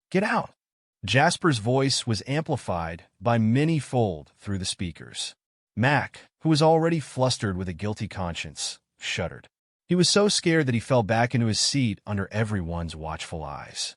Get out! Jasper's voice was amplified by many-fold through the speakers. Mac, who was already flustered with a guilty conscience, shuddered. He was so scared that he fell back into his seat under everyone's watchful eyes.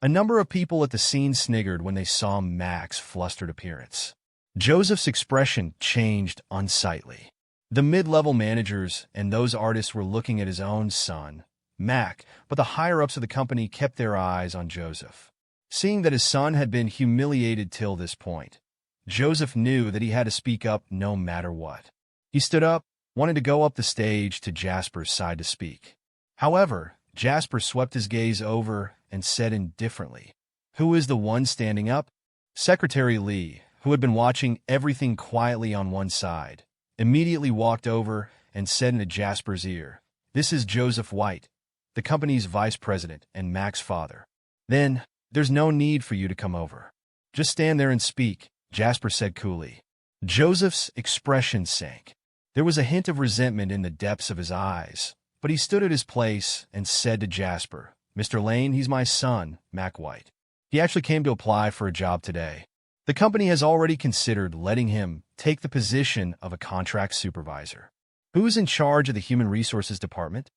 A number of people at the scene sniggered when they saw Mac's flustered appearance. Joseph's expression changed unsightly. The mid-level managers and those artists were looking at his own son, Mac, but the higher-ups of the company kept their eyes on Joseph. Seeing that his son had been humiliated till this point, Joseph knew that he had to speak up no matter what. He stood up, wanted to go up the stage to Jasper's side to speak. However, Jasper swept his gaze over and said indifferently, "Who is the one standing up?" Secretary Lee, who had been watching everything quietly on one side, immediately walked over and said into Jasper's ear, "This is Joseph White, the company's vice president and Mac's father." "Then, there's no need for you to come over. Just stand there and speak," Jasper said coolly. Joseph's expression sank. There was a hint of resentment in the depths of his eyes, but he stood at his place and said to Jasper, "Mr. Lane, he's my son, Mac White. He actually came to apply for a job today. The company has already considered letting him take the position of a contract supervisor." "Who's in charge of the Human Resources Department?"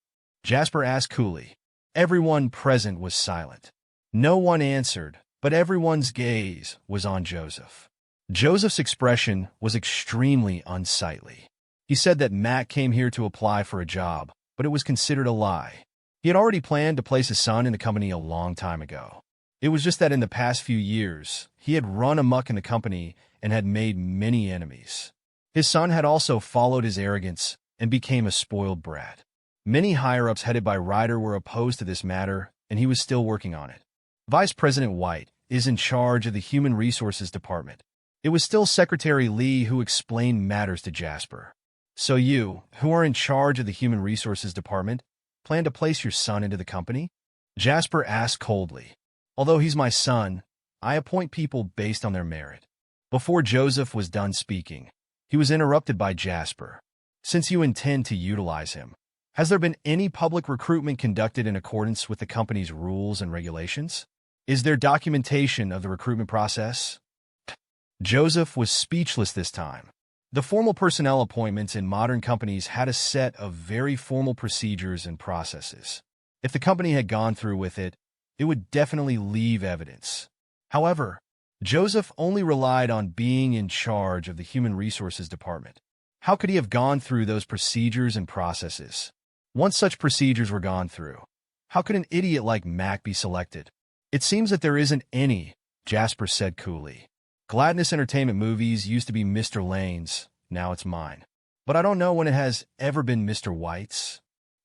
Jasper asked coolly. Everyone present was silent. No one answered, but everyone's gaze was on Joseph. Joseph's expression was extremely unsightly. He said that Mac came here to apply for a job, but it was considered a lie. He had already planned to place his son in the company a long time ago. It was just that in the past few years, he had run amok in the company and had made many enemies. His son had also followed his arrogance and became a spoiled brat. Many higher-ups headed by Ryder were opposed to this matter, and he was still working on it. Vice President White is in charge of the Human Resources Department. It was still Secretary Lee who explained matters to Jasper. "So you, who are in charge of the Human Resources Department, plan to place your son into the company?" Jasper asked coldly. "Although he's my son, I appoint people based on their merit." Before Joseph was done speaking, he was interrupted by Jasper. "Since you intend to utilize him, has there been any public recruitment conducted in accordance with the company's rules and regulations? Is there documentation of the recruitment process?" Joseph was speechless this time. The formal personnel appointments in modern companies had a set of very formal procedures and processes. If the company had gone through with it, it would definitely leave evidence. However, Joseph only relied on being in charge of the Human Resources Department. How could he have gone through those procedures and processes? Once such procedures were gone through, how could an idiot like Mac be selected? "It seems that there isn't any," Jasper said coolly. "Gladness Entertainment Movies used to be Mr. Lane's, now it's mine. But I don't know when it has ever been Mr. White's."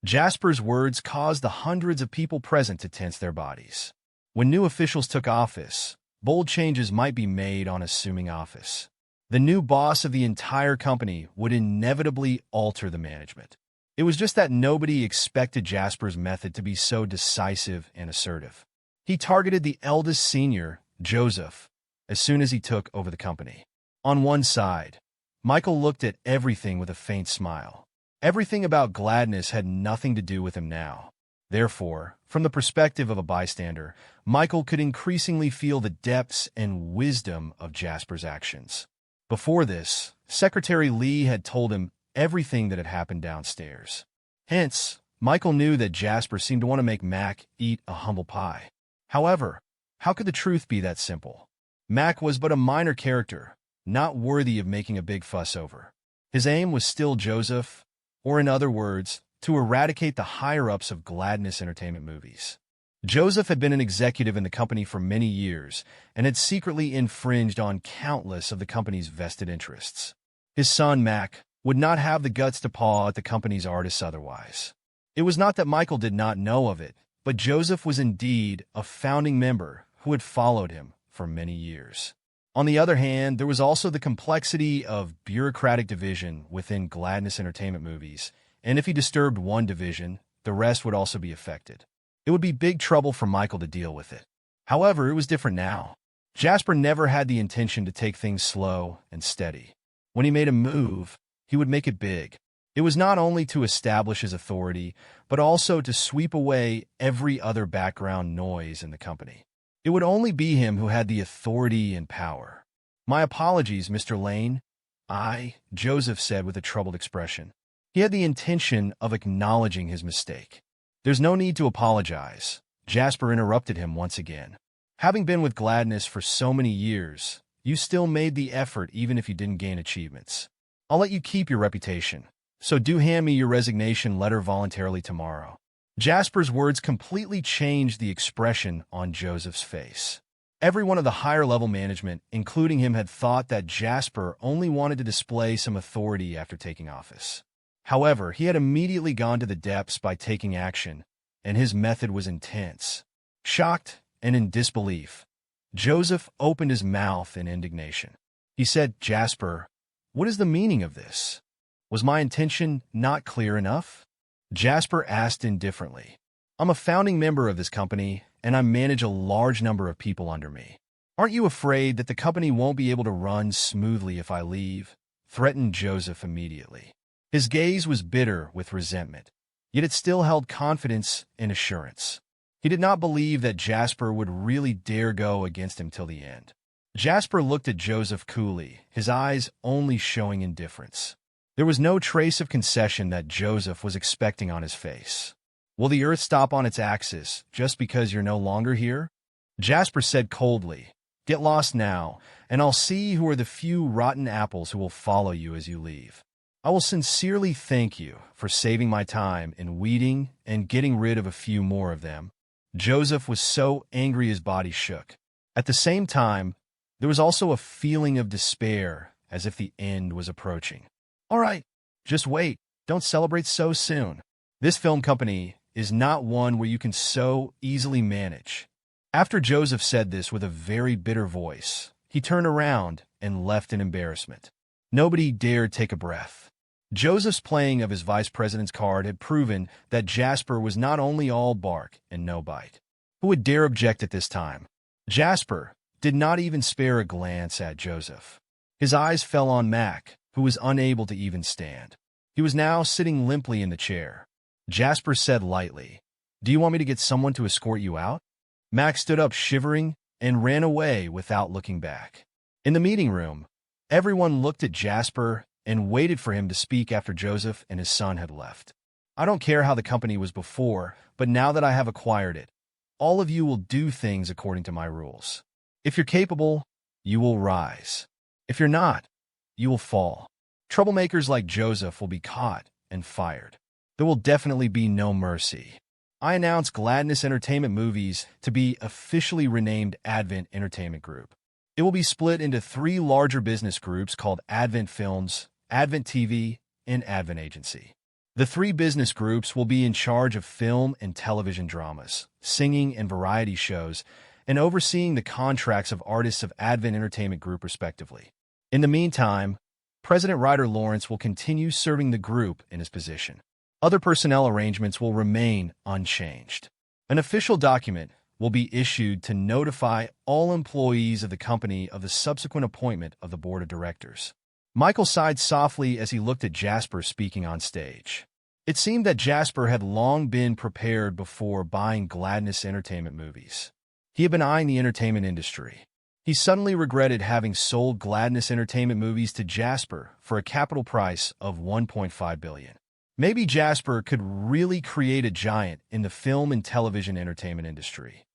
Jasper's words caused the hundreds of people present to tense their bodies. When new officials took office, bold changes might be made on assuming office. The new boss of the entire company would inevitably alter the management. It was just that nobody expected Jasper's method to be so decisive and assertive. He targeted the eldest senior, Joseph, as soon as he took over the company. On one side, Michael looked at everything with a faint smile. Everything about Gladness had nothing to do with him now. Therefore, from the perspective of a bystander, Michael could increasingly feel the depths and wisdom of Jasper's actions. Before this, Secretary Lee had told him everything that had happened downstairs. Hence, Michael knew that Jasper seemed to want to make Mac eat a humble pie. However, how could the truth be that simple? Mac was but a minor character, not worthy of making a big fuss over. His aim was still Joseph, or in other words, to eradicate the higher-ups of Gladness Entertainment Movies. Joseph had been an executive in the company for many years and had secretly infringed on countless of the company's vested interests. His son, Mac, would not have the guts to paw at the company's artists otherwise. It was not that Michael did not know of it, but Joseph was indeed a founding member who had followed him for many years. On the other hand, there was also the complexity of bureaucratic division within Gladness Entertainment Movies, and if he disturbed one division, the rest would also be affected. It would be big trouble for Michael to deal with it. However, it was different now. Jasper never had the intention to take things slow and steady. When he made a move, he would make it big. It was not only to establish his authority, but also to sweep away every other background noise in the company. It would only be him who had the authority and power. "My apologies, Mr. Lane," Joseph said with a troubled expression. He had the intention of acknowledging his mistake. "There's no need to apologize," Jasper interrupted him once again. "Having been with Gladness for so many years, you still made the effort even if you didn't gain achievements. I'll let you keep your reputation, so do hand me your resignation letter voluntarily tomorrow." Jasper's words completely changed the expression on Joseph's face. Everyone of the higher-level management, including him, had thought that Jasper only wanted to display some authority after taking office. However, he had immediately gone to the depths by taking action, and his method was intense. Shocked and in disbelief, Joseph opened his mouth in indignation. He said, "Jasper, what is the meaning of this? Was my intention not clear enough?" Jasper asked indifferently. "I'm a founding member of this company, and I manage a large number of people under me. Aren't you afraid that the company won't be able to run smoothly if I leave?" threatened Joseph immediately. His gaze was bitter with resentment, yet it still held confidence and assurance. He did not believe that Jasper would really dare go against him till the end. Jasper looked at Joseph coolly, his eyes only showing indifference. There was no trace of concession that Joseph was expecting on his face. "Will the earth stop on its axis just because you're no longer here?" Jasper said coldly. "Get lost now, and I'll see who are the few rotten apples who will follow you as you leave. I will sincerely thank you for saving my time in weeding and getting rid of a few more of them." Joseph was so angry his body shook. At the same time, there was also a feeling of despair, as if the end was approaching. "All right, just wait. Don't celebrate so soon. This film company is not one where you can so easily manage." After Joseph said this with a very bitter voice, he turned around and left in embarrassment. Nobody dared take a breath. Joseph's playing of his vice president's card had proven that Jasper was not only all bark and no bite. Who would dare object at this time? Jasper did not even spare a glance at Joseph. His eyes fell on Mac, who was unable to even stand. He was now sitting limply in the chair. Jasper said lightly, "Do you want me to get someone to escort you out?" Mac stood up shivering and ran away without looking back. In the meeting room, everyone looked at Jasper and waited for him to speak after Joseph and his son had left. "I don't care how the company was before, but now that I have acquired it, all of you will do things according to my rules. If you're capable, you will rise. If you're not, you will fall. Troublemakers like Joseph will be caught and fired. There will definitely be no mercy. I announce Gladness Entertainment Movies to be officially renamed Advent Entertainment Group. It will be split into 3 larger business groups called Advent Films, Advent TV, and Advent Agency. The 3 business groups will be in charge of film and television dramas, singing and variety shows, and overseeing the contracts of artists of Advent Entertainment Group respectively. In the meantime, President Ryder Lawrence will continue serving the group in his position. Other personnel arrangements will remain unchanged. An official document will be issued to notify all employees of the company of the subsequent appointment of the board of directors. Michael sighed softly as he looked at Jasper speaking on stage. It seemed that Jasper had long been prepared before buying Gladness Entertainment Movies. He had been eyeing the entertainment industry. He suddenly regretted having sold Gladness Entertainment Movies to Jasper for a capital price of $1.5 billion. Maybe Jasper could really create a giant in the film and television entertainment industry.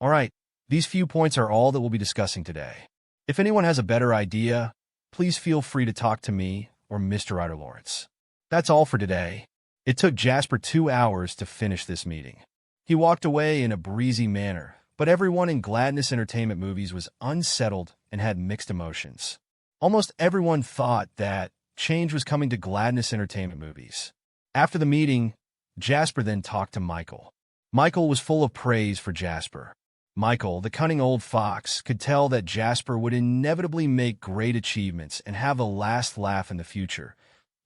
All right, these few points are all that we'll be discussing today. If anyone has a better idea, please feel free to talk to me or Mr. Ryder Lawrence. That's all for today. It took Jasper 2 hours to finish this meeting. He walked away in a breezy manner, but everyone in Gladness Entertainment Movies was unsettled and had mixed emotions. Almost everyone thought that change was coming to Gladness Entertainment Movies. After the meeting, Jasper then talked to Michael. Michael was full of praise for Jasper. Michael, the cunning old fox, could tell that Jasper would inevitably make great achievements and have the last laugh in the future,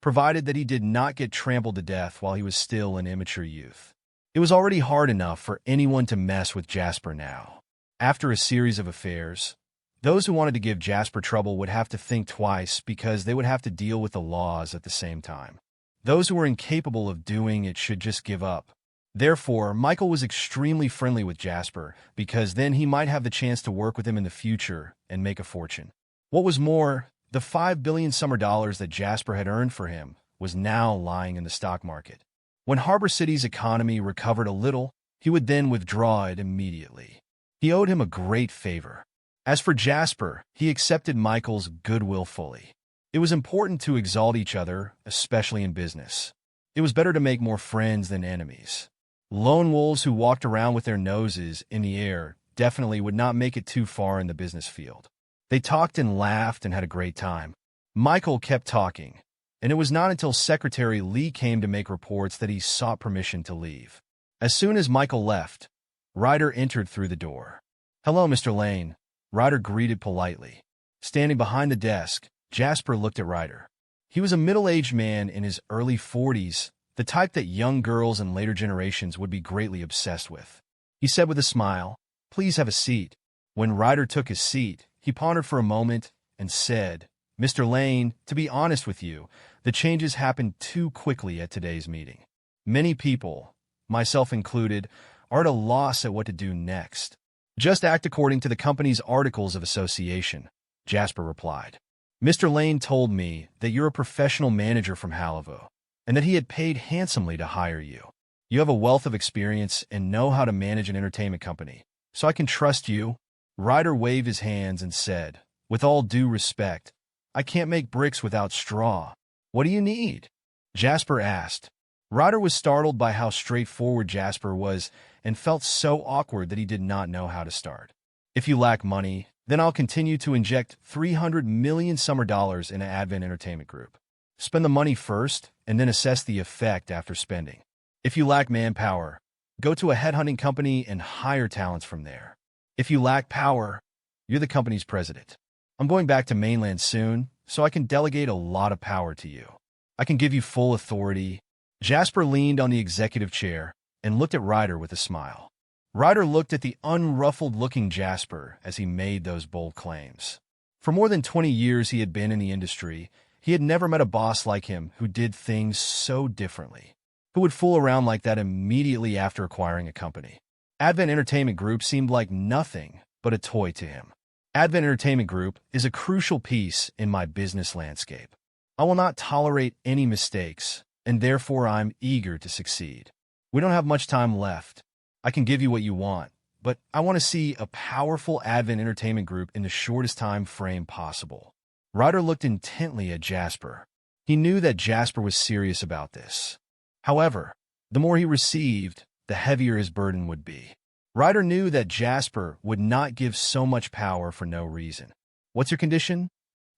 provided that he did not get trampled to death while he was still an immature youth. It was already hard enough for anyone to mess with Jasper now. After a series of affairs, those who wanted to give Jasper trouble would have to think twice because they would have to deal with the laws at the same time. Those who were incapable of doing it should just give up. Therefore, Michael was extremely friendly with Jasper because then he might have the chance to work with him in the future and make a fortune. What was more, the $5 billion summer dollars that Jasper had earned for him was now lying in the stock market. When Harbor City's economy recovered a little, he would then withdraw it immediately. He owed him a great favor. As for Jasper, he accepted Michael's goodwill fully. It was important to exalt each other, especially in business. It was better to make more friends than enemies. Lone wolves who walked around with their noses in the air definitely would not make it too far in the business field. They talked and laughed and had a great time. Michael kept talking, and it was not until Secretary Lee came to make reports that he sought permission to leave. As soon as Michael left, Ryder entered through the door. "Hello, Mr. Lane," Ryder greeted politely. Standing behind the desk, Jasper looked at Ryder. He was a middle-aged man in his early 40s, the type that young girls and later generations would be greatly obsessed with. He said with a smile, "Please have a seat." When Ryder took his seat, he pondered for a moment and said, "Mr. Lane, to be honest with you, the changes happened too quickly at today's meeting. Many people, myself included, are at a loss at what to do next." "Just act according to the company's articles of association," Jasper replied. "Mr. Lane told me that you're a professional manager from Yahello, and that he had paid handsomely to hire you. You have a wealth of experience and know how to manage an entertainment company, so I can trust you." Ryder waved his hands and said, "With all due respect, I can't make bricks without straw. What do you need?" Jasper asked. Ryder was startled by how straightforward Jasper was and felt so awkward that he did not know how to start. "If you lack money, then I'll continue to inject $300 million summer dollars in an Advent Entertainment Group. Spend the money first and then assess the effect after spending. If you lack manpower, go to a headhunting company and hire talents from there. If you lack power, you're the company's president. I'm going back to mainland soon, so I can delegate a lot of power to you. I can give you full authority." Jasper leaned on the executive chair and looked at Ryder with a smile. Ryder looked at the unruffled-looking Jasper as he made those bold claims. For more than 20 years he had been in the industry. He had never met a boss like him who did things so differently, who would fool around like that immediately after acquiring a company. Advent Entertainment Group seemed like nothing but a toy to him. Advent Entertainment Group is a crucial piece in my business landscape. I will not tolerate any mistakes, and therefore I'm eager to succeed. We don't have much time left. I can give you what you want, but I want to see a powerful Advent Entertainment Group in the shortest time frame possible." Ryder looked intently at Jasper. He knew that Jasper was serious about this. However, the more he received, the heavier his burden would be. Ryder knew that Jasper would not give so much power for no reason. "What's your condition?"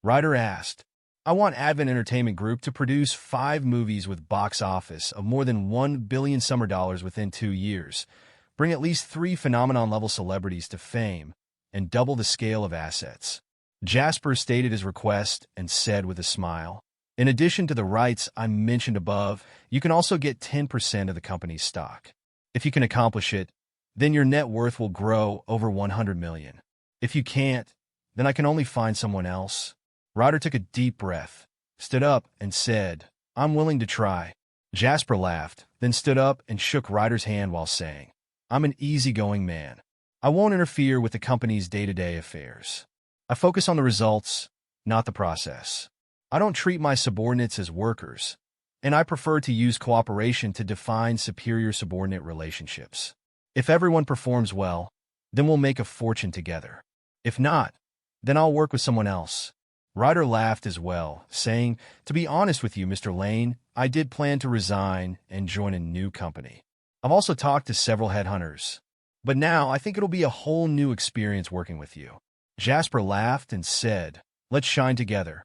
Ryder asked. "I want Advent Entertainment Group to produce 5 movies with box office of more than $1 billion summer dollars within 2 years, bring at least 3 phenomenon-level celebrities to fame, and double the scale of assets." Jasper stated his request and said with a smile, "In addition to the rights I mentioned above, you can also get 10% of the company's stock. If you can accomplish it, then your net worth will grow over $100 million. If you can't, then I can only find someone else." Ryder took a deep breath, stood up, and said, "I'm willing to try." Jasper laughed, then stood up and shook Ryder's hand while saying, "I'm an easygoing man. I won't interfere with the company's day-to-day affairs. I focus on the results, not the process. I don't treat my subordinates as workers, and I prefer to use cooperation to define superior-subordinate relationships. If everyone performs well, then we'll make a fortune together. If not, then I'll work with someone else." Ryder laughed as well, saying, "To be honest with you, Mr. Lane, I did plan to resign and join a new company. I've also talked to several headhunters, but now I think it'll be a whole new experience working with you." Jasper laughed and said, "Let's shine together.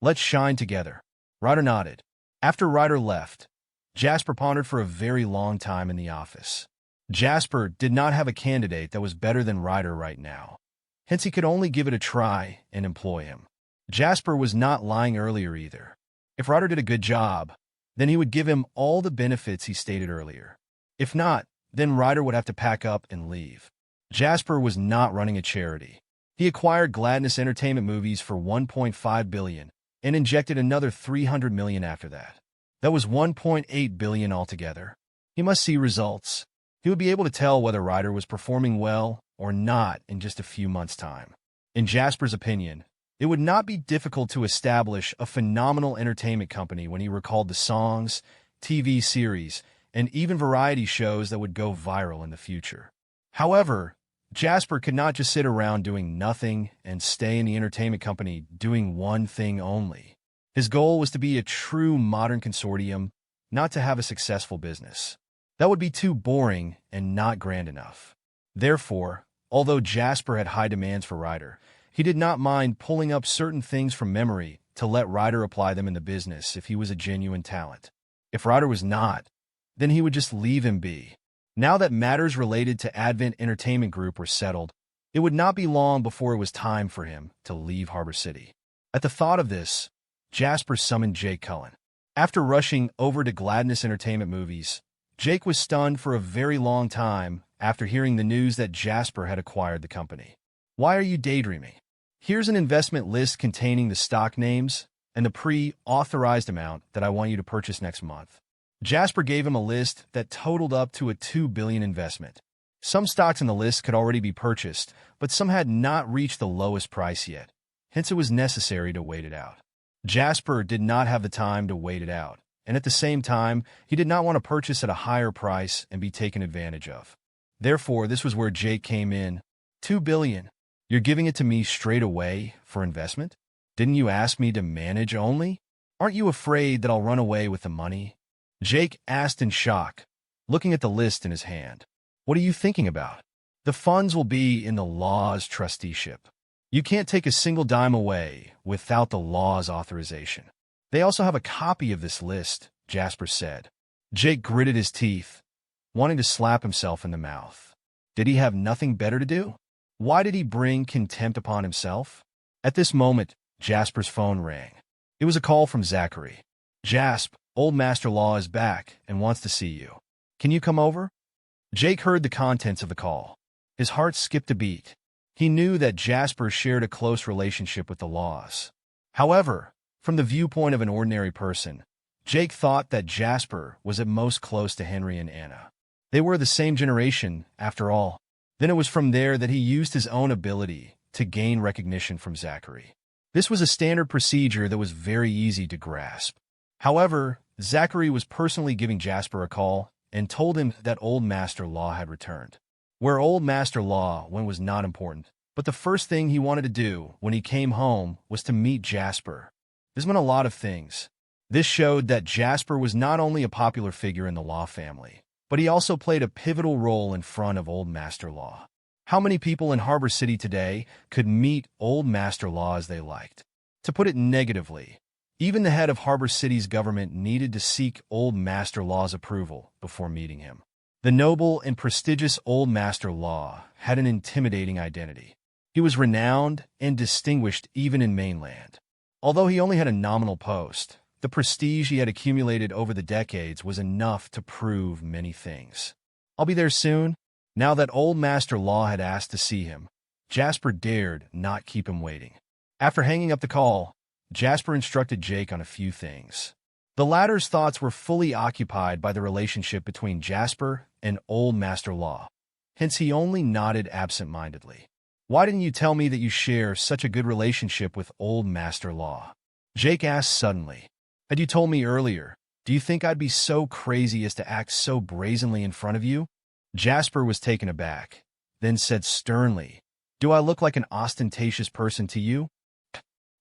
Let's shine together." Ryder nodded. After Ryder left, Jasper pondered for a very long time in the office. Jasper did not have a candidate that was better than Ryder right now. Hence he could only give it a try and employ him. Jasper was not lying earlier either. If Ryder did a good job, then he would give him all the benefits he stated earlier. If not, then Ryder would have to pack up and leave. Jasper was not running a charity. He acquired Gladness Entertainment Movies for $1.5 billion and injected another $300 million after that. That was $1.8 billion altogether. He must see results. He would be able to tell whether Ryder was performing well or not in just a few months' time. In Jasper's opinion, it would not be difficult to establish a phenomenal entertainment company when he recalled the songs, TV series, and even variety shows that would go viral in the future. However, Jasper could not just sit around doing nothing and stay in the entertainment company doing one thing only. His goal was to be a true modern consortium, not to have a successful business. That would be too boring and not grand enough. Therefore, although Jasper had high demands for Ryder, he did not mind pulling up certain things from memory to let Ryder apply them in the business if he was a genuine talent. If Ryder was not, then he would just leave him be. Now that matters related to Advent Entertainment Group were settled, it would not be long before it was time for him to leave Harbor City. At the thought of this, Jasper summoned Jake Cullen. After rushing over to Gladness Entertainment Movies, Jake was stunned for a very long time after hearing the news that Jasper had acquired the company. Why are you daydreaming? Here's an investment list containing the stock names and the pre-authorized amount that I want you to purchase next month. Jasper gave him a list that totaled up to a $2 billion investment. Some stocks in the list could already be purchased, but some had not reached the lowest price yet. Hence, it was necessary to wait it out. Jasper did not have the time to wait it out, and at the same time, he did not want to purchase at a higher price and be taken advantage of. Therefore, this was where Jake came in. $2 billion. You're giving it to me straight away for investment? Didn't you ask me to manage only? Aren't you afraid that I'll run away with the money? Jake asked in shock, looking at the list in his hand. What are you thinking about? The funds will be in the law's trusteeship. You can't take a single dime away without the law's authorization. They also have a copy of this list, Jasper said. Jake gritted his teeth, wanting to slap himself in the mouth. Did he have nothing better to do? Why did he bring contempt upon himself? At this moment, Jasper's phone rang. It was a call from Zachary. Jasp, Old Master Law is back and wants to see you. Can you come over? Jake heard the contents of the call. His heart skipped a beat. He knew that Jasper shared a close relationship with the laws. However, from the viewpoint of an ordinary person, Jake thought that Jasper was at most close to Henry and Anna. They were the same generation, after all. Then it was from there that he used his own ability to gain recognition from Zachary. This was a standard procedure that was very easy to grasp. However, Zachary was personally giving Jasper a call and told him that Old Master Law had returned. Where Old Master Law went was not important, but the first thing he wanted to do when he came home was to meet Jasper. This meant a lot of things. This showed that Jasper was not only a popular figure in the Law family, but he also played a pivotal role in front of Old Master Law. How many people in Harbor City today could meet Old Master Law as they liked? To put it negatively, even the head of Harbor City's government needed to seek Old Master Law's approval before meeting him. The noble and prestigious Old Master Law had an intimidating identity. He was renowned and distinguished even in mainland. Although he only had a nominal post, the prestige he had accumulated over the decades was enough to prove many things. I'll be there soon. Now that Old Master Law had asked to see him, Jasper dared not keep him waiting. After hanging up the call, Jasper instructed Jake on a few things. The latter's thoughts were fully occupied by the relationship between Jasper and Old Master Law. Hence, he only nodded absent-mindedly. Why didn't you tell me that you share such a good relationship with Old Master Law? Jake asked suddenly. Had you told me earlier, do you think I'd be so crazy as to act so brazenly in front of you? Jasper was taken aback, then said sternly, Do I look like an ostentatious person to you?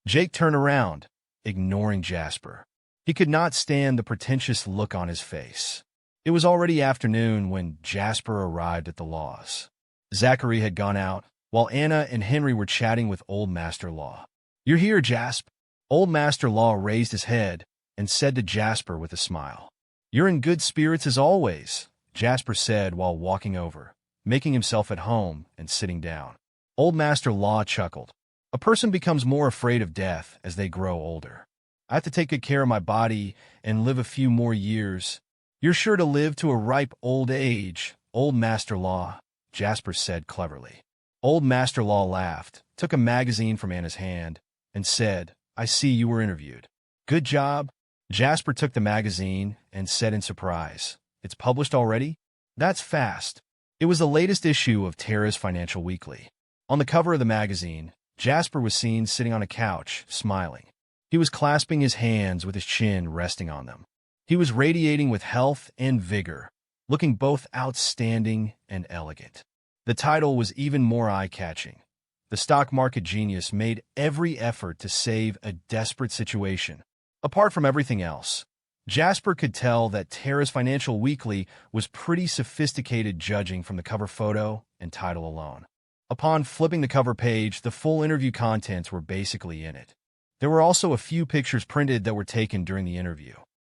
Jake turned around, ignoring Jasper. He could not stand the pretentious look on his face. It was already afternoon when Jasper arrived at the Laws. Zachary had gone out, while Anna and Henry were chatting with Old Master Law. You're here, Jasp. Old Master Law raised his head and said to Jasper with a smile. You're in good spirits as always, Jasper said while walking over, making himself at home and sitting down. Old Master Law chuckled. A person becomes more afraid of death as they grow older. I have to take good care of my body and live a few more years. You're sure to live to a ripe old age, Old Master Law, Jasper said cleverly. Old Master Law laughed, took a magazine from Anna's hand, and said, I see you were interviewed. Good job. Jasper took the magazine and said in surprise, It's published already? That's fast. It was the latest issue of Terra's Financial Weekly. On the cover of the magazine, Jasper was seen sitting on a couch, smiling. He was clasping his hands with his chin resting on them. He was radiating with health and vigor, looking both outstanding and elegant. The title was even more eye-catching. The stock market genius made every effort to save a desperate situation. Apart from everything else, Jasper could tell that Terra's Financial Weekly was pretty sophisticated judging from the cover photo and title alone. Upon flipping the cover page, the full interview contents were basically in it. There were also a few pictures printed that were taken during the interview.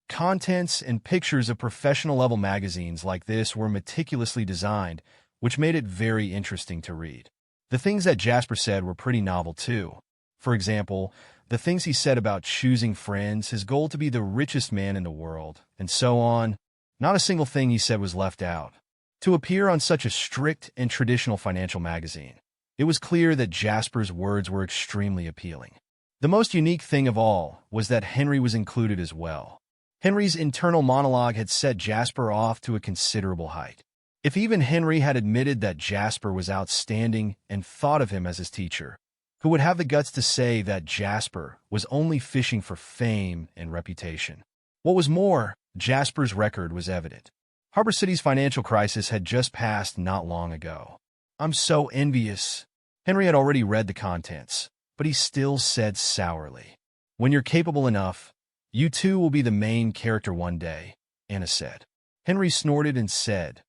Contents and pictures of professional-level magazines like this were meticulously designed, which made it very interesting to read. The things that Jasper said were pretty novel too. For example, the things he said about choosing friends, his goal to be the richest man in the world, and so on. Not a single thing he said was left out. To appear on such a strict and traditional financial magazine, it was clear that Jasper's words were extremely appealing. The most unique thing of all was that Henry was included as well. Henry's internal monologue had set Jasper off to a considerable height. If even Henry had admitted that Jasper was outstanding and thought of him as his teacher, who would have the guts to say that Jasper was only fishing for fame and reputation? What was more, Jasper's record was evident. Harbor City's financial crisis had just passed not long ago. "I'm so envious." Henry had already read the contents, but he still said sourly, "When you're capable enough, you too will be the main character one day," Anna said. Henry snorted and said,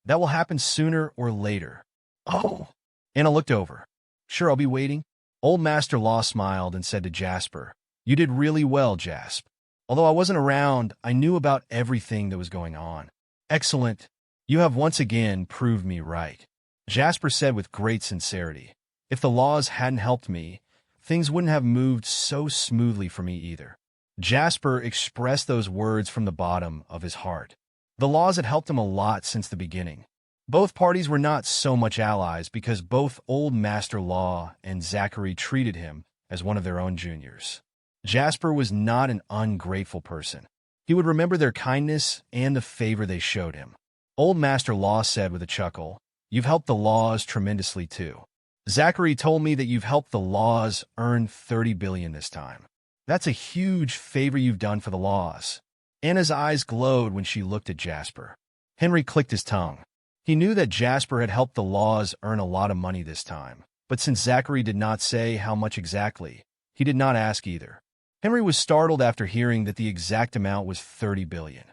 "That will happen sooner or later." "Oh." Anna looked over. "Sure, I'll be waiting." Old Master Law smiled and said to Jasper, "You did really well, Jasp. Although I wasn't around, I knew about everything that was going on." "Excellent. You have once again proved me right," Jasper said with great sincerity. "If the laws hadn't helped me, things wouldn't have moved so smoothly for me either." Jasper expressed those words from the bottom of his heart. The laws had helped him a lot since the beginning. Both parties were not so much allies because both Old Master Law and Zachary treated him as one of their own juniors. Jasper was not an ungrateful person. He would remember their kindness and the favor they showed him. Old Master Law said with a chuckle, "You've helped the laws tremendously too. Zachary told me that you've helped the laws earn 30 billion this time. That's a huge favor you've done for the laws." Anna's eyes glowed when she looked at Jasper. Henry clicked his tongue. He knew that Jasper had helped the laws earn a lot of money this time, but since Zachary did not say how much exactly, he did not ask either. Henry was startled after hearing that the exact amount was 30 billion.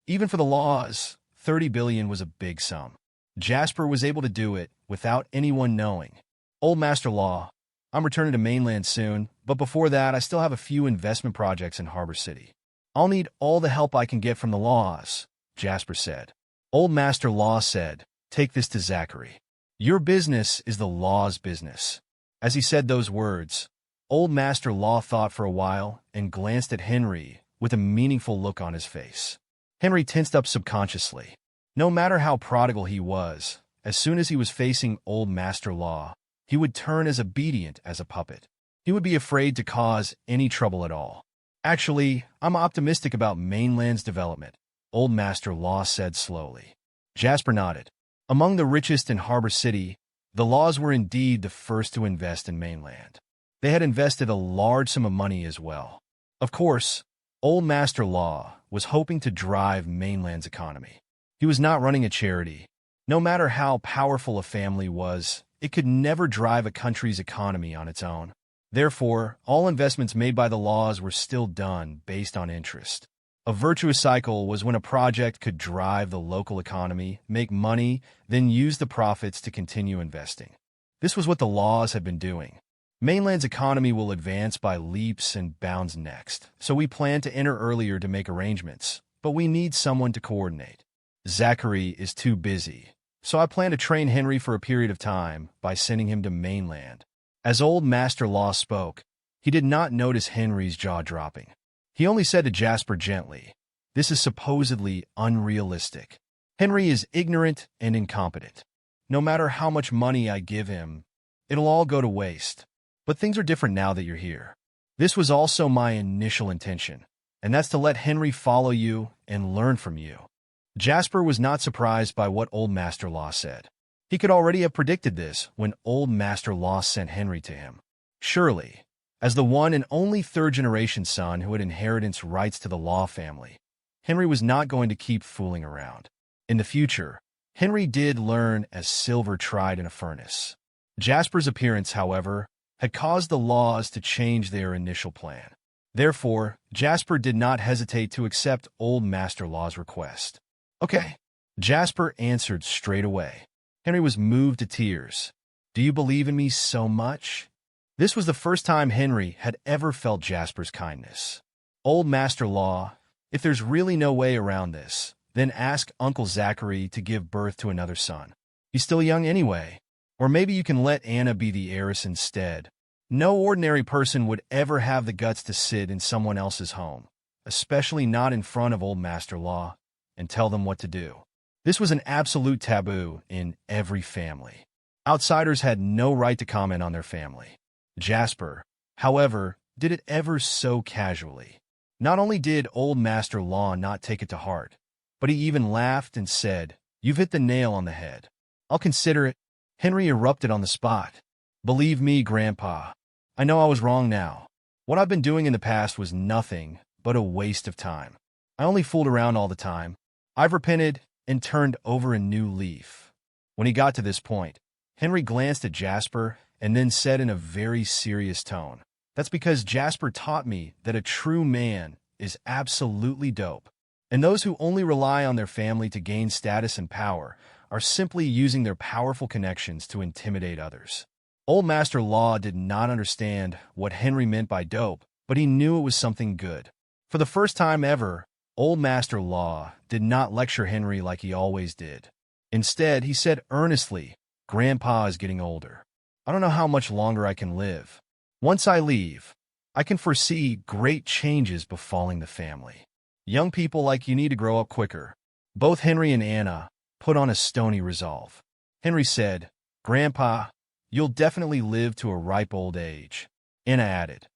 Even for the laws, 30 billion was a big sum. Jasper was able to do it without anyone knowing. "Old Master Law, I'm returning to mainland soon, but before that I still have a few investment projects in Harbor City. I'll need all the help I can get from the laws," Jasper said. Old Master Law said, "Take this to Zachary. Your business is the law's business." As he said those words, Old Master Law thought for a while and glanced at Henry with a meaningful look on his face. Henry tensed up subconsciously. No matter how prodigal he was, as soon as he was facing Old Master Law, he would turn as obedient as a puppet. He would be afraid to cause any trouble at all. "Actually, I'm optimistic about mainland's development," Old Master Law said slowly. Jasper nodded. Among the richest in Harbor City, the laws were indeed the first to invest in mainland. They had invested a large sum of money as well. Of course, Old Master Law was hoping to drive mainland's economy. He was not running a charity. No matter how powerful a family was, it could never drive a country's economy on its own. Therefore, all investments made by the laws were still done based on interest. A virtuous cycle was when a project could drive the local economy, make money, then use the profits to continue investing. This was what the laws had been doing. Mainland's economy will advance by leaps and bounds next, so we plan to enter earlier to make arrangements, but we need someone to coordinate. Zachary is too busy, so I plan to train Henry for a period of time by sending him to mainland. As Old Master Law spoke, he did not notice Henry's jaw dropping. He only said to Jasper gently, "This is supposedly unrealistic. Henry is ignorant and incompetent. No matter how much money I give him, it'll all go to waste. But things are different now that you're here. This was also my initial intention, and that's to let Henry follow you and learn from you. Jasper was not surprised by what Old Master Law said. He could already have predicted this when Old Master Law sent Henry to him. Surely, as the one and only third-generation son who had inheritance rights to the Law family, Henry was not going to keep fooling around. In the future, Henry did learn as silver tried in a furnace. Jasper's appearance, however, had caused the Laws to change their initial plan. Therefore, Jasper did not hesitate to accept Old Master Law's request. Okay, Jasper answered straight away. Henry was moved to tears. Do you believe in me so much? This was the first time Henry had ever felt Jasper's kindness. Old Master Law, if there's really no way around this, then ask Uncle Zachary to give birth to another son. He's still young anyway. Or maybe you can let Anna be the heiress instead. No ordinary person would ever have the guts to sit in someone else's home, especially not in front of Old Master Law, and tell them what to do. This was an absolute taboo in every family. Outsiders had no right to comment on their family. Jasper, however, did it ever so casually. Not only did Old Master Law not take it to heart, but he even laughed and said, "You've hit the nail on the head. I'll consider it." Henry erupted on the spot. "Believe me, Grandpa, I know I was wrong now. What I've been doing in the past was nothing but a waste of time. I only fooled around all the time. I've repented and turned over a new leaf." When he got to this point, Henry glanced at Jasper and then said in a very serious tone, "That's because Jasper taught me that a true man is absolutely dope, and those who only rely on their family to gain status and power are simply using their powerful connections to intimidate others." Old Master Law did not understand what Henry meant by dope, but he knew it was something good. For the first time ever, Old Master Law did not lecture Henry like he always did. Instead, he said earnestly, "Grandpa is getting older. I don't know how much longer I can live. Once I leave, I can foresee great changes befalling the family. Young people like you need to grow up quicker." Both Henry and Anna put on a stony resolve. Henry said, "Grandpa, you'll definitely live to a ripe old age." Anna added,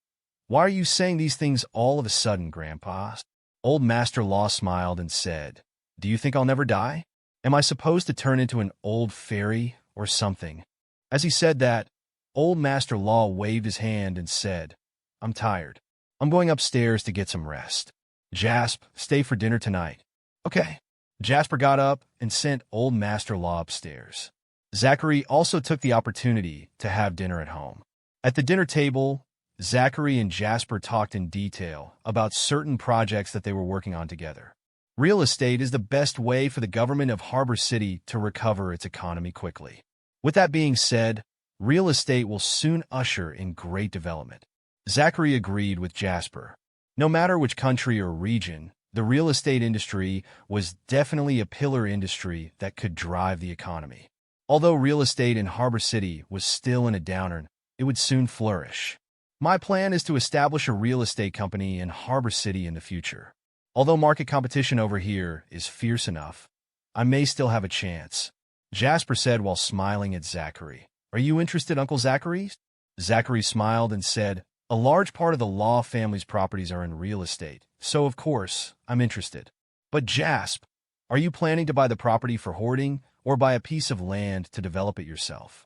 "Why are you saying these things all of a sudden, Grandpa?" Old Master Law smiled and said, "Do you think I'll never die? Am I supposed to turn into an old fairy or something?" As he said that, Old Master Law waved his hand and said, "I'm tired. I'm going upstairs to get some rest. Jasp, stay for dinner tonight." "Okay." Jasper got up and sent Old Master Law upstairs. Zachary also took the opportunity to have dinner at home. At the dinner table, Zachary and Jasper talked in detail about certain projects that they were working on together. Real estate is the best way for the government of Harbor City to recover its economy quickly. With that being said, real estate will soon usher in great development. Zachary agreed with Jasper. No matter which country or region, the real estate industry was definitely a pillar industry that could drive the economy. Although real estate in Harbor City was still in a downturn, it would soon flourish. My plan is to establish a real estate company in Harbor City in the future. Although market competition over here is fierce enough, I may still have a chance," Jasper said while smiling at Zachary. "Are you interested, Uncle Zachary?" Zachary smiled and said, "A large part of the Law family's properties are in real estate, so of course, I'm interested. But Jasp, are you planning to buy the property for hoarding or buy a piece of land to develop it yourself?"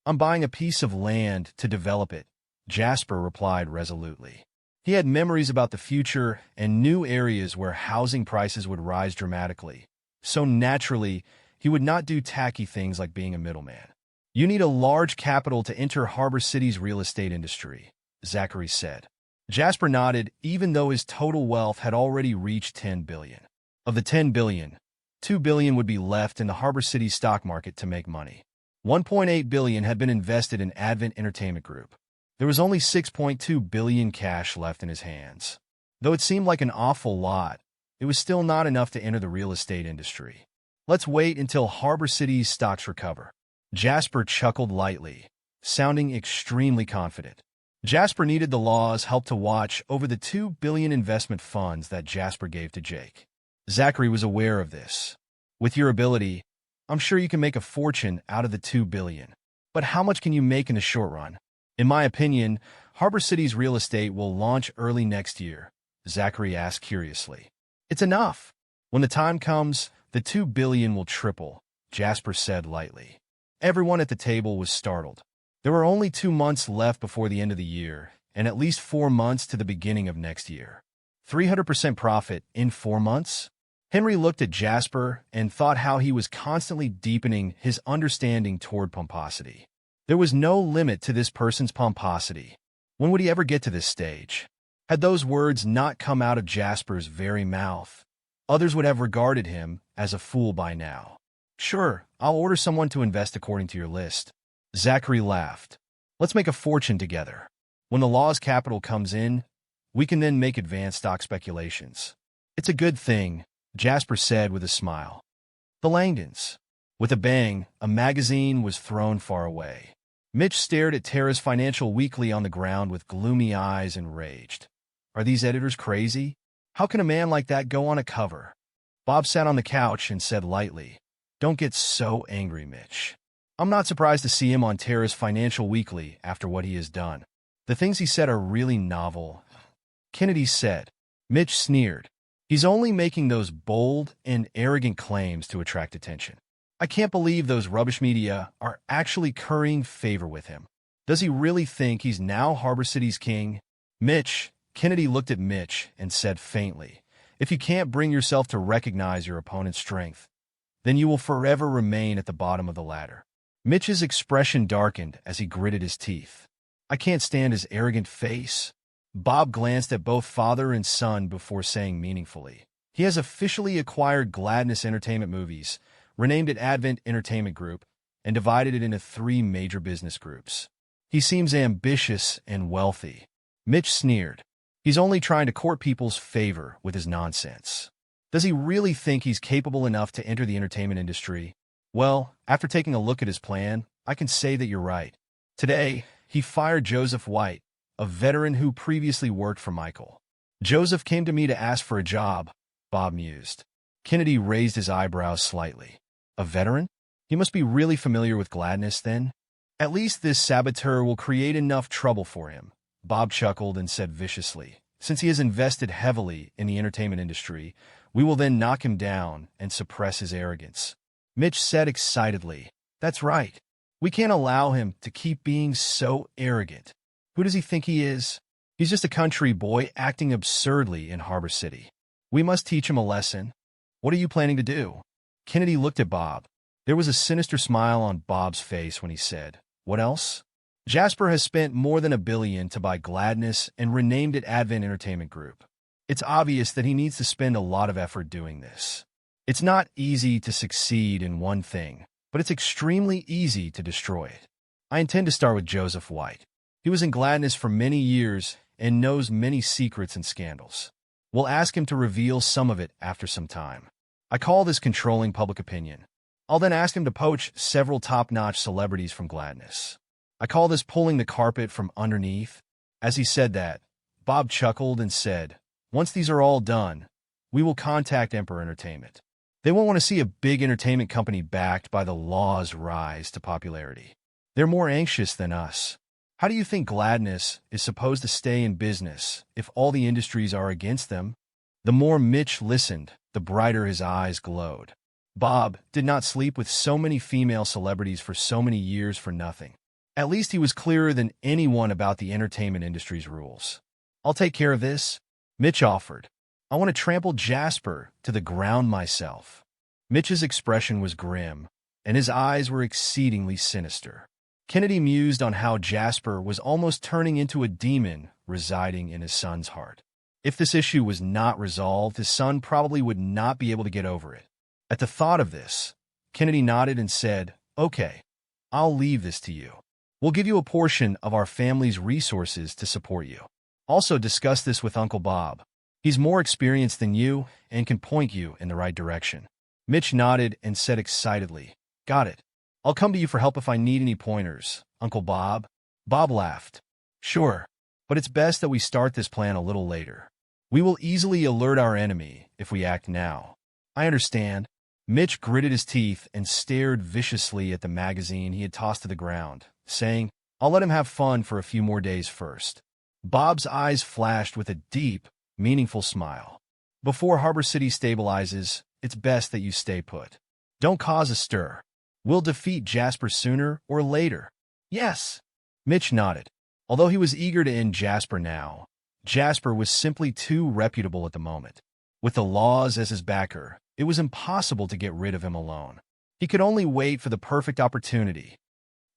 "I'm buying a piece of land to develop it," Jasper replied resolutely. He had memories about the future and new areas where housing prices would rise dramatically, so naturally, he would not do tacky things like being a middleman. "You need a large capital to enter Harbor City's real estate industry," Zachary said. Jasper nodded, even though his total wealth had already reached $10 billion. Of the $10 billion, $2 billion would be left in the Harbor City stock market to make money. $1.8 billion had been invested in Advent Entertainment Group. There was only $6.2 billion cash left in his hands. Though it seemed like an awful lot, it was still not enough to enter the real estate industry. "Let's wait until Harbor City's stocks recover." Jasper chuckled lightly, sounding extremely confident. Jasper needed the Law's help to watch over the $2 billion investment funds that Jasper gave to Jake. Zachary was aware of this. "With your ability, I'm sure you can make a fortune out of the $2 billion. But how much can you make in the short run?" "In my opinion, Harbor City's real estate will launch early next year," Zachary asked curiously. "It's enough. When the time comes, The 2 billion will triple, Jasper said lightly. Everyone at the table was startled. There were only 2 months left before the end of the year, and at least 4 months to the beginning of next year. 300% profit in 4 months? Henry looked at Jasper and thought how he was constantly deepening his understanding toward pomposity. There was no limit to this person's pomposity. When would he ever get to this stage? Had those words not come out of Jasper's very mouth, others would have regarded him as a fool by now. Sure, I'll order someone to invest according to your list. Zachary laughed. Let's make a fortune together. When the law's capital comes in, we can then make advanced stock speculations. It's a good thing, Jasper said with a smile. The Langdons. With a bang, a magazine was thrown far away. Mitch stared at Tara's Financial Weekly on the ground with gloomy eyes and raged. Are these editors crazy? How can a man like that go on a cover? Bob sat on the couch and said lightly, Don't get so angry, Mitch. I'm not surprised to see him on Tara's Financial Weekly after what he has done. The things he said are really novel. Kennedy said. Mitch sneered. He's only making those bold and arrogant claims to attract attention. I can't believe those rubbish media are actually currying favor with him. Does he really think he's now Harbor City's king? Mitch, Kennedy looked at Mitch and said faintly, If you can't bring yourself to recognize your opponent's strength, then you will forever remain at the bottom of the ladder. Mitch's expression darkened as he gritted his teeth. I can't stand his arrogant face. Bob glanced at both father and son before saying meaningfully, He has officially acquired Gladness Entertainment Movies, renamed it Advent Entertainment Group, and divided it into 3 major business groups. He seems ambitious and wealthy. Mitch sneered. He's only trying to court people's favor with his nonsense. Does he really think he's capable enough to enter the entertainment industry? Well, after taking a look at his plan, I can say that you're right. Today, he fired Joseph White, a veteran who previously worked for Michael. Joseph came to me to ask for a job, Bob mused. Kennedy raised his eyebrows slightly. A veteran? He must be really familiar with Gladness, then. At least this saboteur will create enough trouble for him, Bob chuckled and said viciously. Since he has invested heavily in the entertainment industry, we will then knock him down and suppress his arrogance. Mitch said excitedly, That's right. We can't allow him to keep being so arrogant. Who does he think he is? He's just a country boy acting absurdly in Harbor City. We must teach him a lesson. What are you planning to do? Kennedy looked at Bob. There was a sinister smile on Bob's face when he said, What else? Jasper has spent more than $1 billion to buy Gladness and renamed it Advent Entertainment Group. It's obvious that he needs to spend a lot of effort doing this. It's not easy to succeed in one thing, but it's extremely easy to destroy it. I intend to start with Joseph White. He was in Gladness for many years and knows many secrets and scandals. We'll ask him to reveal some of it after some time. I call this controlling public opinion. I'll then ask him to poach several top-notch celebrities from Gladness. I call this pulling the carpet from underneath. As he said that, Bob chuckled and said, Once these are all done, we will contact Emperor Entertainment. They won't want to see a big entertainment company backed by the law's rise to popularity. They're more anxious than us. How do you think Gladness is supposed to stay in business if all the industries are against them? The more Mitch listened, the brighter his eyes glowed. Bob did not sleep with so many female celebrities for so many years for nothing. At least he was clearer than anyone about the entertainment industry's rules. I'll take care of this, Mitch offered. I want to trample Jasper to the ground myself. Mitch's expression was grim, and his eyes were exceedingly sinister. Kennedy mused on how Jasper was almost turning into a demon residing in his son's heart. If this issue was not resolved, his son probably would not be able to get over it. At the thought of this, Kennedy nodded and said, Okay, I'll leave this to you. We'll give you a portion of our family's resources to support you. Also discuss this with Uncle Bob. He's more experienced than you and can point you in the right direction. Mitch nodded and said excitedly, Got it. I'll come to you for help if I need any pointers, Uncle Bob. Bob laughed. Sure, but it's best that we start this plan a little later. We will easily alert our enemy if we act now. I understand. Mitch gritted his teeth and stared viciously at the magazine he had tossed to the ground, saying, I'll let him have fun for a few more days first. Bob's eyes flashed with a deep, meaningful smile. Before Harbor City stabilizes, it's best that you stay put. Don't cause a stir. We'll defeat Jasper sooner or later." "Yes." Mitch nodded. Although he was eager to end Jasper now, Jasper was simply too reputable at the moment. With the laws as his backer, it was impossible to get rid of him alone. He could only wait for the perfect opportunity.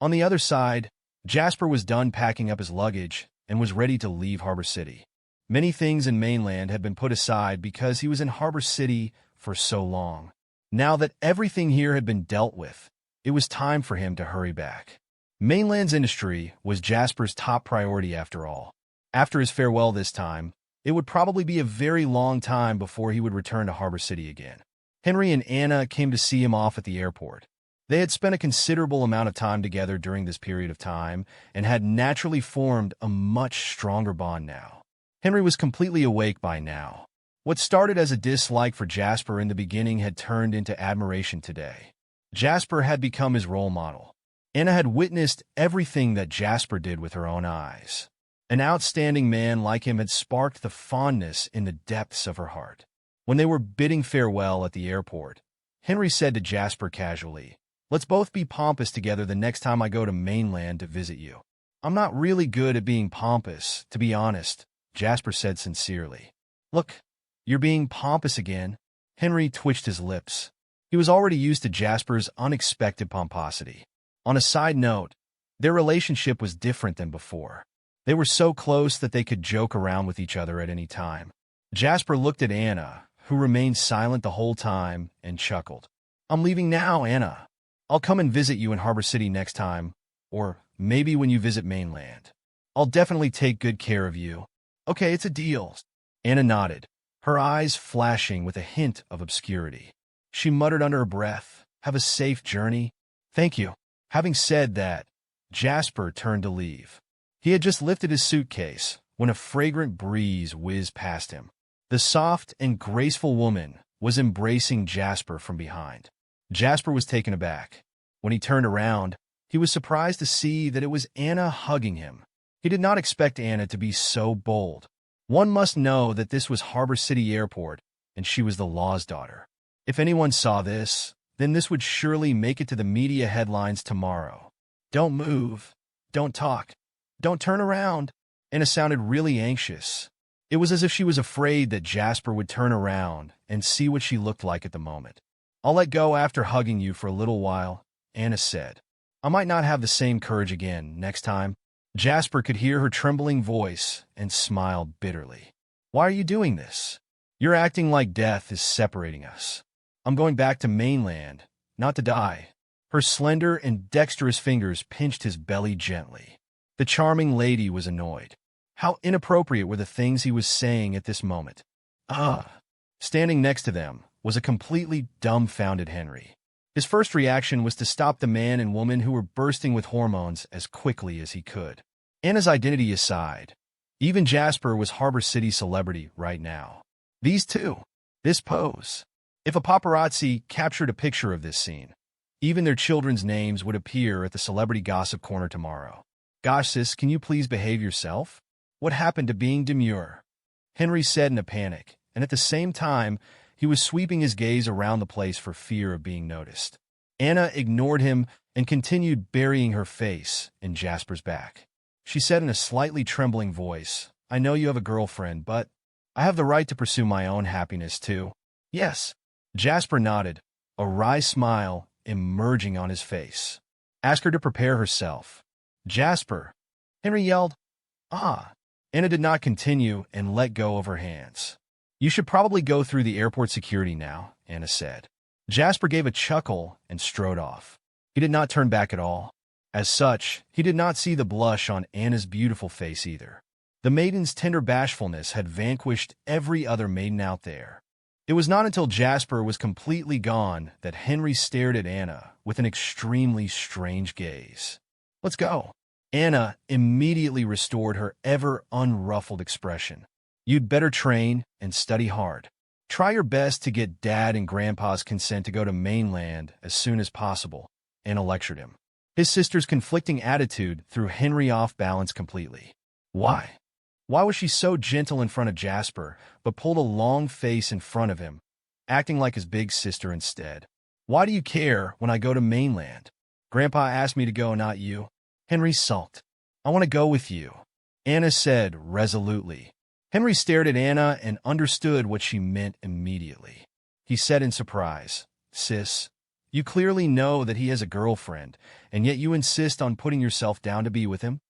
On the other side, Jasper was done packing up his luggage and was ready to leave Harbor City. Many things in mainland had been put aside because he was in Harbor City for so long. Now that everything here had been dealt with, it was time for him to hurry back. Mainland's industry was Jasper's top priority after all. After his farewell this time, it would probably be a very long time before he would return to Harbor City again. Henry and Anna came to see him off at the airport. They had spent a considerable amount of time together during this period of time and had naturally formed a much stronger bond now. Henry was completely awake by now. What started as a dislike for Jasper in the beginning had turned into admiration today. Jasper had become his role model. Anna had witnessed everything that Jasper did with her own eyes. An outstanding man like him had sparked the fondness in the depths of her heart. When they were bidding farewell at the airport, Henry said to Jasper casually, "Let's both be pompous together the next time I go to mainland to visit you." "I'm not really good at being pompous, to be honest," Jasper said sincerely. "Look, you're being pompous again." Henry twitched his lips. He was already used to Jasper's unexpected pomposity. On a side note, their relationship was different than before. They were so close that they could joke around with each other at any time. Jasper looked at Anna, who remained silent the whole time, and chuckled. "I'm leaving now, Anna. I'll come and visit you in Harbor City next time, or maybe when you visit mainland. I'll definitely take good care of you." "Okay, it's a deal." Anna nodded, her eyes flashing with a hint of obscurity. She muttered under her breath, "Have a safe journey." "Thank you." Having said that, Jasper turned to leave. He had just lifted his suitcase when a fragrant breeze whizzed past him. The soft and graceful woman was embracing Jasper from behind. Jasper was taken aback. When he turned around, he was surprised to see that it was Anna hugging him. He did not expect Anna to be so bold. One must know that this was Harbor City Airport, and she was the law's daughter. If anyone saw this, then this would surely make it to the media headlines tomorrow. "Don't move. Don't talk. Don't turn around." Anna sounded really anxious. It was as if she was afraid that Jasper would turn around and see what she looked like at the moment. "I'll let go after hugging you for a little while," Anna said. "I might not have the same courage again next time." Jasper could hear her trembling voice and smiled bitterly. "Why are you doing this? You're acting like death is separating us. I'm going back to mainland, not to die." Her slender and dexterous fingers pinched his belly gently. The charming lady was annoyed. How inappropriate were the things he was saying at this moment. Standing next to them was a completely dumbfounded Henry. His first reaction was to stop the man and woman who were bursting with hormones as quickly as he could. Anna's identity aside, even Jasper was Harbor City celebrity right now. These two, this pose. If a paparazzi captured a picture of this scene, even their children's names would appear at the celebrity gossip corner tomorrow. "Gosh, sis, can you please behave yourself? What happened to being demure?" Henry said in a panic, and at the same time, he was sweeping his gaze around the place for fear of being noticed. Anna ignored him and continued burying her face in Jasper's back. She said in a slightly trembling voice, "I know you have a girlfriend, but I have the right to pursue my own happiness too." "Yes." Jasper nodded, a wry smile emerging on his face. "Ask her to prepare herself." "Jasper!" Henry yelled. Anna did not continue and let go of her hands. "You should probably go through the airport security now," Anna said. Jasper gave a chuckle and strode off. He did not turn back at all. As such, he did not see the blush on Anna's beautiful face either. The maiden's tender bashfulness had vanquished every other maiden out there. It was not until Jasper was completely gone that Henry stared at Anna with an extremely strange gaze. "Let's go." Anna immediately restored her ever-unruffled expression. "You'd better train and study hard. Try your best to get Dad and Grandpa's consent to go to mainland as soon as possible," Anna lectured him. His sister's conflicting attitude threw Henry off balance completely. Why? Why was she so gentle in front of Jasper, but pulled a long face in front of him, acting like his big sister instead. Why do you care when I go to mainland? Grandpa asked me to go, not you. Henry sulked. I want to go with you, Anna said resolutely. Henry stared at Anna and understood what she meant immediately. He said in surprise, Sis, you clearly know that he has a girlfriend, and yet you insist on putting yourself down to be with him?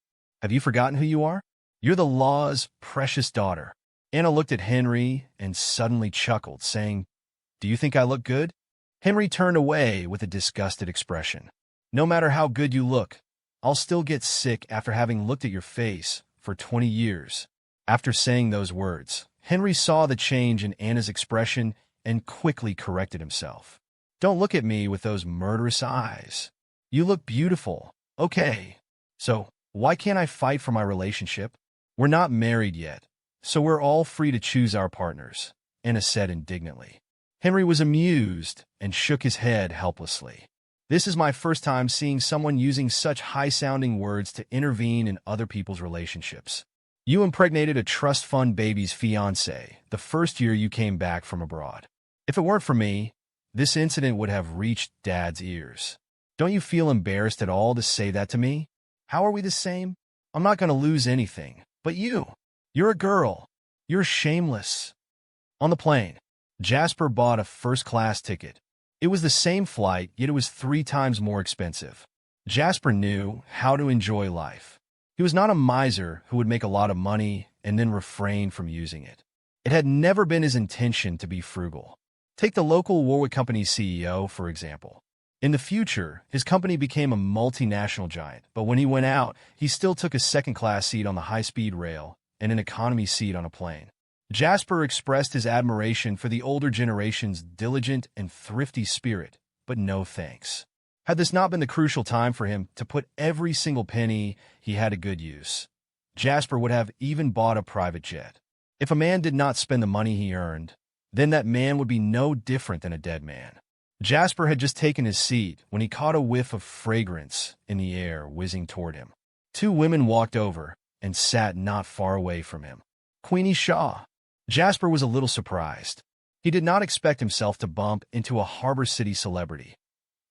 Have you forgotten who you are? You're the law's precious daughter. Anna looked at Henry and suddenly chuckled, saying, Do you think I look good? Henry turned away with a disgusted expression. No matter how good you look, I'll still get sick after having looked at your face for 20 years. After saying those words, Henry saw the change in Anna's expression and quickly corrected himself. Don't look at me with those murderous eyes. You look beautiful. Okay. So, why can't I fight for my relationship? We're not married yet, so we're all free to choose our partners, Anna said indignantly. Henry was amused and shook his head helplessly. This is my first time seeing someone using such high-sounding words to intervene in other people's relationships. You impregnated a trust fund baby's fiancé the first year you came back from abroad. If it weren't for me, this incident would have reached Dad's ears. Don't you feel embarrassed at all to say that to me? How are we the same? I'm not going to lose anything. But you're a girl. You're shameless. On the plane, Jasper bought a first-class ticket. It was the same flight, yet it was 3 times more expensive. Jasper knew how to enjoy life. He was not a miser who would make a lot of money and then refrain from using it. It had never been his intention to be frugal. Take the local Warwick Company's CEO, for example. In the future, his company became a multinational giant, but when he went out, he still took a second-class seat on the high-speed rail and an economy seat on a plane. Jasper expressed his admiration for the older generation's diligent and thrifty spirit, but no thanks. Had this not been the crucial time for him to put every single penny he had to good use, Jasper would have even bought a private jet. If a man did not spend the money he earned, then that man would be no different than a dead man. Jasper had just taken his seat when he caught a whiff of fragrance in the air whizzing toward him. 2 women walked over and sat not far away from him. Queenie Shaw. Jasper was a little surprised. He did not expect himself to bump into a Harbor City celebrity,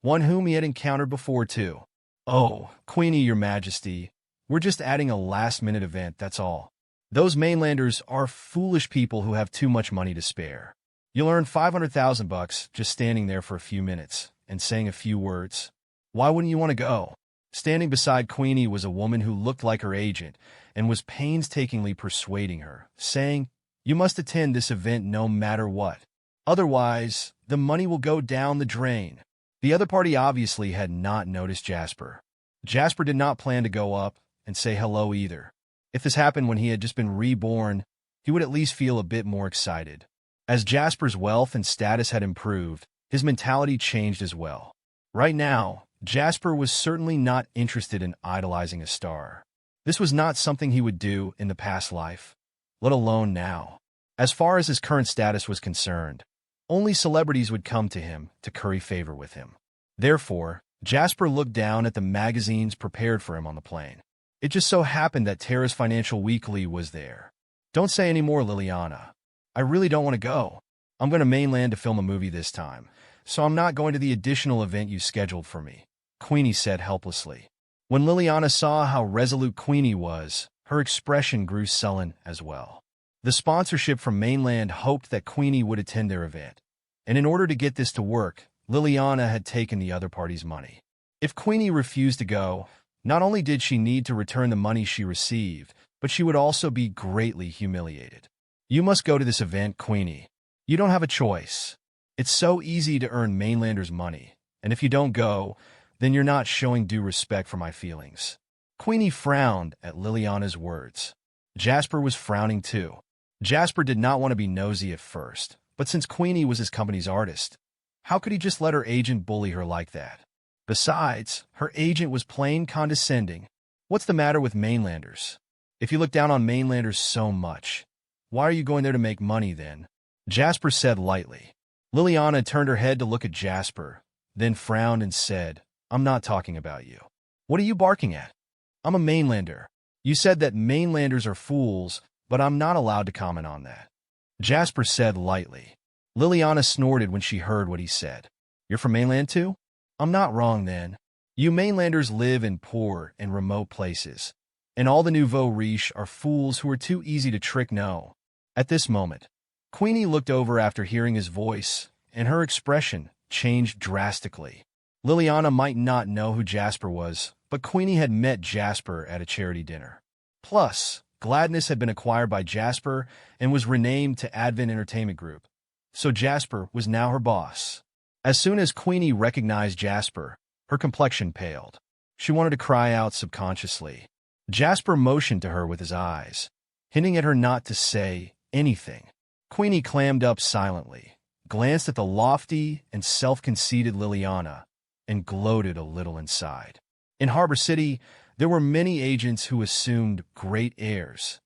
one whom he had encountered before too. Oh, Queenie, Your Majesty, we're just adding a last-minute event, that's all. Those mainlanders are foolish people who have too much money to spare. You'll earn $500,000 just standing there for a few minutes and saying a few words. Why wouldn't you want to go? Standing beside Queenie was a woman who looked like her agent and was painstakingly persuading her, saying, You must attend this event no matter what. Otherwise, the money will go down the drain. The other party obviously had not noticed Jasper. Jasper did not plan to go up and say hello either. If this happened when he had just been reborn, he would at least feel a bit more excited. As Jasper's wealth and status had improved, his mentality changed as well. Right now, Jasper was certainly not interested in idolizing a star. This was not something he would do in the past life, let alone now. As far as his current status was concerned, only celebrities would come to him to curry favor with him. Therefore, Jasper looked down at the magazines prepared for him on the plane. It just so happened that Terra's Financial Weekly was there. Don't say any more, Liliana. I really don't want to go. I'm going to mainland to film a movie this time, so I'm not going to the additional event you scheduled for me, Queenie said helplessly. When Liliana saw how resolute Queenie was, her expression grew sullen as well. The sponsorship from mainland hoped that Queenie would attend their event, and in order to get this to work, Liliana had taken the other party's money. If Queenie refused to go, not only did she need to return the money she received, but she would also be greatly humiliated. You must go to this event, Queenie. You don't have a choice. It's so easy to earn mainlanders' money, and if you don't go, then you're not showing due respect for my feelings. Queenie frowned at Liliana's words. Jasper was frowning too. Jasper did not want to be nosy at first, but since Queenie was his company's artist, how could he just let her agent bully her like that? Besides, her agent was plain condescending. What's the matter with mainlanders? If you look down on mainlanders so much, why are you going there to make money then? Jasper said lightly. Liliana turned her head to look at Jasper, then frowned and said, I'm not talking about you. What are you barking at? I'm a mainlander. You said that mainlanders are fools, but I'm not allowed to comment on that. Jasper said lightly. Liliana snorted when she heard what he said. You're from mainland too? I'm not wrong then. You mainlanders live in poor and remote places, and all the nouveau riche are fools who are too easy to trick. No. At this moment, Queenie looked over after hearing his voice, and her expression changed drastically. Liliana might not know who Jasper was, but Queenie had met Jasper at a charity dinner. Plus, Gladness had been acquired by Jasper and was renamed to Advent Entertainment Group, so Jasper was now her boss. As soon as Queenie recognized Jasper, her complexion paled. She wanted to cry out subconsciously. Jasper motioned to her with his eyes, hinting at her not to say anything. Queenie clammed up silently, glanced at the lofty and self-conceited Liliana, and gloated a little inside. In Harbor City, there were many agents who assumed great airs,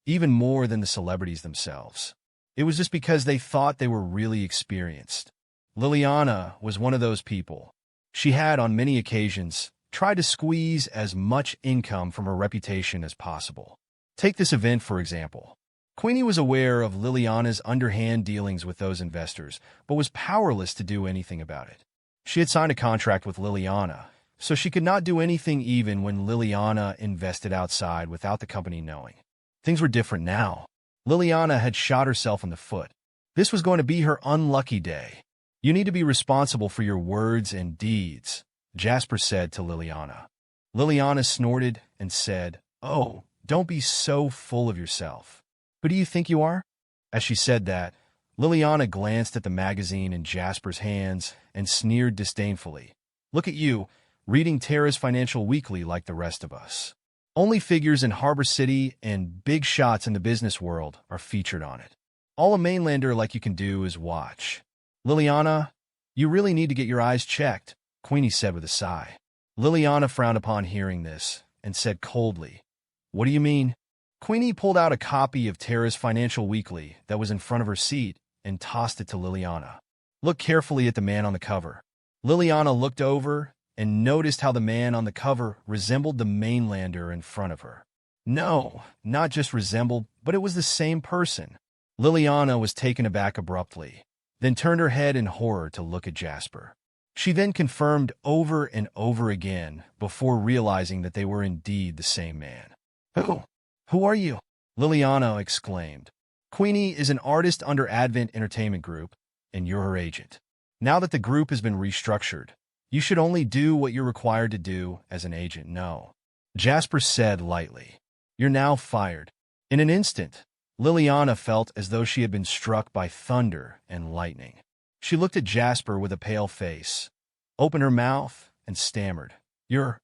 even more than the celebrities themselves. It was just because they thought they were really experienced. Liliana was one of those people. She had, on many occasions, tried to squeeze as much income from her reputation as possible. Take this event, for example. Queenie was aware of Liliana's underhand dealings with those investors, but was powerless to do anything about it. She had signed a contract with Liliana, so she could not do anything even when Liliana invested outside without the company knowing. Things were different now. Liliana had shot herself in the foot. This was going to be her unlucky day. You need to be responsible for your words and deeds, Jasper said to Liliana. Liliana snorted and said, Oh, don't be so full of yourself. Who do you think you are? As she said that, Liliana glanced at the magazine in Jasper's hands and sneered disdainfully. Look at you, reading Terra's Financial Weekly like the rest of us. Only figures in Harbor City and big shots in the business world are featured on it. All a mainlander like you can do is watch. Liliana, you really need to get your eyes checked, Queenie said with a sigh. Liliana frowned upon hearing this and said coldly, What do you mean? Queenie pulled out a copy of Terra's Financial Weekly that was in front of her seat and tossed it to Liliana. Look carefully at the man on the cover. Liliana looked over and noticed how the man on the cover resembled the mainlander in front of her. No, not just resembled, but it was the same person. Liliana was taken aback abruptly, then turned her head in horror to look at Jasper. She then confirmed over and over again before realizing that they were indeed the same man. Who are you? Liliana exclaimed. Queenie is an artist under Advent Entertainment Group, and you're her agent. Now that the group has been restructured, you should only do what you're required to do as an agent. No, Jasper said lightly. You're now fired. In an instant, Liliana felt as though she had been struck by thunder and lightning. She looked at Jasper with a pale face, opened her mouth, and stammered. You're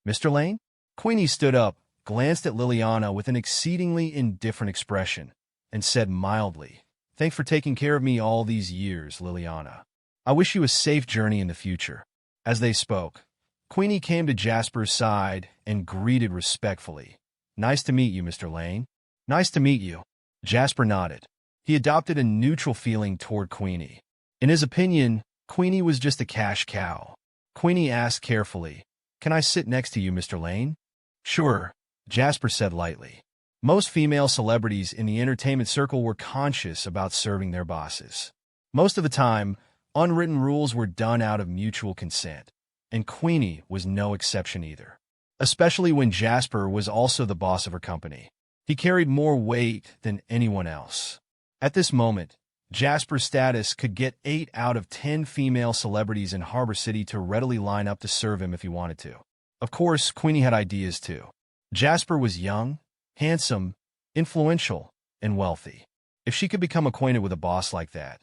Mr. Lane? Queenie stood up, glanced at Liliana with an exceedingly indifferent expression, and said mildly, Thanks for taking care of me all these years, Liliana. I wish you a safe journey in the future. As they spoke, Queenie came to Jasper's side and greeted respectfully. Nice to meet you, Mr. Lane. Nice to meet you. Jasper nodded. He adopted a neutral feeling toward Queenie. In his opinion, Queenie was just a cash cow. Queenie asked carefully, Can I sit next to you, Mr. Lane? Sure, Jasper said lightly. Most female celebrities in the entertainment circle were conscious about serving their bosses. Most of the time, unwritten rules were done out of mutual consent, and Queenie was no exception either. Especially when Jasper was also the boss of her company. He carried more weight than anyone else. At this moment, Jasper's status could get 8 out of 10 female celebrities in Harbor City to readily line up to serve him if he wanted to. Of course, Queenie had ideas too. Jasper was young, handsome, influential, and wealthy. If she could become acquainted with a boss like that,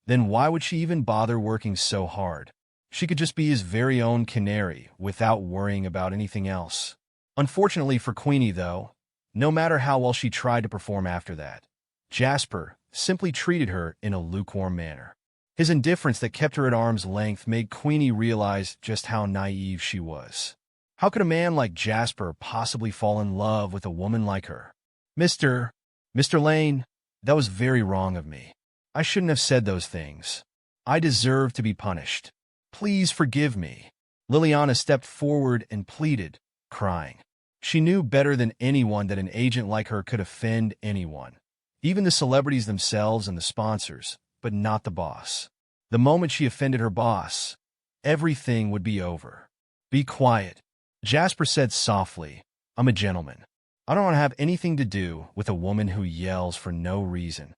then why would she even bother working so hard? She could just be his very own canary without worrying about anything else. Unfortunately for Queenie, though, no matter how well she tried to perform after that, Jasper simply treated her in a lukewarm manner. His indifference that kept her at arm's length made Queenie realize just how naive she was. How could a man like Jasper possibly fall in love with a woman like her? Mr. Lane, that was very wrong of me. I shouldn't have said those things. I deserve to be punished. Please forgive me. Liliana stepped forward and pleaded, crying. She knew better than anyone that an agent like her could offend anyone, even the celebrities themselves and the sponsors, but not the boss. The moment she offended her boss, everything would be over. "Be quiet," Jasper said softly. "I'm a gentleman. I don't want to have anything to do with a woman who yells for no reason."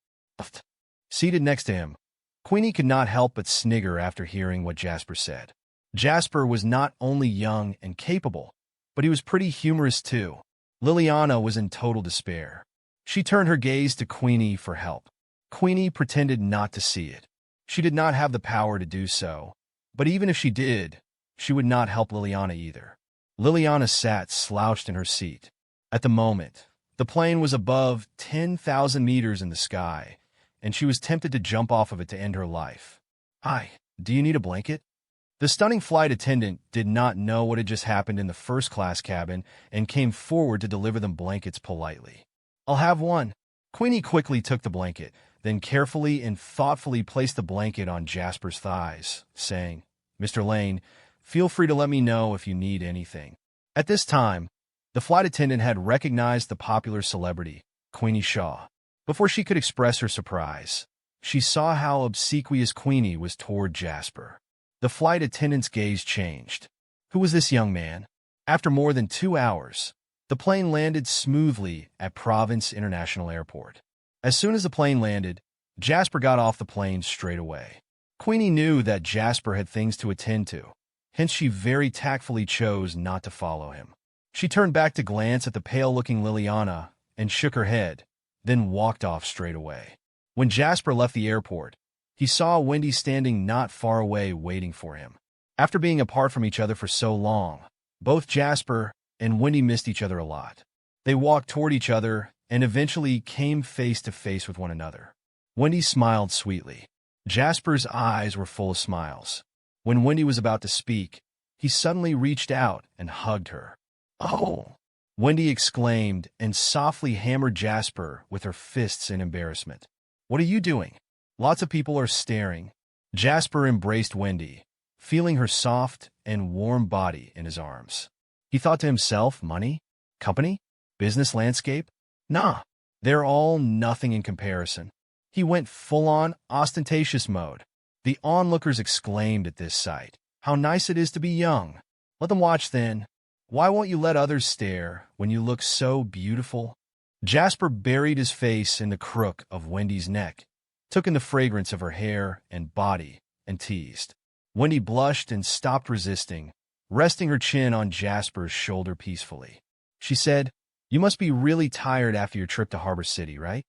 Seated next to him, Queenie could not help but snigger after hearing what Jasper said. Jasper was not only young and capable, but he was pretty humorous too. Liliana was in total despair. She turned her gaze to Queenie for help. Queenie pretended not to see it. She did not have the power to do so, but even if she did, she would not help Liliana either. Liliana sat slouched in her seat. At the moment, the plane was above 10,000 meters in the sky, and she was tempted to jump off of it to end her life. "Hi, do you need a blanket?" The stunning flight attendant did not know what had just happened in the first-class cabin and came forward to deliver them blankets politely. "I'll have one." Queenie quickly took the blanket, then carefully and thoughtfully placed the blanket on Jasper's thighs, saying, "Mr. Lane, feel free to let me know if you need anything." At this time, the flight attendant had recognized the popular celebrity, Queenie Shaw. Before she could express her surprise, she saw how obsequious Queenie was toward Jasper. The flight attendant's gaze changed. Who was this young man? After more than 2 hours, the plane landed smoothly at Province International Airport. As soon as the plane landed, Jasper got off the plane straight away. Queenie knew that Jasper had things to attend to, hence she very tactfully chose not to follow him. She turned back to glance at the pale-looking Liliana and shook her head, then walked off straight away. When Jasper left the airport, he saw Wendy standing not far away waiting for him. After being apart from each other for so long, both Jasper and Wendy missed each other a lot. They walked toward each other and eventually came face to face with one another. Wendy smiled sweetly. Jasper's eyes were full of smiles. When Wendy was about to speak, he suddenly reached out and hugged her. "Oh!" Wendy exclaimed and softly hammered Jasper with her fists in embarrassment. "What are you doing? Lots of people are staring." Jasper embraced Wendy, feeling her soft and warm body in his arms. He thought to himself, money? Company? Business landscape? Nah, they're all nothing in comparison. He went full-on ostentatious mode. The onlookers exclaimed at this sight. "How nice it is to be young. Let them watch then. Why won't you let others stare when you look so beautiful?" Jasper buried his face in the crook of Wendy's neck, took in the fragrance of her hair and body, and teased. Wendy blushed and stopped resisting, resting her chin on Jasper's shoulder peacefully. She said, "You must be really tired after your trip to Harbor City, right?"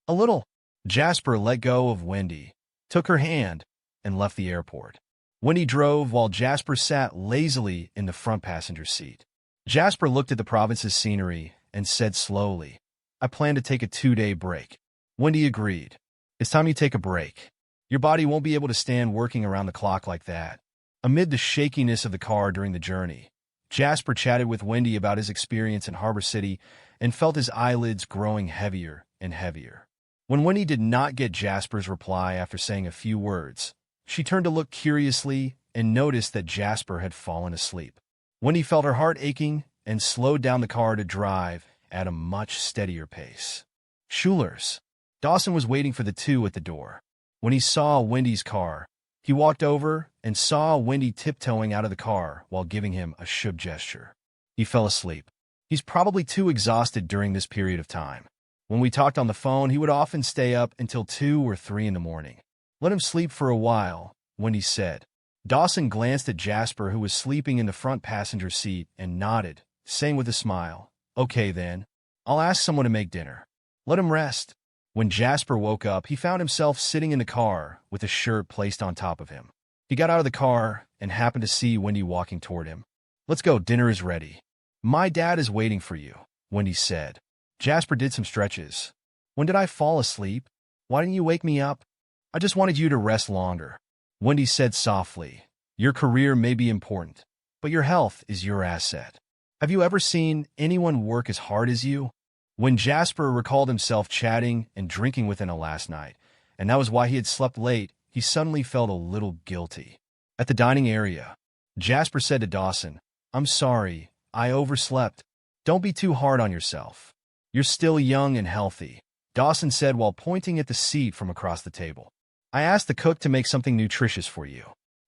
"A little." Jasper let go of Wendy, took her hand, and left the airport. Wendy drove while Jasper sat lazily in the front passenger seat. Jasper looked at the province's scenery and said slowly, "I plan to take a 2-day break." Wendy agreed. "It's time you take a break. Your body won't be able to stand working around the clock like that." Amid the shakiness of the car during the journey, Jasper chatted with Wendy about his experience in Harbor City and felt his eyelids growing heavier and heavier. When Wendy did not get Jasper's reply after saying a few words, she turned to look curiously and noticed that Jasper had fallen asleep. Wendy felt her heart aching and slowed down the car to drive at a much steadier pace. Schuler's. Dawson was waiting for the two at the door. When he saw Wendy's car, he walked over and saw Wendy tiptoeing out of the car while giving him a shove gesture. He fell asleep. He's probably too exhausted during this period of time. When we talked on the phone, he would often stay up until 2 or 3 in the morning. "Let him sleep for a while," Wendy said. Dawson glanced at Jasper, who was sleeping in the front passenger seat, and nodded, saying with a smile, "Okay then, I'll ask someone to make dinner. Let him rest." When Jasper woke up, he found himself sitting in the car with a shirt placed on top of him. He got out of the car and happened to see Wendy walking toward him. "Let's go, dinner is ready." "My dad is waiting for you," Wendy said. Jasper did some stretches. "When did I fall asleep? Why didn't you wake me up?" "I just wanted you to rest longer," Wendy said softly. "Your career may be important, but your health is your asset. Have you ever seen anyone work as hard as you?" When Jasper recalled himself chatting and drinking with Anna last night, and that was why he had slept late, he suddenly felt a little guilty. At the dining area, Jasper said to Dawson, "I'm sorry, I overslept. Don't be too hard on yourself. You're still young and healthy," Dawson said while pointing at the seat from across the table. I asked the cook to make something nutritious for you.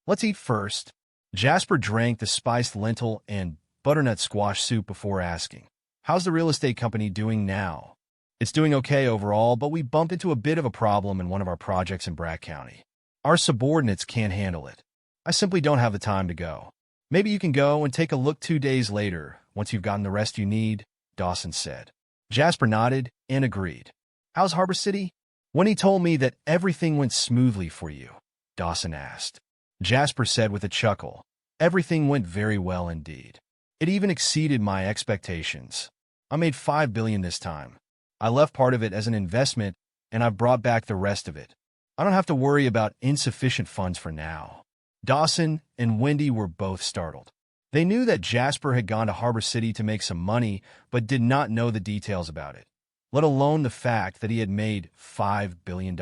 Let's eat first. Jasper drank the spiced lentil and butternut squash soup before asking, how's the real estate company doing now? It's doing okay overall, but we bumped into a bit of a problem in one of our projects in Bragg County. Our subordinates can't handle it. I simply don't have the time to go. Maybe you can go and take a look 2 days later, once you've gotten the rest you need, Dawson said. Jasper nodded and agreed. How's Harbor City? When he told me that everything went smoothly for you, Dawson asked. Jasper said with a chuckle, everything went very well indeed. It even exceeded my expectations. I made $5 billion this time. I left part of it as an investment, and I've brought back the rest of it. I don't have to worry about insufficient funds for now. Dawson and Wendy were both startled. They knew that Jasper had gone to Harbor City to make some money, but did not know the details about it, let alone the fact that he had made $5 billion.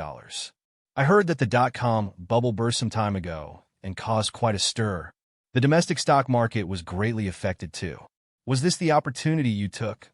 I heard that the dot-com bubble burst some time ago and caused quite a stir. The domestic stock market was greatly affected too. Was this the opportunity you took?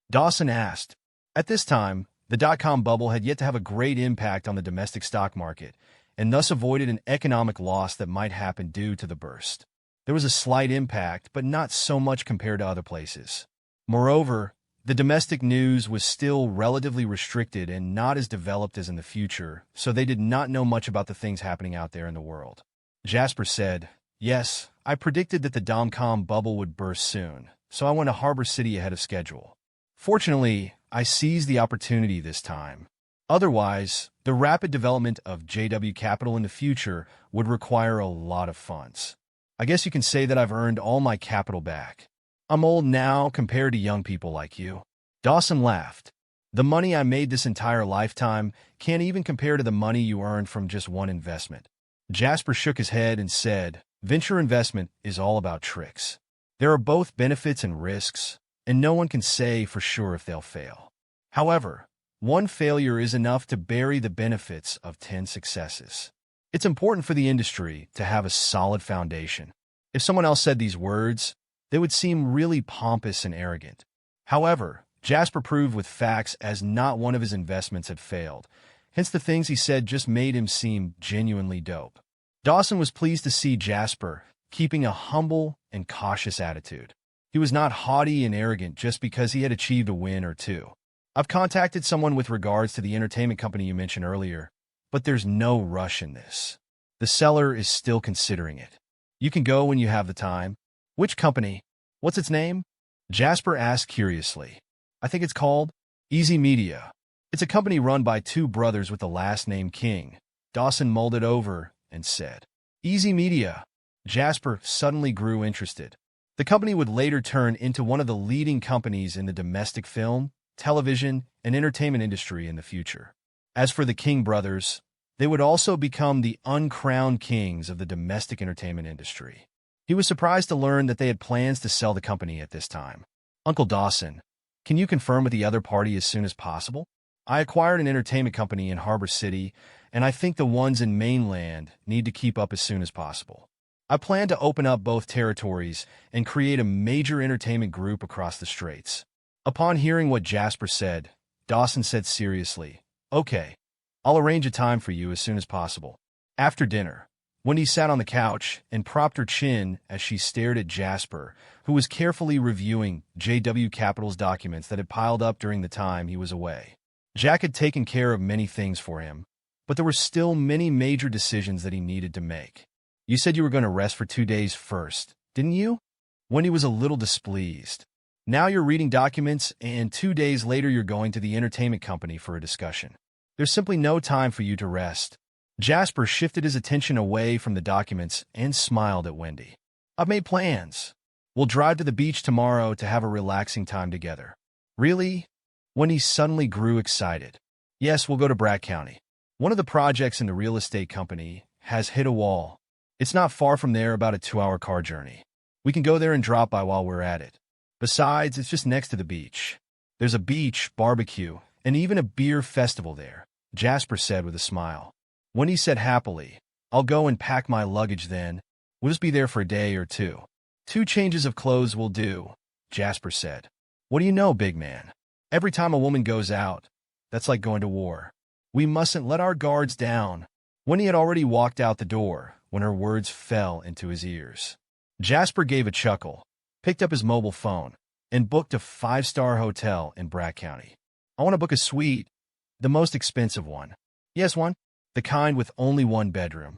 Dawson asked. At this time, the dot-com bubble had yet to have a great impact on the domestic stock market, and thus avoided an economic loss that might happen due to the burst. There was a slight impact, but not so much compared to other places. Moreover, the domestic news was still relatively restricted and not as developed as in the future, so they did not know much about the things happening out there in the world. Jasper said, yes, I predicted that the dot-com bubble would burst soon, so I went to Harbor City ahead of schedule. Fortunately, I seized the opportunity this time. Otherwise, the rapid development of JW Capital in the future would require a lot of funds. I guess you can say that I've earned all my capital back. I'm old now compared to young people like you. Dawson laughed. The money I made this entire lifetime can't even compare to the money you earned from just one investment. Jasper shook his head and said, venture investment is all about tricks. There are both benefits and risks, and no one can say for sure if they'll fail. However, one failure is enough to bury the benefits of 10 successes. It's important for the industry to have a solid foundation. If someone else said these words, they would seem really pompous and arrogant. However, Jasper proved with facts as not one of his investments had failed. Hence the things he said just made him seem genuinely dope. Dawson was pleased to see Jasper keeping a humble and cautious attitude. He was not haughty and arrogant just because he had achieved a win or two. I've contacted someone with regards to the entertainment company you mentioned earlier, but there's no rush in this. The seller is still considering it. You can go when you have the time. Which company? What's its name? Jasper asked curiously. I think it's called Easy Media. It's a company run by two brothers with the last name King. Dawson mulled it over and said, Easy Media. Jasper suddenly grew interested. The company would later turn into one of the leading companies in the domestic film, television, and entertainment industry in the future. As for the King brothers, they would also become the uncrowned kings of the domestic entertainment industry. He was surprised to learn that they had plans to sell the company at this time. Uncle Dawson, can you confirm with the other party as soon as possible? I acquired an entertainment company in Harbor City, and I think the ones in mainland need to keep up as soon as possible. I plan to open up both territories and create a major entertainment group across the straits. Upon hearing what Jasper said, Dawson said seriously, okay, I'll arrange a time for you as soon as possible. After dinner, Wendy sat on the couch and propped her chin as she stared at Jasper, who was carefully reviewing JW Capital's documents that had piled up during the time he was away. Jack had taken care of many things for him, but there were still many major decisions that he needed to make. You said you were going to rest for 2 days first, didn't you? Wendy was a little displeased. Now you're reading documents, and 2 days later you're going to the entertainment company for a discussion. There's simply no time for you to rest. Jasper shifted his attention away from the documents and smiled at Wendy. I've made plans. We'll drive to the beach tomorrow to have a relaxing time together. Really? Wendy suddenly grew excited. Yes, we'll go to Bragg County. One of the projects in the real estate company has hit a wall. It's not far from there, about a 2-hour car journey. We can go there and drop by while we're at it. Besides, it's just next to the beach. There's a beach, barbecue, and even a beer festival there, Jasper said with a smile. Wendy said happily, I'll go and pack my luggage then. We'll just be there for a day or two. 2 changes of clothes will do, Jasper said. What do you know, big man? Every time a woman goes out, that's like going to war. We mustn't let our guards down. Wendy had already walked out the door when her words fell into his ears. Jasper gave a chuckle, picked up his mobile phone, and booked a 5-star hotel in Brack County. I want to book a suite, the most expensive one. Yes, one, the kind with only one bedroom.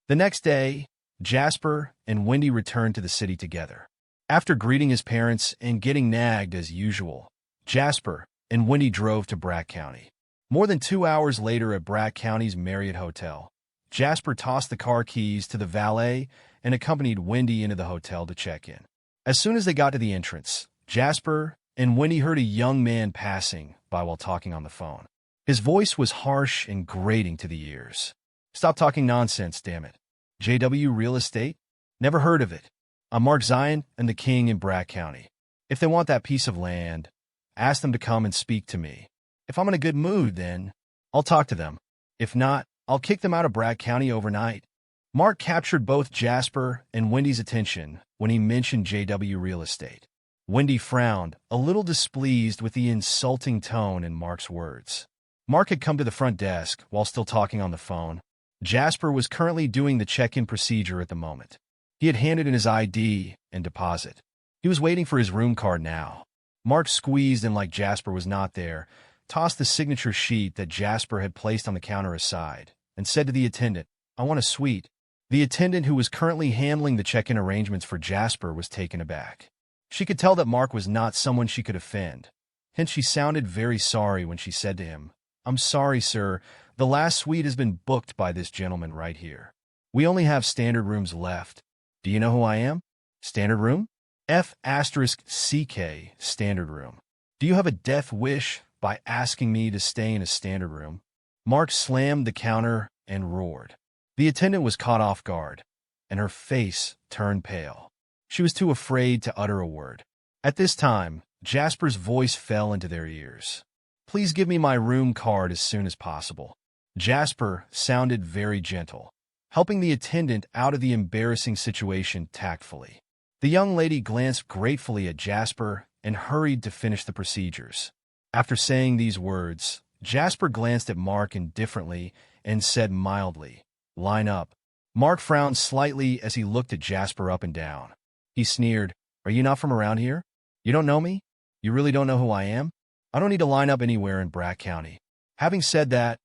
The next day, Jasper and Wendy returned to the city together. After greeting his parents and getting nagged as usual, Jasper and Wendy drove to Brack County. More than 2 hours later at Brack County's Marriott Hotel, Jasper tossed the car keys to the valet and accompanied Wendy into the hotel to check in. As soon as they got to the entrance, Jasper and Wendy heard a young man passing by while talking on the phone. His voice was harsh and grating to the ears. Stop talking nonsense, damn it. JW Real Estate? Never heard of it. I'm Mark Zion and the King in Brack County. If they want that piece of land, ask them to come and speak to me. If I'm in a good mood, then I'll talk to them. If not, I'll kick them out of Brack County overnight. Mark captured both Jasper and Wendy's attention when he mentioned JW Real Estate. Wendy frowned, a little displeased with the insulting tone in Mark's words. Mark had come to the front desk while still talking on the phone. Jasper was currently doing the check-in procedure at the moment. He had handed in his ID and deposit. He was waiting for his room card now. Mark squeezed in like Jasper was not there, tossed the signature sheet that Jasper had placed on the counter aside, and said to the attendant, I want a suite. The attendant who was currently handling the check-in arrangements for Jasper was taken aback. She could tell that Mark was not someone she could offend. Hence she sounded very sorry when she said to him, I'm sorry, sir. The last suite has been booked by this gentleman right here. We only have standard rooms left. Do you know who I am? Standard room? F***CK, standard room. Do you have a death wish by asking me to stay in a standard room? Mark slammed the counter and roared. The attendant was caught off guard, and her face turned pale. She was too afraid to utter a word. At this time, Jasper's voice fell into their ears. Please give me my room card as soon as possible. Jasper sounded very gentle, helping the attendant out of the embarrassing situation tactfully. The young lady glanced gratefully at Jasper and hurried to finish the procedures. After saying these words, Jasper glanced at Mark indifferently and said mildly, Line up. Mark frowned slightly as he looked at Jasper up and down. He sneered, Are you not from around here? You don't know me? You really don't know who I am? I don't need to line up anywhere in Brack County. Having said that,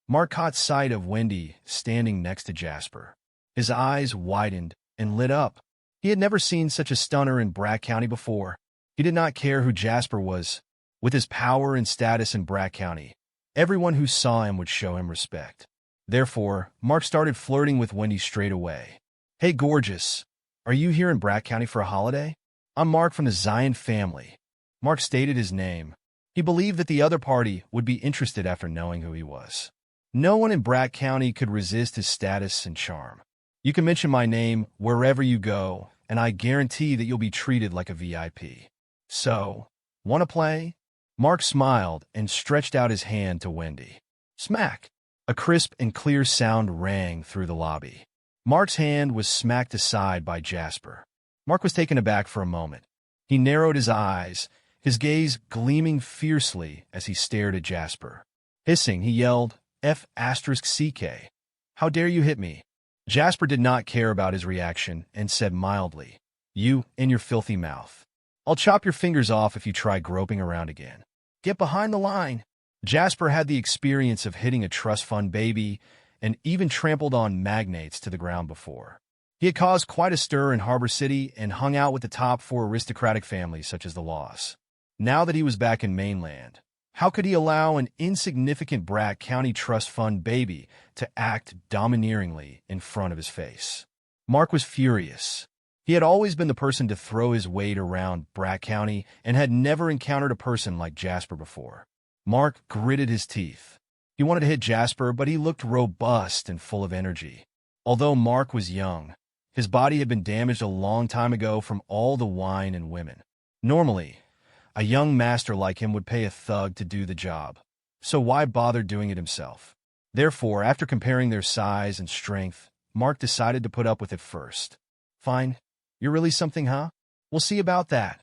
Mark caught sight of Wendy standing next to Jasper. His eyes widened and lit up. He had never seen such a stunner in Brack County before. He did not care who Jasper was. With his power and status in Brack County, everyone who saw him would show him respect. Therefore, Mark started flirting with Wendy straight away. Hey, gorgeous. Are you here in Brack County for a holiday? I'm Mark from the Zion family. Mark stated his name. He believed that the other party would be interested after knowing who he was. No one in Brack County could resist his status and charm. You can mention my name wherever you go, and I guarantee that you'll be treated like a VIP. So, want to play? Mark smiled and stretched out his hand to Wendy. Smack! A crisp and clear sound rang through the lobby. Mark's hand was smacked aside by Jasper. Mark was taken aback for a moment. He narrowed his eyes, his gaze gleaming fiercely as he stared at Jasper. Hissing, he yelled, F***CK. How dare you hit me? Jasper did not care about his reaction and said mildly, You and your filthy mouth. I'll chop your fingers off if you try groping around again. Get behind the line. Jasper had the experience of hitting a trust fund baby and even trampled on magnates to the ground before. He had caused quite a stir in Harbor City and hung out with the top 4 aristocratic families such as the Laws. Now that he was back in mainland, how could he allow an insignificant Brack County trust fund baby to act domineeringly in front of his face? Mark was furious. He had always been the person to throw his weight around Brack County and had never encountered a person like Jasper before. Mark gritted his teeth. He wanted to hit Jasper, but he looked robust and full of energy. Although Mark was young, his body had been damaged a long time ago from all the wine and women. Normally, a young master like him would pay a thug to do the job, so why bother doing it himself? Therefore, after comparing their size and strength, Mark decided to put up with it first. Fine. You're really something, huh? We'll see about that.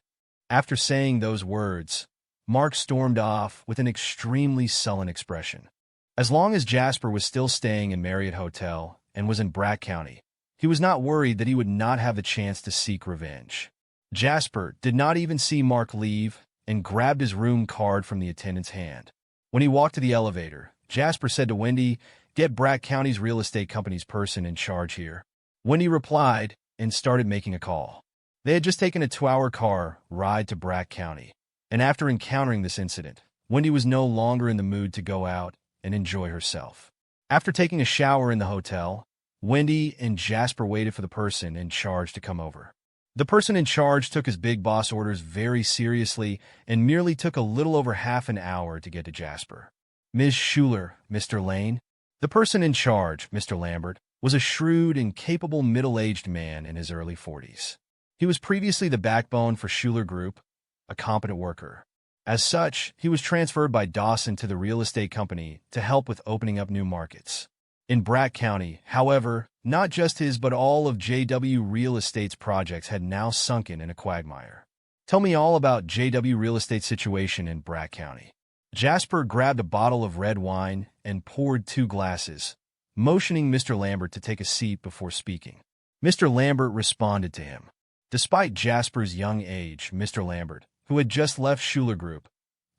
After saying those words, Mark stormed off with an extremely sullen expression. As long as Jasper was still staying in Marriott Hotel and was in Brack County, he was not worried that he would not have the chance to seek revenge. Jasper did not even see Mark leave and grabbed his room card from the attendant's hand. When he walked to the elevator, Jasper said to Wendy, "Get Brack County's real estate company's person in charge here." Wendy replied and started making a call. They had just taken a 2-hour car ride to Brack County, and after encountering this incident, Wendy was no longer in the mood to go out and enjoy herself. After taking a shower in the hotel, Wendy and Jasper waited for the person in charge to come over. The person in charge took his big boss orders very seriously and merely took a little over half an hour to get to Jasper. "Ms. Schuler, Mr. Lane." The person in charge, Mr. Lambert, was a shrewd and capable middle-aged man in his early 40s. He was previously the backbone for Schuler Group, a competent worker. As such, he was transferred by Dawson to the real estate company to help with opening up new markets. In Brack County, however, not just his but all of JW Real Estate's projects had now sunken in a quagmire. "Tell me all about JW Real Estate's situation in Brack County." Jasper grabbed a bottle of red wine and poured 2 glasses, motioning Mr. Lambert to take a seat before speaking. Mr. Lambert responded to him. Despite Jasper's young age, Mr. Lambert, who had just left Schuler Group,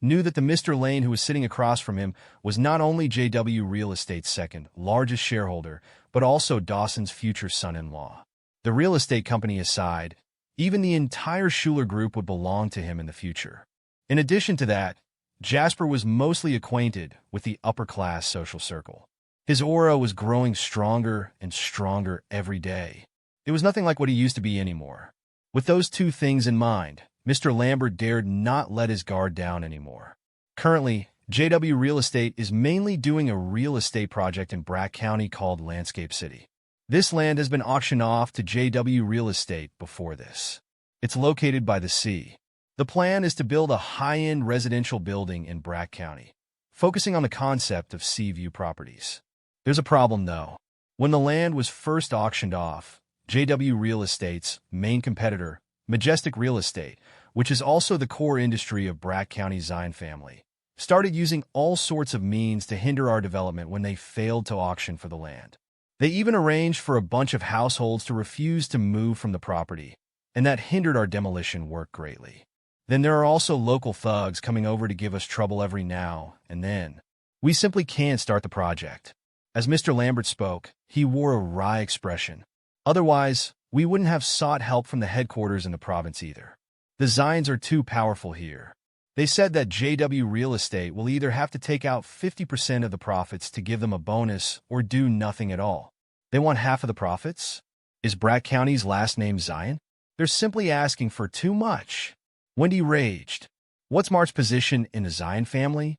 knew that the Mr. Lane who was sitting across from him was not only JW Real Estate's second largest shareholder, but also Dawson's future son-in-law. The real estate company aside, even the entire Schuler Group would belong to him in the future. In addition to that, Jasper was mostly acquainted with the upper-class social circle. His aura was growing stronger and stronger every day. It was nothing like what he used to be anymore. With those 2 things in mind, Mr. Lambert dared not let his guard down anymore. Currently, JW Real Estate is mainly doing a real estate project in Brack County called Landscape City. This land has been auctioned off to JW Real Estate before this. It's located by the sea. The plan is to build a high-end residential building in Brack County, focusing on the concept of sea view properties. There's a problem, though. When the land was first auctioned off, JW Real Estate's main competitor, Majestic Real Estate, which is also the core industry of Brack County's Zion family, started using all sorts of means to hinder our development when they failed to auction for the land. They even arranged for a bunch of households to refuse to move from the property, and that hindered our demolition work greatly. Then there are also local thugs coming over to give us trouble every now and then. We simply can't start the project. As Mr. Lambert spoke, he wore a wry expression. Otherwise, we wouldn't have sought help from the headquarters in the province either. The Zions are too powerful here. They said that JW Real Estate will either have to take out 50% of the profits to give them a bonus or do nothing at all. They want half of the profits? Is Brack County's last name Zion? They're simply asking for too much. Wendy raged. "What's Mark's position in the Zion family?"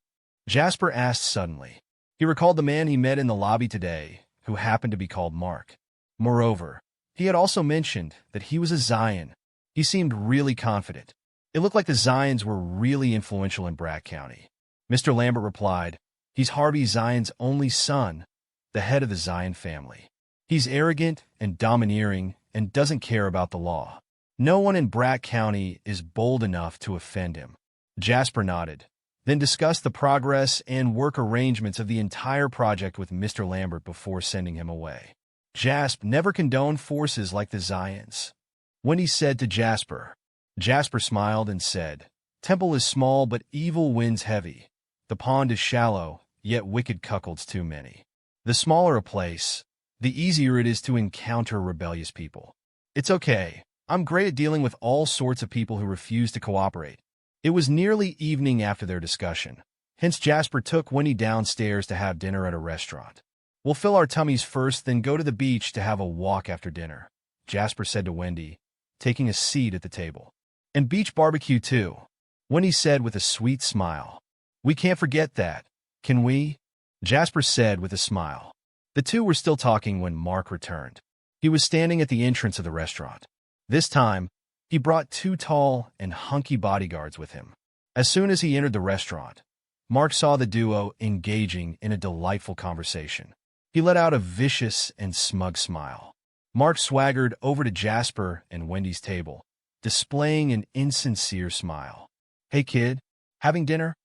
Jasper asked suddenly. He recalled the man he met in the lobby today, who happened to be called Mark. Moreover, he had also mentioned that he was a Zion. He seemed really confident. It looked like the Zions were really influential in Brack County. Mr. Lambert replied, "He's Harvey Zion's only son, the head of the Zion family. He's arrogant and domineering and doesn't care about the law. No one in Brack County is bold enough to offend him." Jasper nodded, then discussed the progress and work arrangements of the entire project with Mr. Lambert before sending him away. Jasper never condoned forces like the Zions. Wendy said to Jasper. Jasper smiled and said, "Temple is small, but evil winds heavy. The pond is shallow, yet wicked cuckolds too many. The smaller a place, the easier it is to encounter rebellious people. It's okay. I'm great at dealing with all sorts of people who refuse to cooperate." It was nearly evening after their discussion. Hence Jasper took Wendy downstairs to have dinner at a restaurant. "We'll fill our tummies first, then go to the beach to have a walk after dinner," Jasper said to Wendy, taking a seat at the table. "And beach barbecue too," Wendy said with a sweet smile. "We can't forget that, can we?" Jasper said with a smile. The two were still talking when Mark returned. He was standing at the entrance of the restaurant. This time, he brought 2 tall and hunky bodyguards with him. As soon as he entered the restaurant, Mark saw the duo engaging in a delightful conversation. He let out a vicious and smug smile. Mark swaggered over to Jasper and Wendy's table, displaying an insincere smile. "Hey kid, having dinner?"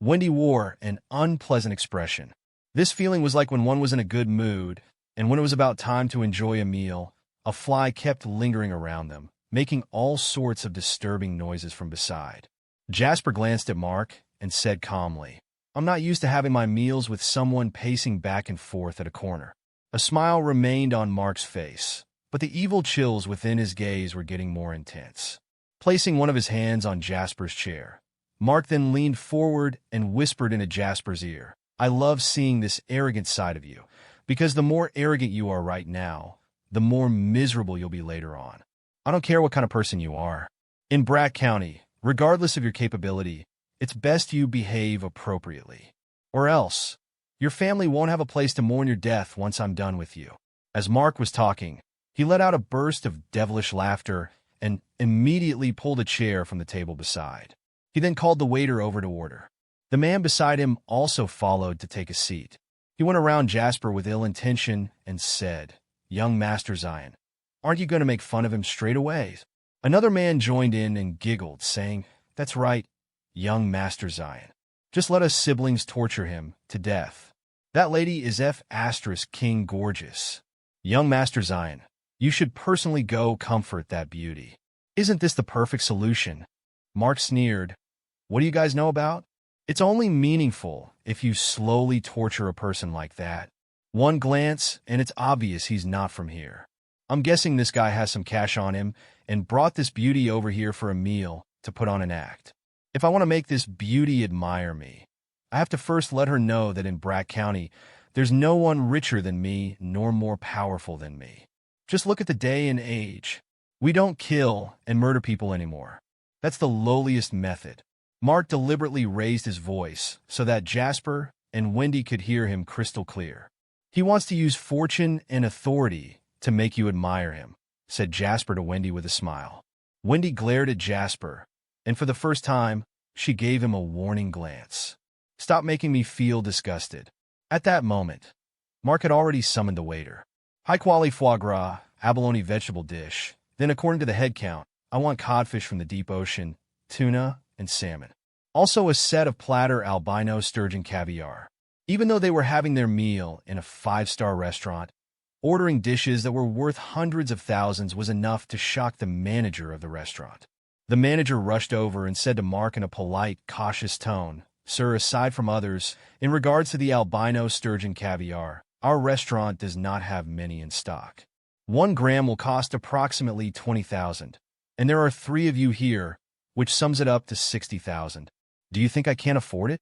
Wendy wore an unpleasant expression. This feeling was like when one was in a good mood, and when it was about time to enjoy a meal, a fly kept lingering around them, making all sorts of disturbing noises from beside. Jasper glanced at Mark and said calmly, "I'm not used to having my meals with someone pacing back and forth at a corner." A smile remained on Mark's face, but the evil chills within his gaze were getting more intense. Placing one of his hands on Jasper's chair, Mark then leaned forward and whispered into Jasper's ear, "I love seeing this arrogant side of you, because the more arrogant you are right now, the more miserable you'll be later on. I don't care what kind of person you are. In Brat County, regardless of your capability, it's best you behave appropriately. Or else, your family won't have a place to mourn your death once I'm done with you." As Mark was talking, he let out a burst of devilish laughter and immediately pulled a chair from the table beside. He then called the waiter over to order. The man beside him also followed to take a seat. He went around Jasper with ill intention and said, "Young Master Zion, aren't you going to make fun of him straight away?" Another man joined in and giggled, saying, "That's right, young Master Zion. Just let us siblings torture him to death. That lady is King Gorgeous. Young Master Zion, you should personally go comfort that beauty. Isn't this the perfect solution?" Mark sneered. "What do you guys know about? It's only meaningful if you slowly torture a person like that. One glance, and it's obvious he's not from here. I'm guessing this guy has some cash on him and brought this beauty over here for a meal to put on an act. If I want to make this beauty admire me, I have to first let her know that in Brat County, there's no one richer than me nor more powerful than me. Just look at the day and age. We don't kill and murder people anymore. That's the lowliest method." Mark deliberately raised his voice so that Jasper and Wendy could hear him crystal clear. "He wants to use fortune and authority to make you admire him," said Jasper to Wendy with a smile. Wendy glared at Jasper, and for the first time, she gave him a warning glance. "Stop making me feel disgusted." At that moment, Mark had already summoned the waiter. "High-quality foie gras, abalone vegetable dish. Then according to the head count, I want codfish from the deep ocean, tuna, and salmon. Also a set of platter albino sturgeon caviar." Even though they were having their meal in a 5-star restaurant, ordering dishes that were worth hundreds of thousands was enough to shock the manager of the restaurant. The manager rushed over and said to Mark in a polite, cautious tone, "Sir, aside from others, in regards to the albino sturgeon caviar, our restaurant does not have many in stock. 1 gram will cost approximately 20,000, and there are 3 of you here, which sums it up to 60,000. Do you think I can't afford it?"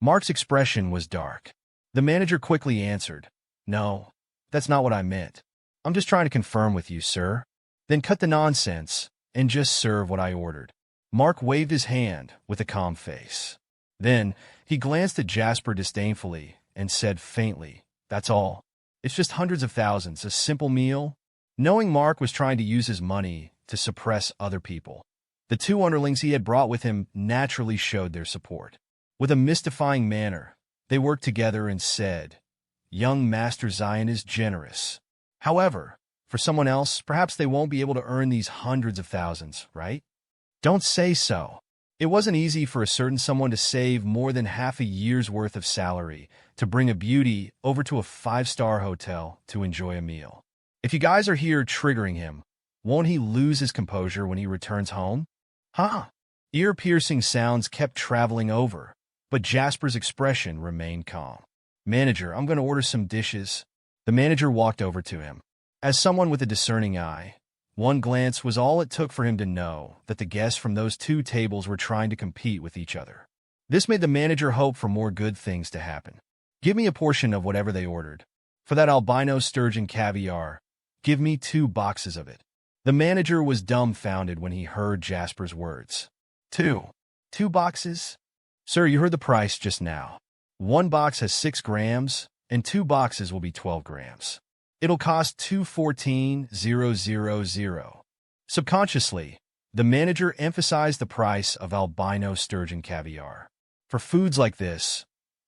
Mark's expression was dark. The manager quickly answered, "No, that's not what I meant. I'm just trying to confirm with you, sir. Then cut the nonsense and just serve what I ordered." Mark waved his hand with a calm face. Then he glanced at Jasper disdainfully and said faintly, "That's all. It's just hundreds of thousands, a simple meal." Knowing Mark was trying to use his money to suppress other people, the 2 underlings he had brought with him naturally showed their support. With a mystifying manner, they worked together and said, "Young Master Zion is generous. However, for someone else, perhaps they won't be able to earn these hundreds of thousands, right?" "Don't say so." It wasn't easy for a certain someone to save more than half a year's worth of salary to bring a beauty over to a 5-star hotel to enjoy a meal. If you guys are here triggering him, won't he lose his composure when he returns home? Huh? Ear-piercing sounds kept traveling over, but Jasper's expression remained calm. "Manager, I'm going to order some dishes." The manager walked over to him. As someone with a discerning eye, one glance was all it took for him to know that the guests from those 2 tables were trying to compete with each other. This made the manager hope for more good things to happen. "Give me a portion of whatever they ordered. For that albino sturgeon caviar, give me 2 boxes of it." The manager was dumbfounded when he heard Jasper's words. Two boxes? Sir, you heard the price just now. 1 box has 6 grams, and 2 boxes will be 12 grams. It'll cost $214,000. Subconsciously, the manager emphasized the price of albino sturgeon caviar. For foods like this,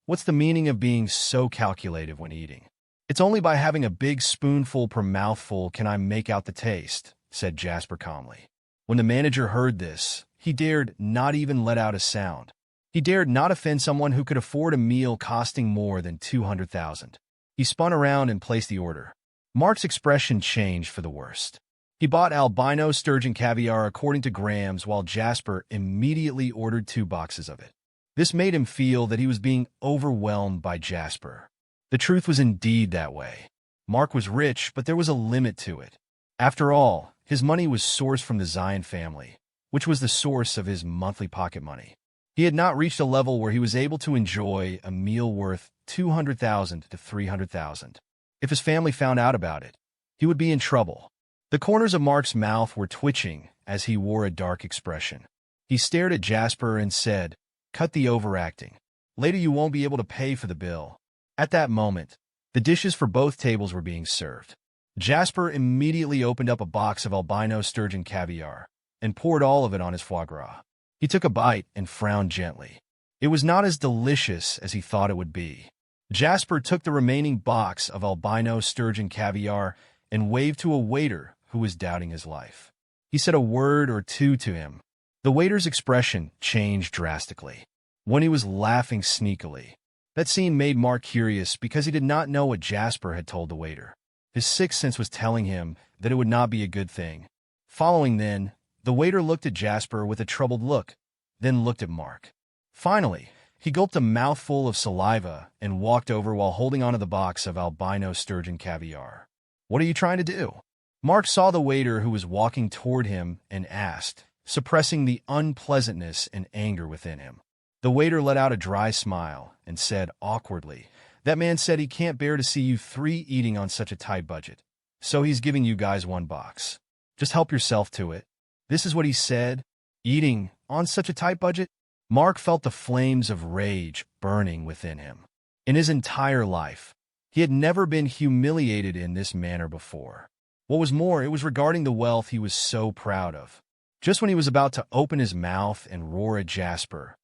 what's the meaning of being so calculative when eating? "It's only by having a big spoonful per mouthful can I make out the taste," said Jasper calmly. When the manager heard this, he dared not even let out a sound. He dared not offend someone who could afford a meal costing more than 200,000. He spun around and placed the order. Mark's expression changed for the worst. He bought albino sturgeon caviar according to grams, while Jasper immediately ordered 2 boxes of it. This made him feel that he was being overwhelmed by Jasper. The truth was indeed that way. Mark was rich, but there was a limit to it. After all, his money was sourced from the Zion family, which was the source of his monthly pocket money. He had not reached a level where he was able to enjoy a meal worth 200,000 to 300,000. If his family found out about it, he would be in trouble. The corners of Mark's mouth were twitching as he wore a dark expression. He stared at Jasper and said, "Cut the overacting. Later you won't be able to pay for the bill." At that moment, the dishes for both tables were being served. Jasper immediately opened up a box of albino sturgeon caviar and poured all of it on his foie gras. He took a bite and frowned gently. It was not as delicious as he thought it would be. Jasper took the remaining box of albino sturgeon caviar and waved to a waiter who was doubting his life. He said a word or two to him. The waiter's expression changed drastically. When he was laughing sneakily. That scene made Mark curious because he did not know what Jasper had told the waiter. His sixth sense was telling him that it would not be a good thing. Following then, the waiter looked at Jasper with a troubled look, then looked at Mark. Finally, he gulped a mouthful of saliva and walked over while holding onto the box of albino sturgeon caviar. "What are you trying to do?" Mark saw the waiter who was walking toward him and asked, suppressing the unpleasantness and anger within him. The waiter let out a dry smile and said awkwardly, "That man said he can't bear to see you 3 eating on such a tight budget, so he's giving you guys 1 box. Just help yourself to it." This is what he said? Eating on such a tight budget? Mark felt the flames of rage burning within him. In his entire life, he had never been humiliated in this manner before. What was more, it was regarding the wealth he was so proud of. Just when he was about to open his mouth and roar at Jasper,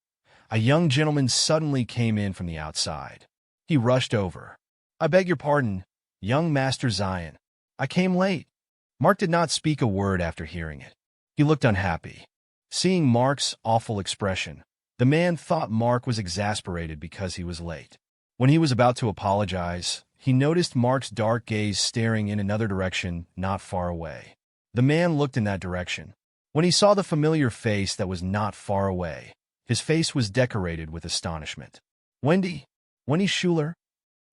a young gentleman suddenly came in from the outside. He rushed over. "I beg your pardon, young Master Zion. I came late." Mark did not speak a word after hearing it. He looked unhappy. Seeing Mark's awful expression, the man thought Mark was exasperated because he was late. When he was about to apologize, he noticed Mark's dark gaze staring in another direction not far away. The man looked in that direction. When he saw the familiar face that was not far away, his face was decorated with astonishment. Wendy Schuler?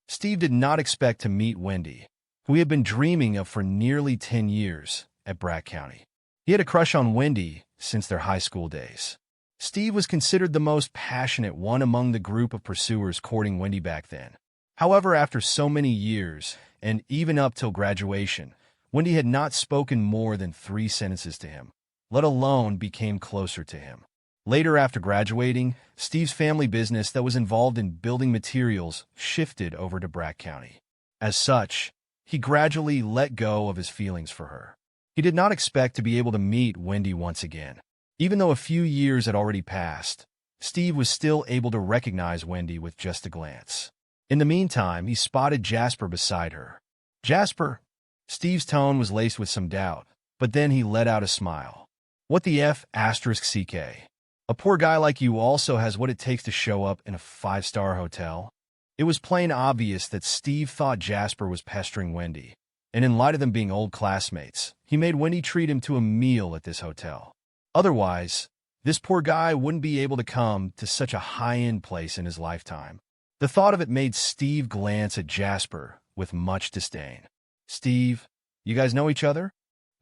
Steve did not expect to meet Wendy, who he had been dreaming of for nearly 10 years at Bragg County. He had a crush on Wendy since their high school days. Steve was considered the most passionate one among the group of pursuers courting Wendy back then. However, after so many years, and even up till graduation, Wendy had not spoken more than 3 sentences to him, let alone became closer to him. Later, after graduating, Steve's family business that was involved in building materials shifted over to Bragg County. As such, he gradually let go of his feelings for her. He did not expect to be able to meet Wendy once again. Even though a few years had already passed, Steve was still able to recognize Wendy with just a glance. In the meantime, he spotted Jasper beside her. "Jasper?" Steve's tone was laced with some doubt, but then he let out a smile. "What the F***CK? A poor guy like you also has what it takes to show up in a 5-star hotel?" It was plain obvious that Steve thought Jasper was pestering Wendy, and in light of them being old classmates, he made Wendy treat him to a meal at this hotel. Otherwise, this poor guy wouldn't be able to come to such a high-end place in his lifetime. The thought of it made Steve glance at Jasper with much disdain. "Steve, you guys know each other?"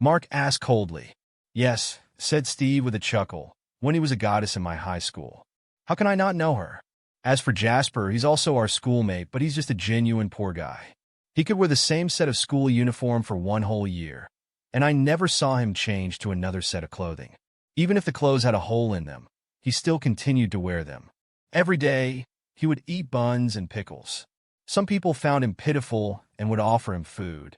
Mark asked coldly. "Yes," said Steve with a chuckle. "Wendy was a goddess in my high school. How can I not know her? As for Jasper, he's also our schoolmate, but he's just a genuine poor guy. He could wear the same set of school uniform for 1 whole year, and I never saw him change to another set of clothing. Even if the clothes had a hole in them, he still continued to wear them. Every day, he would eat buns and pickles. Some people found him pitiful and would offer him food,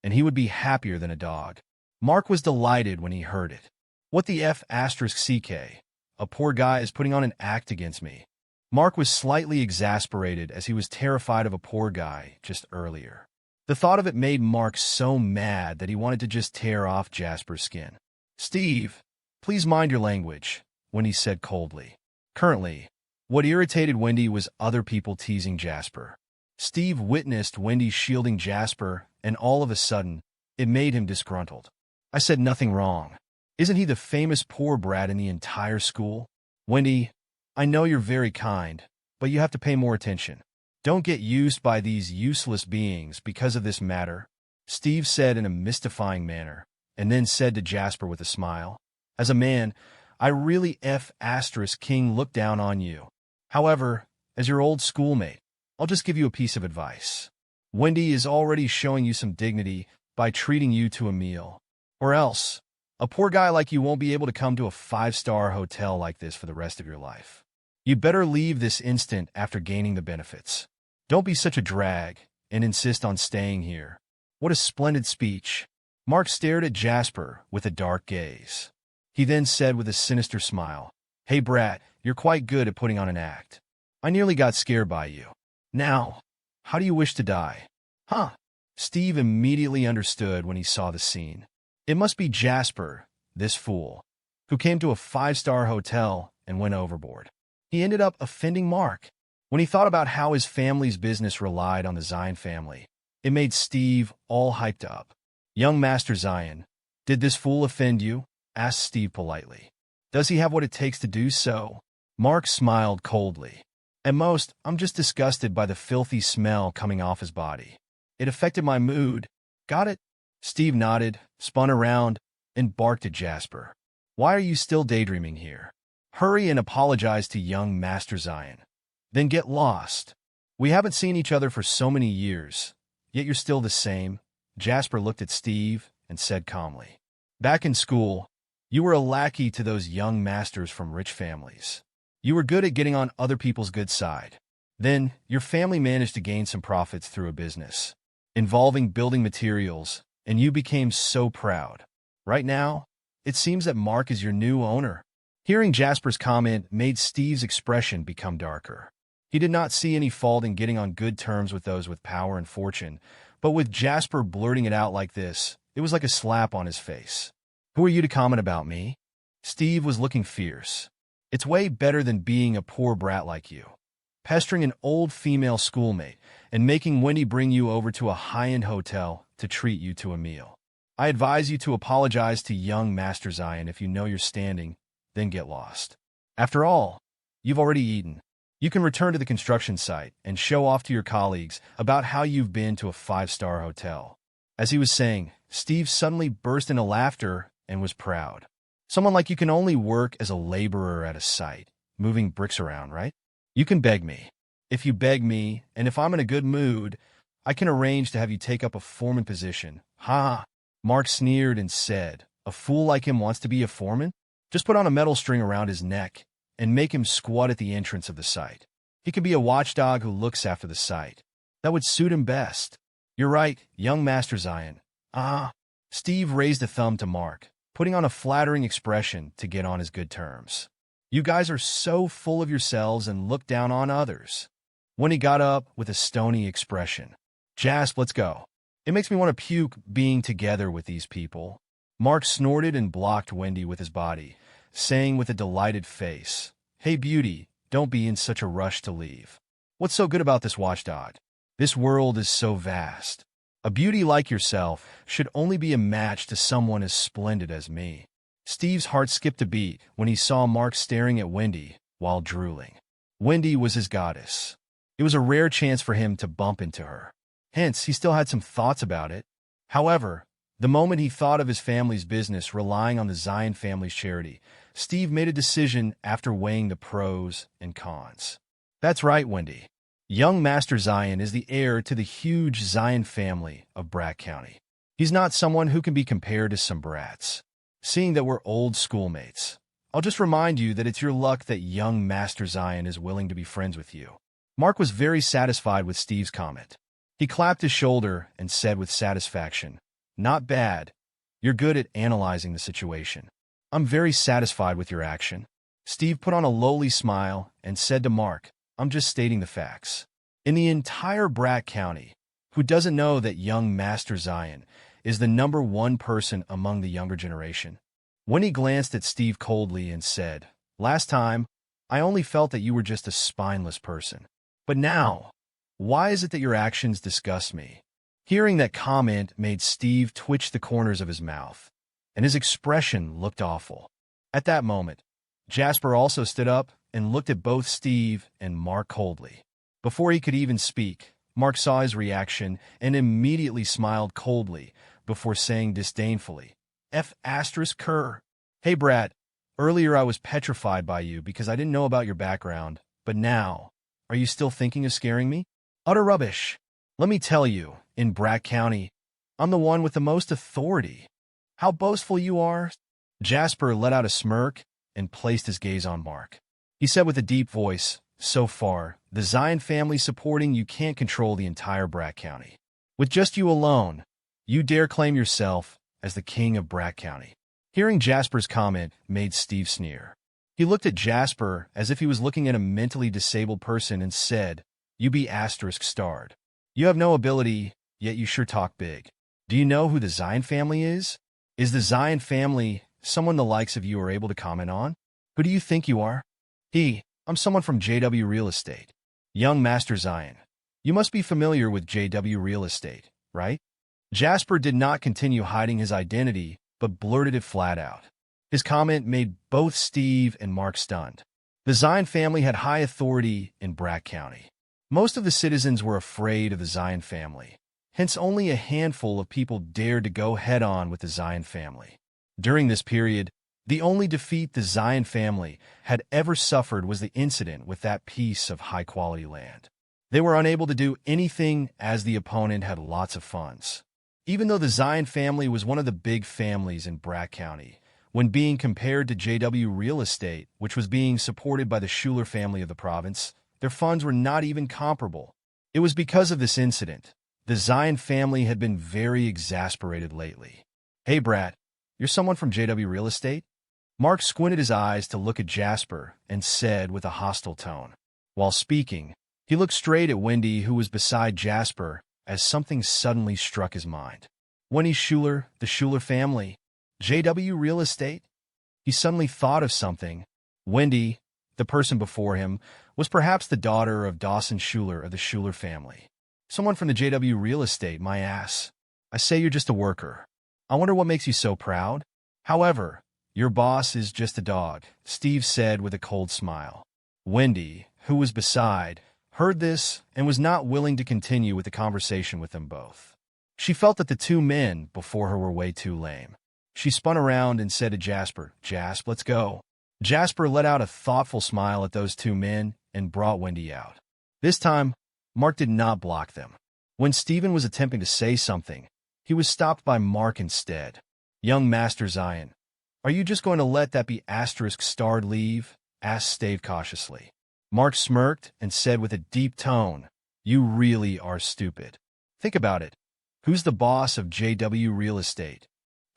and he would be happier than a dog." Mark was delighted when he heard it. "What the F***CK? A poor guy is putting on an act against me." Mark was slightly exasperated as he was terrified of a poor guy just earlier. The thought of it made Mark so mad that he wanted to just tear off Jasper's skin. "Steve, please mind your language," Wendy said coldly. "Currently, What irritated Wendy was other people teasing Jasper. Steve witnessed Wendy shielding Jasper, and all of a sudden, it made him disgruntled. I said nothing wrong. Isn't he the famous poor brat in the entire school? Wendy, I know you're very kind, but you have to pay more attention. Don't get used by these useless beings because of this matter, Steve said in a mystifying manner, and then said to Jasper with a smile, as a man, I really King look down on you. However, as your old schoolmate, I'll just give you a piece of advice. Wendy is already showing you some dignity by treating you to a meal. Or else, a poor guy like you won't be able to come to a 5-star hotel like this for the rest of your life. You'd better leave this instant after gaining the benefits. Don't be such a drag and insist on staying here. What a splendid speech. Mark stared at Jasper with a dark gaze. He then said with a sinister smile, Hey brat, you're quite good at putting on an act. I nearly got scared by you. Now, how do you wish to die? Huh? Steve immediately understood when he saw the scene. It must be Jasper, this fool, who came to a 5-star hotel and went overboard. He ended up offending Mark. When he thought about how his family's business relied on the Zion family, it made Steve all hyped up. Young Master Zion, did this fool offend you? Asked Steve politely. Does he have what it takes to do so? Mark smiled coldly. At most, I'm just disgusted by the filthy smell coming off his body. It affected my mood. Got it? Steve nodded, spun around, and barked at Jasper. Why are you still daydreaming here? Hurry and apologize to young Master Zion. Then get lost. We haven't seen each other for so many years, yet you're still the same. Jasper looked at Steve and said calmly. Back in school, you were a lackey to those young masters from rich families. You were good at getting on other people's good side. Then, your family managed to gain some profits through a business involving building materials, and you became so proud. Right now, it seems that Mark is your new owner. Hearing Jasper's comment made Steve's expression become darker. He did not see any fault in getting on good terms with those with power and fortune, but with Jasper blurting it out like this, it was like a slap on his face. Who are you to comment about me? Steve was looking fierce. It's way better than being a poor brat like you, pestering an old female schoolmate and making Wendy bring you over to a high-end hotel to treat you to a meal. I advise you to apologize to young Master Zion if you know you're standing, then get lost. After all, you've already eaten. You can return to the construction site and show off to your colleagues about how you've been to a 5-star hotel. As he was saying, Steve suddenly burst into laughter and was proud. Someone like you can only work as a laborer at a site, moving bricks around, right? You can beg me. If you beg me, and if I'm in a good mood, I can arrange to have you take up a foreman position. Ha! Mark sneered and said, a fool like him wants to be a foreman? Just put on a metal string around his neck and make him squat at the entrance of the site. He can be a watchdog who looks after the site. That would suit him best. You're right, young Master Zion. Steve raised a thumb to Mark, putting on a flattering expression to get on his good terms. You guys are so full of yourselves and look down on others. When he got up with a stony expression. Jasp, let's go. It makes me want to puke being together with these people. Mark snorted and blocked Wendy with his body, saying with a delighted face, Hey beauty, don't be in such a rush to leave. What's so good about this watchdog? This world is so vast. A beauty like yourself should only be a match to someone as splendid as me. Steve's heart skipped a beat when he saw Mark staring at Wendy while drooling. Wendy was his goddess. It was a rare chance for him to bump into her. Hence, he still had some thoughts about it. However, the moment he thought of his family's business relying on the Zion family's charity, Steve made a decision after weighing the pros and cons. That's right, Wendy. Young Master Zion is the heir to the huge Zion family of Brat County. He's not someone who can be compared to some brats. Seeing that we're old schoolmates, I'll just remind you that it's your luck that young Master Zion is willing to be friends with you. Mark was very satisfied with Steve's comment. He clapped his shoulder and said with satisfaction, Not bad. You're good at analyzing the situation. I'm very satisfied with your action. Steve put on a lowly smile and said to Mark, I'm just stating the facts. In the entire Brat County, who doesn't know that young Master Zion is the #1 person among the younger generation? When he glanced at Steve coldly and said, Last time, I only felt that you were just a spineless person. But now, why is it that your actions disgust me? Hearing that comment made Steve twitch the corners of his mouth, and his expression looked awful. At that moment, Jasper also stood up and looked at both Steve and Mark coldly. Before he could even speak, Mark saw his reaction and immediately smiled coldly before saying disdainfully, F***er. Hey Brad, earlier I was petrified by you because I didn't know about your background, but now, are you still thinking of scaring me? Utter rubbish. Let me tell you, in Brat County, I'm the one with the most authority. How boastful you are. Jasper let out a smirk and placed his gaze on Mark. He said with a deep voice, so far, the Zion family supporting you can't control the entire Brat County. With just you alone, you dare claim yourself as the king of Brat County. Hearing Jasper's comment made Steve sneer. He looked at Jasper as if he was looking at a mentally disabled person and said, You be **starred. You have no ability, yet you sure talk big. Do you know who the Zion family is? Is the Zion family someone the likes of you are able to comment on? Who do you think you are? I'm someone from JW Real Estate. Young Master Zion. You must be familiar with JW Real Estate, right? Jasper did not continue hiding his identity, but blurted it flat out. His comment made both Steve and Mark stunned. The Zion family had high authority in Brat County. Most of the citizens were afraid of the Zion family. Hence, only a handful of people dared to go head-on with the Zion family. During this period, the only defeat the Zion family had ever suffered was the incident with that piece of high-quality land. They were unable to do anything as the opponent had lots of funds. Even though the Zion family was one of the big families in Brat County, when being compared to JW Real Estate, which was being supported by the Schuler family of the province, their funds were not even comparable. It was because of this incident. The Zion family had been very exasperated lately. Hey, Brad, you're someone from JW Real Estate? Mark squinted his eyes to look at Jasper and said with a hostile tone. While speaking, he looked straight at Wendy, who was beside Jasper, as something suddenly struck his mind. Wendy Schuler, the Schuler family, JW Real Estate? He suddenly thought of something. Wendy, the person before him, was perhaps the daughter of Dawson Schuler of the Schuler family. Someone from the JW Real Estate, my ass. I say you're just a worker. I wonder what makes you so proud? However, your boss is just a dog, Steve said with a cold smile. Wendy, who was beside, heard this and was not willing to continue with the conversation with them both. She felt that the two men before her were way too lame. She spun around and said to Jasper, Jasp, let's go. Jasper let out a thoughtful smile at those two men and brought Wendy out. This time, Mark did not block them. When Stephen was attempting to say something, he was stopped by Mark instead. Young Master Zion, are you just going to let that be **starred leave? Asked Stave cautiously. Mark smirked and said with a deep tone, You really are stupid. Think about it. Who's the boss of JW Real Estate?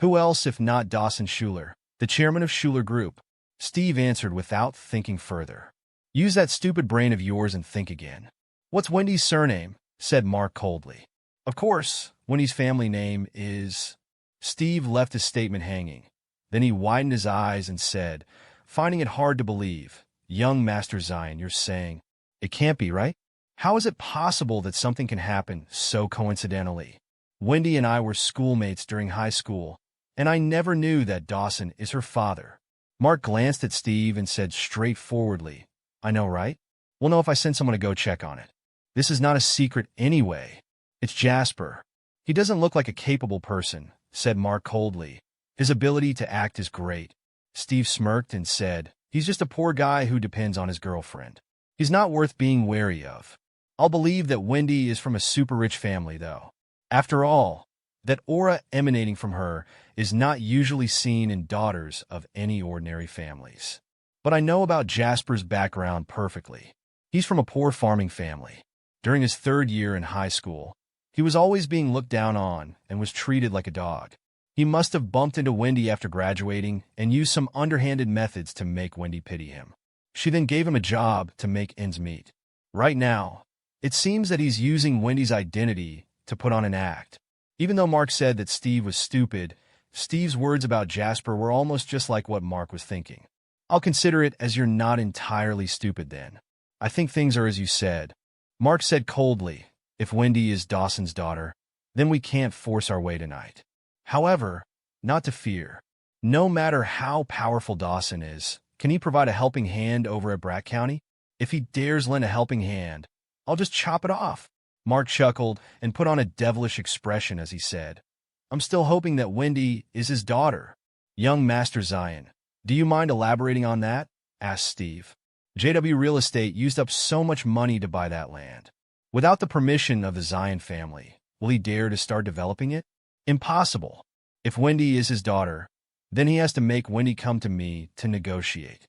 Who else if not Dawson Schuler, the chairman of Schuler Group? Steve answered without thinking further. Use that stupid brain of yours and think again. What's Wendy's surname? Said Mark coldly. Of course, Wendy's family name is... Steve left his statement hanging. Then he widened his eyes and said, finding it hard to believe, Young Master Zion, you're saying, it can't be, right? How is it possible that something can happen so coincidentally? Wendy and I were schoolmates during high school, and I never knew that Dawson is her father. Mark glanced at Steve and said straightforwardly, I know, right? We'll know if I send someone to go check on it. This is not a secret anyway. It's Jasper. He doesn't look like a capable person, said Mark coldly. His ability to act is great. Steve smirked and said, he's just a poor guy who depends on his girlfriend. He's not worth being wary of. I'll believe that Wendy is from a super rich family, though. After all, that aura emanating from her is not usually seen in daughters of any ordinary families. But I know about Jasper's background perfectly. He's from a poor farming family. During his 3rd year in high school, he was always being looked down on and was treated like a dog. He must have bumped into Wendy after graduating and used some underhanded methods to make Wendy pity him. She then gave him a job to make ends meet. Right now, it seems that he's using Wendy's identity to put on an act. Even though Mark said that Steve was stupid, Steve's words about Jasper were almost just like what Mark was thinking. I'll consider it as you're not entirely stupid then. I think things are as you said. Mark said coldly, if Wendy is Dawson's daughter, then we can't force our way tonight. However, not to fear. No matter how powerful Dawson is, can he provide a helping hand over at Brat County? If he dares lend a helping hand, I'll just chop it off. Mark chuckled and put on a devilish expression as he said, I'm still hoping that Wendy is his daughter. Young Master Zion, do you mind elaborating on that? Asked Steve. JW Real Estate used up so much money to buy that land. Without the permission of the Zion family, will he dare to start developing it? Impossible. If Wendy is his daughter, then he has to make Wendy come to me to negotiate.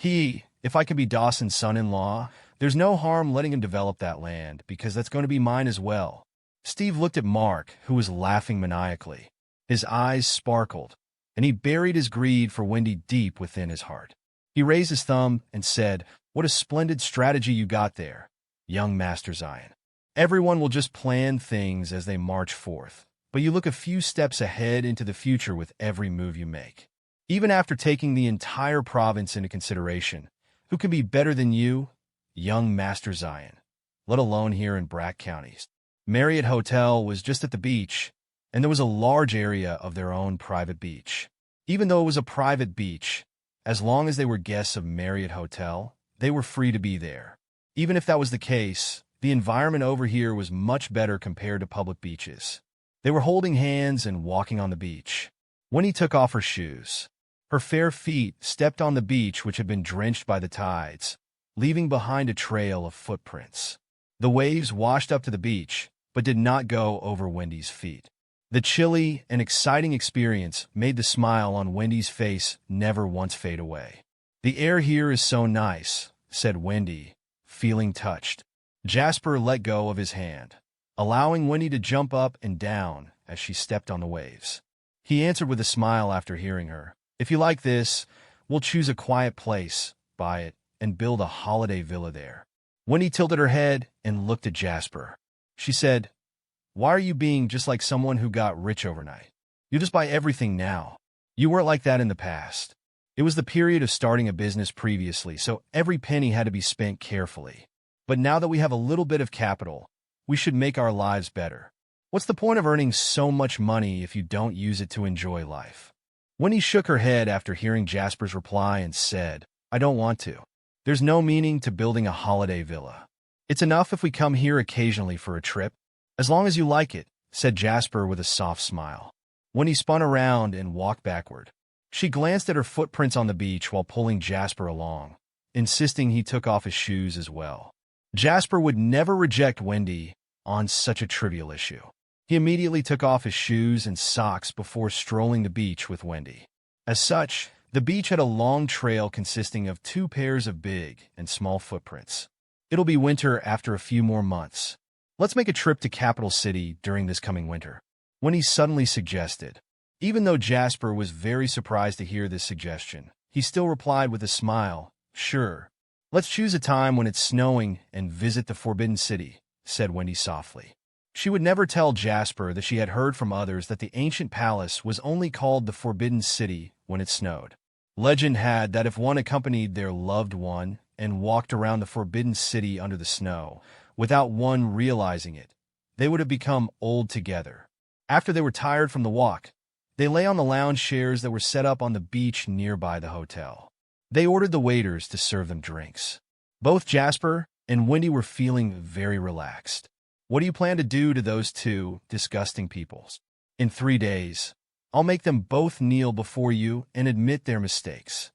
If I can be Dawson's son-in-law, there's no harm letting him develop that land because that's going to be mine as well. Steve looked at Mark, who was laughing maniacally. His eyes sparkled, and he buried his greed for Wendy deep within his heart. He raised his thumb and said, What a splendid strategy you got there, young Master Zion. Everyone will just plan things as they march forth, but you look a few steps ahead into the future with every move you make. Even after taking the entire province into consideration, who can be better than you, young Master Zion, let alone here in Brat Counties? Marriott Hotel was just at the beach, and there was a large area of their own private beach. Even though it was a private beach, as long as they were guests of Marriott Hotel, they were free to be there. Even if that was the case, the environment over here was much better compared to public beaches. They were holding hands and walking on the beach. Winnie took off her shoes. Her fair feet stepped on the beach which had been drenched by the tides, leaving behind a trail of footprints. The waves washed up to the beach, but did not go over Wendy's feet. The chilly and exciting experience made the smile on Wendy's face never once fade away. The air here is so nice, said Wendy, feeling touched. Jasper let go of his hand, allowing Wendy to jump up and down as she stepped on the waves. He answered with a smile after hearing her. If you like this, we'll choose a quiet place, buy it, and build a holiday villa there. Wendy tilted her head and looked at Jasper. She said, Why are you being just like someone who got rich overnight? You just buy everything now. You weren't like that in the past. It was the period of starting a business previously, so every penny had to be spent carefully. But now that we have a little bit of capital, we should make our lives better. What's the point of earning so much money if you don't use it to enjoy life? Winnie shook her head after hearing Jasper's reply and said, I don't want to. There's no meaning to building a holiday villa. It's enough if we come here occasionally for a trip. As long as you like it, said Jasper with a soft smile. Winnie spun around and walked backward. She glanced at her footprints on the beach while pulling Jasper along, insisting he took off his shoes as well. Jasper would never reject Wendy on such a trivial issue. He immediately took off his shoes and socks before strolling the beach with Wendy. As such, the beach had a long trail consisting of 2 pairs of big and small footprints. It'll be winter after a few more months. Let's make a trip to Capital City during this coming winter. Wendy suddenly suggested. Even though Jasper was very surprised to hear this suggestion, he still replied with a smile, Sure. Let's choose a time when it's snowing and visit the Forbidden City, said Wendy softly. She would never tell Jasper that she had heard from others that the ancient palace was only called the Forbidden City when it snowed. Legend had that if one accompanied their loved one and walked around the Forbidden City under the snow, without one realizing it, they would have become old together. After they were tired from the walk, they lay on the lounge chairs that were set up on the beach nearby the hotel. They ordered the waiters to serve them drinks. Both Jasper and Wendy were feeling very relaxed. What do you plan to do to those 2 disgusting peoples? In 3 days, I'll make them both kneel before you and admit their mistakes.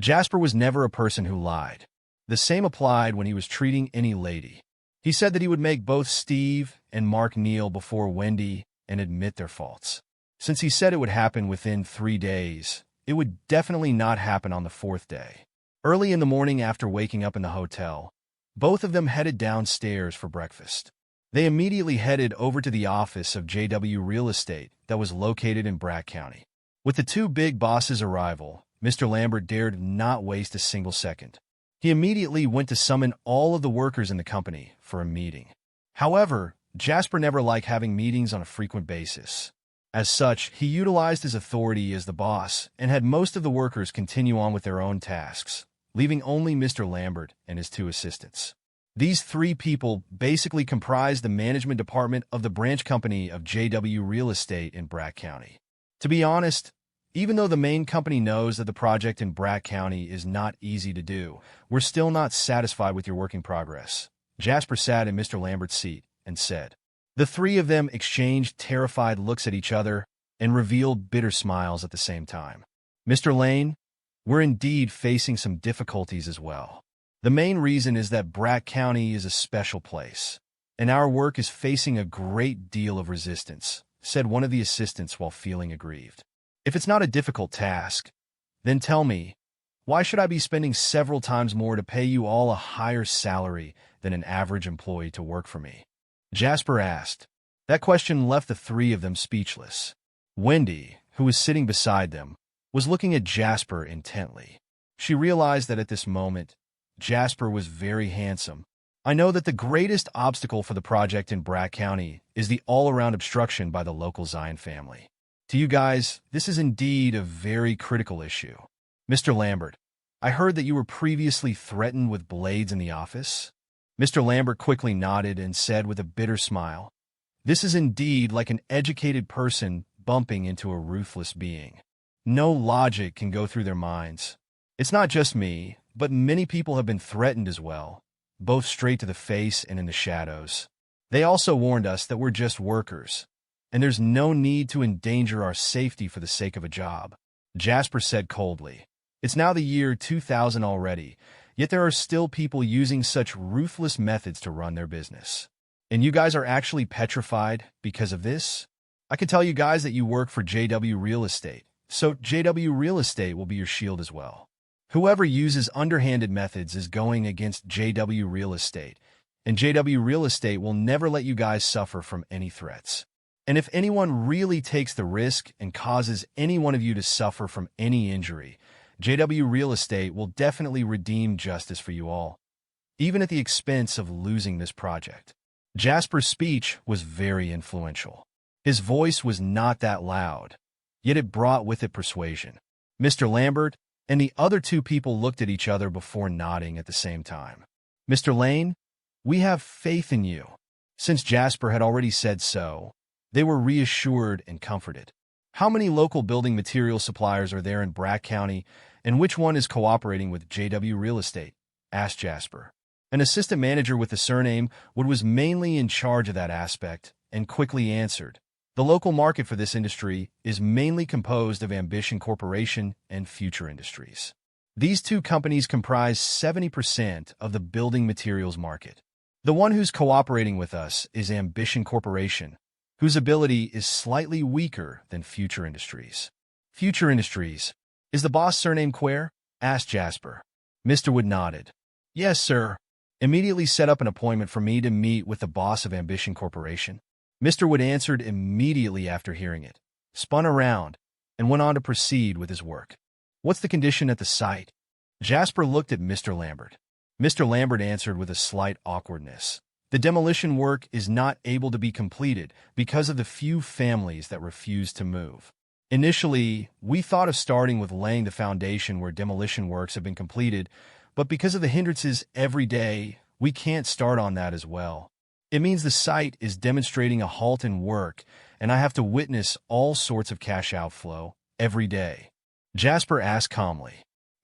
Jasper was never a person who lied. The same applied when he was treating any lady. He said that he would make both Steve and Mark kneel before Wendy and admit their faults. Since he said it would happen within 3 days, it would definitely not happen on the 4th day. Early in the morning after waking up in the hotel, both of them headed downstairs for breakfast. They immediately headed over to the office of JW Real Estate that was located in Brat County. With the 2 big bosses' arrival, Mr. Lambert dared not waste a single second. He immediately went to summon all of the workers in the company for a meeting. However, Jasper never liked having meetings on a frequent basis. As such, he utilized his authority as the boss and had most of the workers continue on with their own tasks, leaving only Mr. Lambert and his two assistants. These three people basically comprised the management department of the branch company of JW Real Estate in Brack County. To be honest, even though the main company knows that the project in Brack County is not easy to do, we're still not satisfied with your working progress. Jasper sat in Mr. Lambert's seat and said. The three of them exchanged terrified looks at each other and revealed bitter smiles at the same time. Mr. Lane, we're indeed facing some difficulties as well. The main reason is that Brack County is a special place, and our work is facing a great deal of resistance, said one of the assistants while feeling aggrieved. If it's not a difficult task, then tell me, why should I be spending several times more to pay you all a higher salary than an average employee to work for me? Jasper asked. That question left the three of them speechless. Wendy, who was sitting beside them, was looking at Jasper intently. She realized that at this moment, Jasper was very handsome. I know that the greatest obstacle for the project in Brack County is the all-around obstruction by the local Zion family. To you guys, this is indeed a very critical issue. Mr. Lambert, I heard that you were previously threatened with blades in the office. Mr. Lambert quickly nodded and said with a bitter smile, This is indeed like an educated person bumping into a ruthless being. No logic can go through their minds. It's not just me, but many people have been threatened as well, both straight to the face and in the shadows. They also warned us that we're just workers, and there's no need to endanger our safety for the sake of a job. Jasper said coldly, It's now the year 2000 already, yet there are still people using such ruthless methods to run their business. And you guys are actually petrified because of this? I can tell you guys that you work for JW Real Estate, so JW Real Estate will be your shield as well. Whoever uses underhanded methods is going against JW Real Estate, and JW Real Estate will never let you guys suffer from any threats. And if anyone really takes the risk and causes any one of you to suffer from any injury, JW Real Estate will definitely redeem justice for you all, even at the expense of losing this project. Jasper's speech was very influential. His voice was not that loud, yet it brought with it persuasion. Mr. Lambert and the other two people looked at each other before nodding at the same time. Mr. Lane, we have faith in you. Since Jasper had already said so, they were reassured and comforted. How many local building material suppliers are there in Brack County, and which one is cooperating with JW Real Estate? Asked Jasper. An assistant manager with the surname Wood was mainly in charge of that aspect, and quickly answered. The local market for this industry is mainly composed of Ambition Corporation and Future Industries. These two companies comprise 70% of the building materials market. The one who's cooperating with us is Ambition Corporation, whose ability is slightly weaker than Future Industries. Future Industries. Is the boss surname Quare? Asked Jasper. Mr. Wood nodded. Yes, sir. Immediately set up an appointment for me to meet with the boss of Ambition Corporation. Mr. Wood answered immediately after hearing it, spun around, and went on to proceed with his work. What's the condition at the site? Jasper looked at Mr. Lambert. Mr. Lambert answered with a slight awkwardness. The demolition work is not able to be completed because of the few families that refuse to move. Initially, we thought of starting with laying the foundation where demolition works have been completed, but because of the hindrances every day, we can't start on that as well. It means the site is demonstrating a halt in work, and I have to witness all sorts of cash outflow every day. Jasper asked calmly.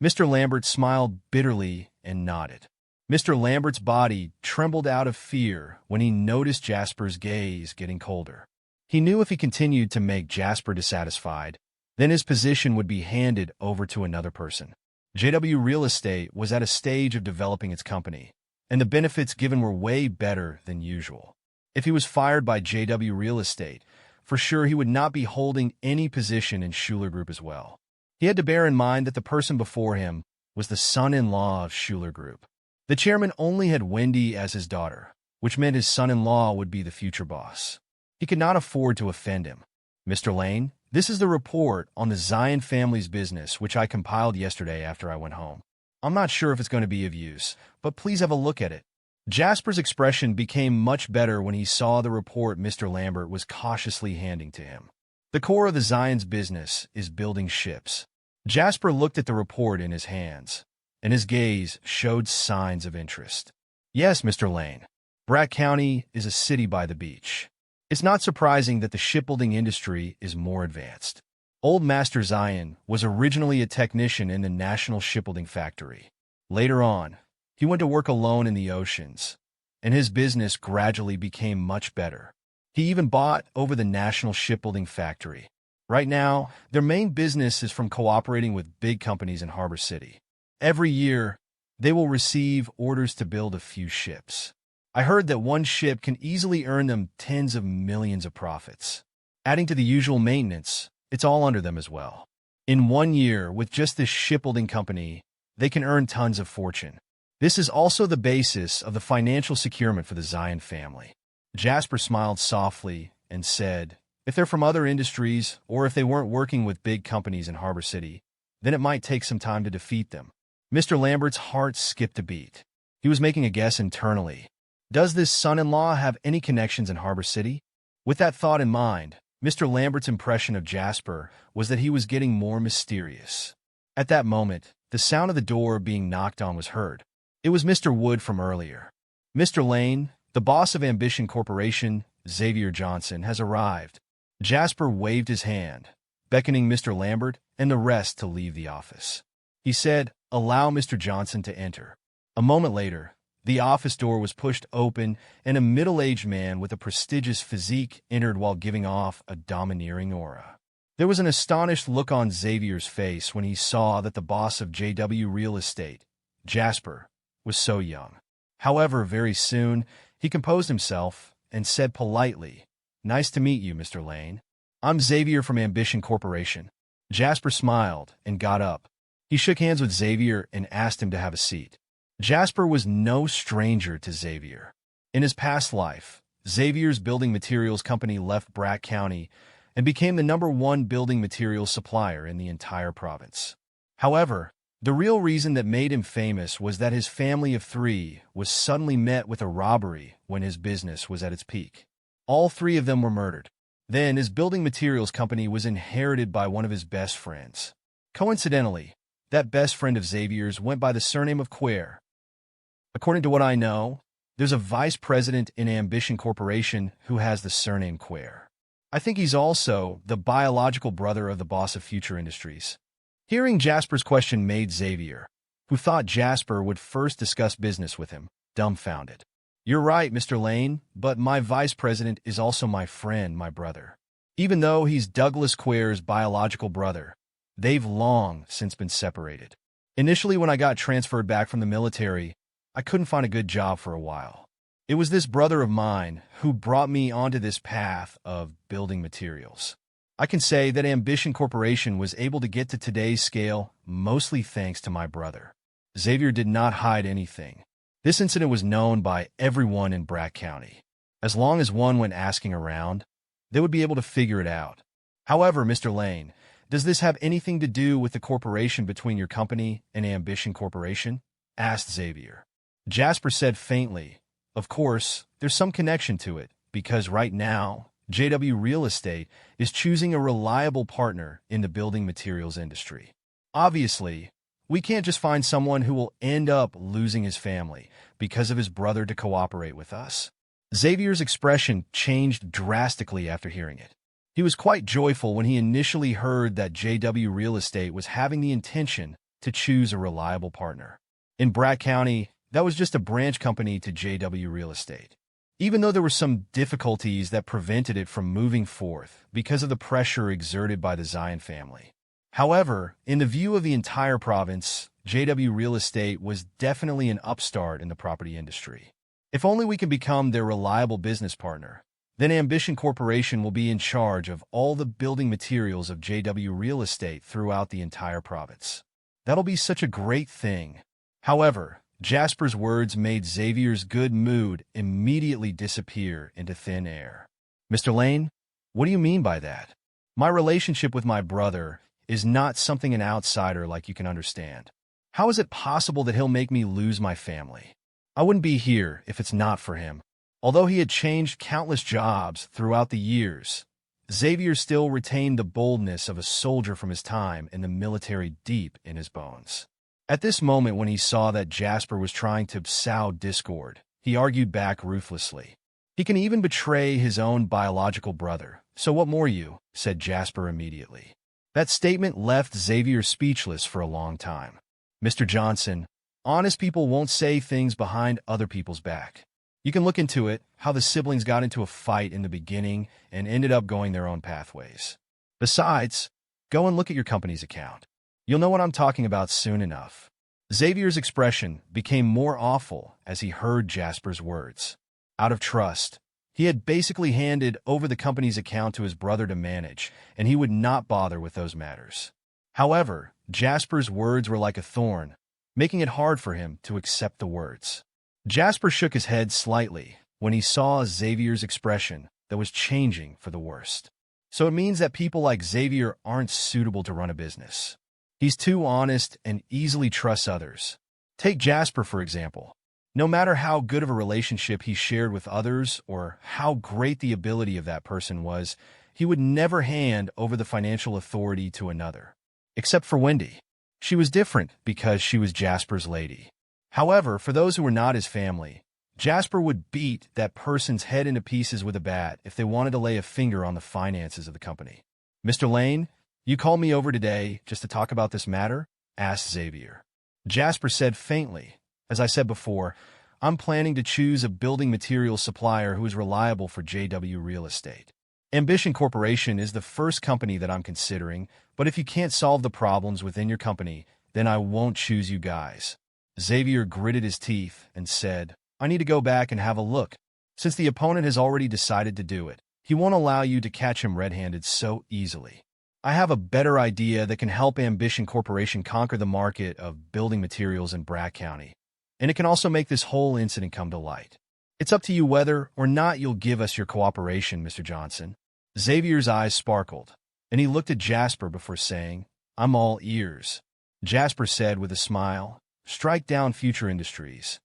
Mr. Lambert smiled bitterly and nodded. Mr. Lambert's body trembled out of fear when he noticed Jasper's gaze getting colder. He knew if he continued to make Jasper dissatisfied, then his position would be handed over to another person. JW Real Estate was at a stage of developing its company, and the benefits given were way better than usual. If he was fired by JW Real Estate, for sure he would not be holding any position in Schuler Group as well. He had to bear in mind that the person before him was the son-in-law of Schuler Group. The chairman only had Wendy as his daughter, which meant his son-in-law would be the future boss. He could not afford to offend him. Mr. Lane, this is the report on the Zion family's business which I compiled yesterday after I went home. I'm not sure if it's going to be of use, but please have a look at it. Jasper's expression became much better when he saw the report Mr. Lambert was cautiously handing to him. The core of the Zion's business is building ships. Jasper looked at the report in his hands, and his gaze showed signs of interest. Yes, Mr. Lane. Brat County is a city by the beach. It's not surprising that the shipbuilding industry is more advanced. Old Master Zion was originally a technician in the National Shipbuilding Factory. Later on, he went to work alone in the oceans, and his business gradually became much better. He even bought over the National Shipbuilding Factory. Right now, their main business is from cooperating with big companies in Harbor City. Every year, they will receive orders to build a few ships. I heard that one ship can easily earn them tens of millions of profits. Adding to the usual maintenance, it's all under them as well. In 1 year, with just this shipbuilding company, they can earn tons of fortune. This is also the basis of the financial securement for the Zion family. Jasper smiled softly and said, if they're from other industries, or if they weren't working with big companies in Harbor City, then it might take some time to defeat them. Mr. Lambert's heart skipped a beat. He was making a guess internally. Does this son-in-law have any connections in Harbor City? With that thought in mind, Mr. Lambert's impression of Jasper was that he was getting more mysterious. At that moment, the sound of the door being knocked on was heard. It was Mr. Wood from earlier. Mr. Lane, the boss of Ambition Corporation, Xavier Johnson, has arrived. Jasper waved his hand, beckoning Mr. Lambert and the rest to leave the office. He said, allow Mr. Johnson to enter. A moment later, the office door was pushed open and a middle-aged man with a prestigious physique entered while giving off a domineering aura. There was an astonished look on Xavier's face when he saw that the boss of JW Real Estate, Jasper, was so young. However, very soon, he composed himself and said politely, nice to meet you, Mr. Lane. I'm Xavier from Ambition Corporation. Jasper smiled and got up. He shook hands with Xavier and asked him to have a seat. Jasper was no stranger to Xavier. In his past life, Xavier's building materials company left Brat County and became the #1 building materials supplier in the entire province. However, the real reason that made him famous was that his family of 3 was suddenly met with a robbery when his business was at its peak. All 3 of them were murdered. Then his building materials company was inherited by one of his best friends. Coincidentally, that best friend of Xavier's went by the surname of Quare. According to what I know, there's a vice president in Ambition Corporation who has the surname Quare. I think he's also the biological brother of the boss of Future Industries. Hearing Jasper's question made Xavier, who thought Jasper would first discuss business with him, dumbfounded. You're right, Mr. Lane, but my vice president is also my friend, my brother. Even though he's Douglas Quare's biological brother, they've long since been separated. Initially, when I got transferred back from the military, I couldn't find a good job for a while. It was this brother of mine who brought me onto this path of building materials. I can say that Ambition Corporation was able to get to today's scale mostly thanks to my brother. Xavier did not hide anything. This incident was known by everyone in Brat County. As long as one went asking around, they would be able to figure it out. However, Mr. Lane, does this have anything to do with the corporation between your company and Ambition Corporation? Asked Xavier. Jasper said faintly, of course, there's some connection to it, because right now, JW Real Estate is choosing a reliable partner in the building materials industry. Obviously, we can't just find someone who will end up losing his family because of his brother to cooperate with us. Xavier's expression changed drastically after hearing it. He was quite joyful when he initially heard that JW Real Estate was having the intention to choose a reliable partner. In Brat County, that was just a branch company to JW Real Estate. Even though there were some difficulties that prevented it from moving forth because of the pressure exerted by the Zion family. However, in the view of the entire province, JW Real Estate was definitely an upstart in the property industry. If only we can become their reliable business partner, then Ambition Corporation will be in charge of all the building materials of JW Real Estate throughout the entire province. That'll be such a great thing. However, Jasper's words made Xavier's good mood immediately disappear into thin air. Mr. Lane, what do you mean by that? My relationship with my brother is not something an outsider like you can understand. How is it possible that he'll make me lose my family? I wouldn't be here if it's not for him. Although he had changed countless jobs throughout the years, Xavier still retained the boldness of a soldier from his time in the military deep in his bones. At this moment, when he saw that Jasper was trying to sow discord, he argued back ruthlessly. He can even betray his own biological brother. So what more you? Said Jasper immediately. That statement left Xavier speechless for a long time. Mr. Johnson, honest people won't say things behind other people's back. You can look into it, how the siblings got into a fight in the beginning and ended up going their own pathways. Besides, go and look at your company's account. You'll know what I'm talking about soon enough. Xavier's expression became more awful as he heard Jasper's words. Out of trust, he had basically handed over the company's account to his brother to manage, and he would not bother with those matters. However, Jasper's words were like a thorn, making it hard for him to accept the words. Jasper shook his head slightly when he saw Xavier's expression that was changing for the worst. So it means that people like Xavier aren't suitable to run a business. He's too honest and easily trusts others. Take Jasper, for example. No matter how good of a relationship he shared with others or how great the ability of that person was, he would never hand over the financial authority to another. Except for Wendy. She was different because she was Jasper's lady. However, for those who were not his family, Jasper would beat that person's head into pieces with a bat if they wanted to lay a finger on the finances of the company. Mr. Lane, you called me over today just to talk about this matter? Asked Xavier. Jasper said faintly, as I said before, I'm planning to choose a building materials supplier who is reliable for JW Real Estate. Ambition Corporation is the first company that I'm considering, but if you can't solve the problems within your company, then I won't choose you guys. Xavier gritted his teeth and said, I need to go back and have a look. Since the opponent has already decided to do it, he won't allow you to catch him red-handed so easily. I have a better idea that can help Ambition Corporation conquer the market of building materials in Bragg County. And it can also make this whole incident come to light. It's up to you whether or not you'll give us your cooperation, Mr. Johnson. Xavier's eyes sparkled, and he looked at Jasper before saying, I'm all ears. Jasper said with a smile, Strike down Future Industries.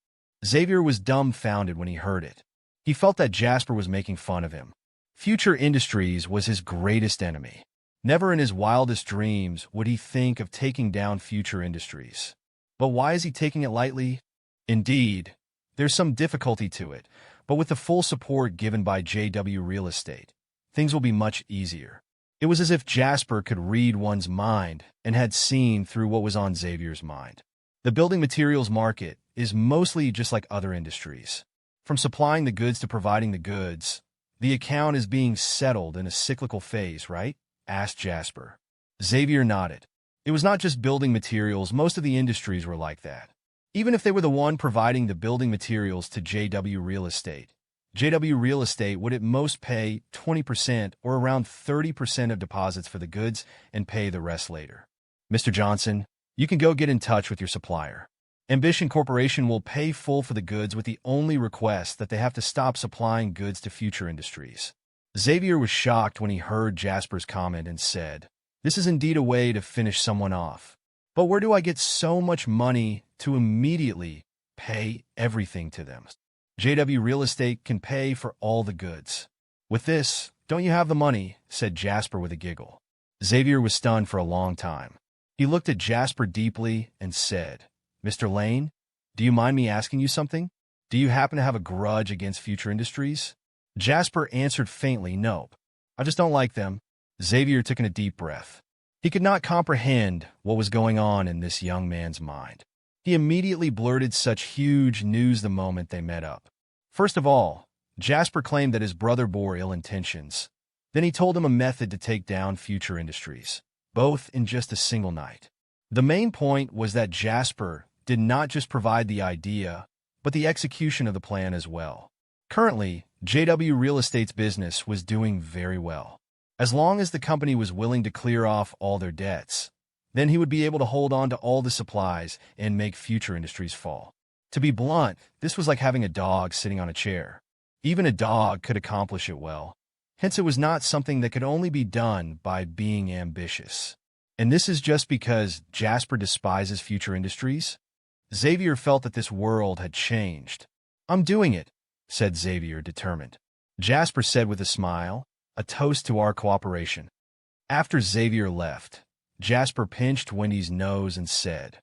Xavier was dumbfounded when he heard it. He felt that Jasper was making fun of him. Future Industries was his greatest enemy. Never in his wildest dreams would he think of taking down Future Industries. But why is he taking it lightly? Indeed, there's some difficulty to it, but with the full support given by JW Real Estate, things will be much easier. It was as if Jasper could read one's mind and had seen through what was on Xavier's mind. The building materials market is mostly just like other industries. From supplying the goods to providing the goods, the account is being settled in a cyclical phase, right? Asked Jasper. Xavier nodded. It was not just building materials, most of the industries were like that. Even if they were the one providing the building materials to JW Real Estate, JW Real Estate would at most pay 20% or around 30% of deposits for the goods and pay the rest later. Mr. Johnson, you can go get in touch with your supplier. Ambition Corporation will pay full for the goods with the only request that they have to stop supplying goods to Future Industries. Xavier was shocked when he heard Jasper's comment and said, This is indeed a way to finish someone off. But where do I get so much money to immediately pay everything to them? JW Real Estate can pay for all the goods. With this, don't you have the money? Said Jasper with a giggle. Xavier was stunned for a long time. He looked at Jasper deeply and said, Mr. Lane, do you mind me asking you something? Do you happen to have a grudge against Future Industries? Jasper answered faintly, Nope. I just don't like them. Xavier took in a deep breath. He could not comprehend what was going on in this young man's mind. He immediately blurted such huge news the moment they met up. First of all, Jasper claimed that his brother bore ill intentions. Then he told him a method to take down Future Industries, both in just a single night. The main point was that Jasper did not just provide the idea, but the execution of the plan as well. Currently, JW Real Estate's business was doing very well. As long as the company was willing to clear off all their debts, then he would be able to hold on to all the supplies and make Future Industries fall. To be blunt, this was like having a dog sitting on a chair. Even a dog could accomplish it well. Hence, it was not something that could only be done by being ambitious. And this is just because Jasper despises Future Industries? Xavier felt that this world had changed. I'm doing it, said Xavier, determined. Jasper said with a smile, a toast to our cooperation. After Xavier left, Jasper pinched Wendy's nose and said,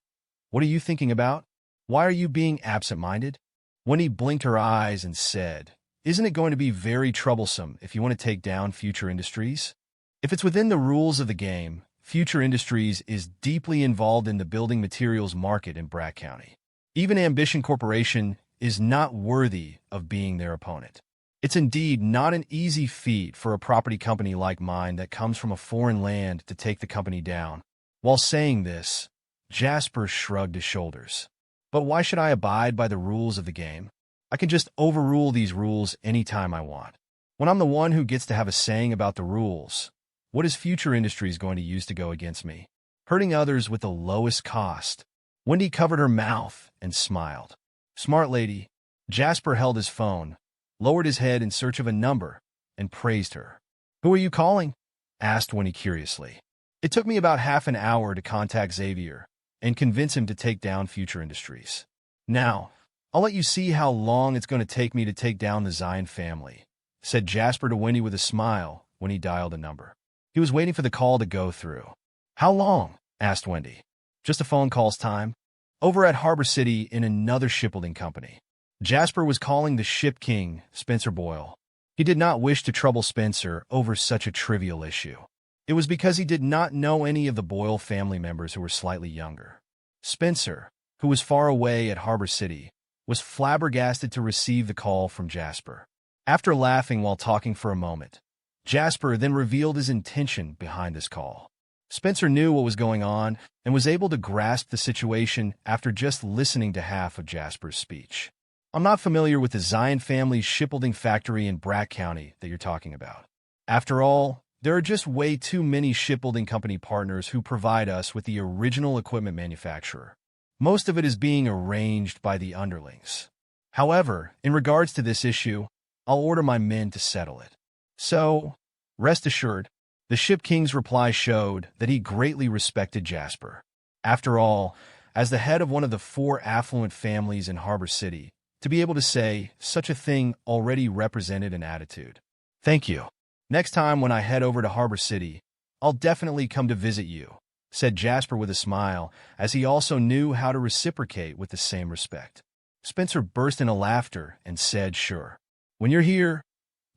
"What are you thinking about? Why are you being absent-minded?" Wendy blinked her eyes and said, "Isn't it going to be very troublesome if you want to take down Future Industries? If it's within the rules of the game, Future Industries is deeply involved in the building materials market in Brack County. Even Ambition Corporation is not worthy of being their opponent. It's indeed not an easy feat for a property company like mine that comes from a foreign land to take the company down." While saying this, Jasper shrugged his shoulders. "But why should I abide by the rules of the game? I can just overrule these rules anytime I want. When I'm the one who gets to have a saying about the rules, what is Future Industries going to use to go against me? Hurting others with the lowest cost." Wendy covered her mouth and smiled. "Smart lady." Jasper held his phone, lowered his head in search of a number, and praised her. "Who are you calling?" asked Wendy curiously. "It took me about half an hour to contact Xavier and convince him to take down Future Industries. Now, I'll let you see how long it's going to take me to take down the Zion family," said Jasper to Wendy with a smile when he dialed a number. He was waiting for the call to go through. "How long?" asked Wendy. "Just a phone call's time. Over at Harbor City in another shipbuilding company." Jasper was calling the ship king, Spencer Boyle. He did not wish to trouble Spencer over such a trivial issue. It was because he did not know any of the Boyle family members who were slightly younger. Spencer, who was far away at Harbor City, was flabbergasted to receive the call from Jasper. After laughing while talking for a moment, Jasper then revealed his intention behind this call. Spencer knew what was going on and was able to grasp the situation after just listening to half of Jasper's speech. "I'm not familiar with the Zion family's shipbuilding factory in Brack County that you're talking about. After all, there are just way too many shipbuilding company partners who provide us with the original equipment manufacturer. Most of it is being arranged by the underlings. However, in regards to this issue, I'll order my men to settle it. So, rest assured." The Ship King's reply showed that he greatly respected Jasper. After all, as the head of one of the 4 affluent families in Harbor City, to be able to say such a thing already represented an attitude. "Thank you. Next time when I head over to Harbor City, I'll definitely come to visit you," said Jasper with a smile, as he also knew how to reciprocate with the same respect. Spencer burst into laughter and said, "Sure. When you're here,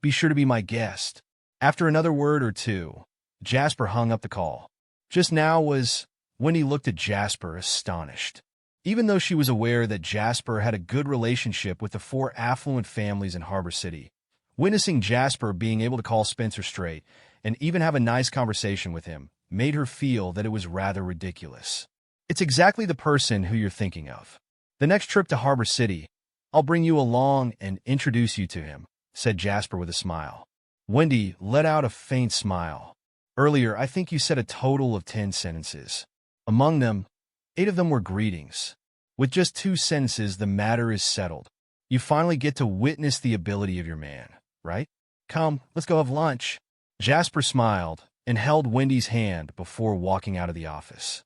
be sure to be my guest." After another word or two, Jasper hung up the call. Just now was when he looked at Jasper astonished. Even though she was aware that Jasper had a good relationship with the 4 affluent families in Harbor City, witnessing Jasper being able to call Spencer straight and even have a nice conversation with him made her feel that it was rather ridiculous. "It's exactly the person who you're thinking of. The next trip to Harbor City, I'll bring you along and introduce you to him," said Jasper with a smile. Wendy let out a faint smile. "Earlier, I think you said a total of 10 sentences. Among them, 8 of them were greetings. With just 2 sentences, the matter is settled. You finally get to witness the ability of your man, right? Come, let's go have lunch." Jasper smiled and held Wendy's hand before walking out of the office.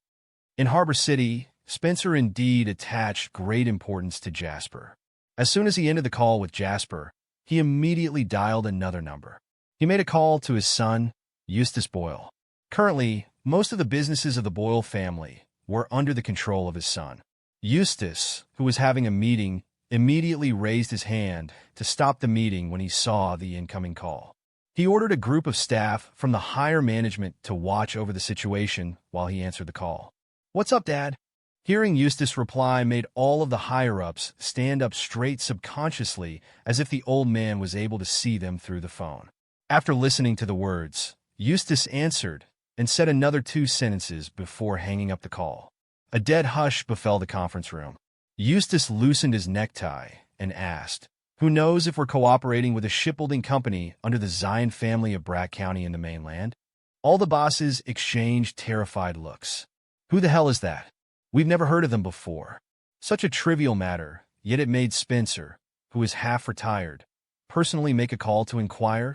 In Harbor City, Spencer indeed attached great importance to Jasper. As soon as he ended the call with Jasper, he immediately dialed another number. He made a call to his son, Eustace Boyle. Currently, most of the businesses of the Boyle family were under the control of his son. Eustace, who was having a meeting, immediately raised his hand to stop the meeting when he saw the incoming call. He ordered a group of staff from the higher management to watch over the situation while he answered the call. "What's up, Dad?" Hearing Eustace's reply made all of the higher-ups stand up straight subconsciously as if the old man was able to see them through the phone. After listening to the words, Eustace answered and said another 2 sentences before hanging up the call. A dead hush befell the conference room. Eustace loosened his necktie and asked, "Who knows if we're cooperating with a shipbuilding company under the Zion family of Brack County in the mainland?" All the bosses exchanged terrified looks. "Who the hell is that? We've never heard of them before." Such a trivial matter, yet it made Spencer, who is half retired, personally make a call to inquire.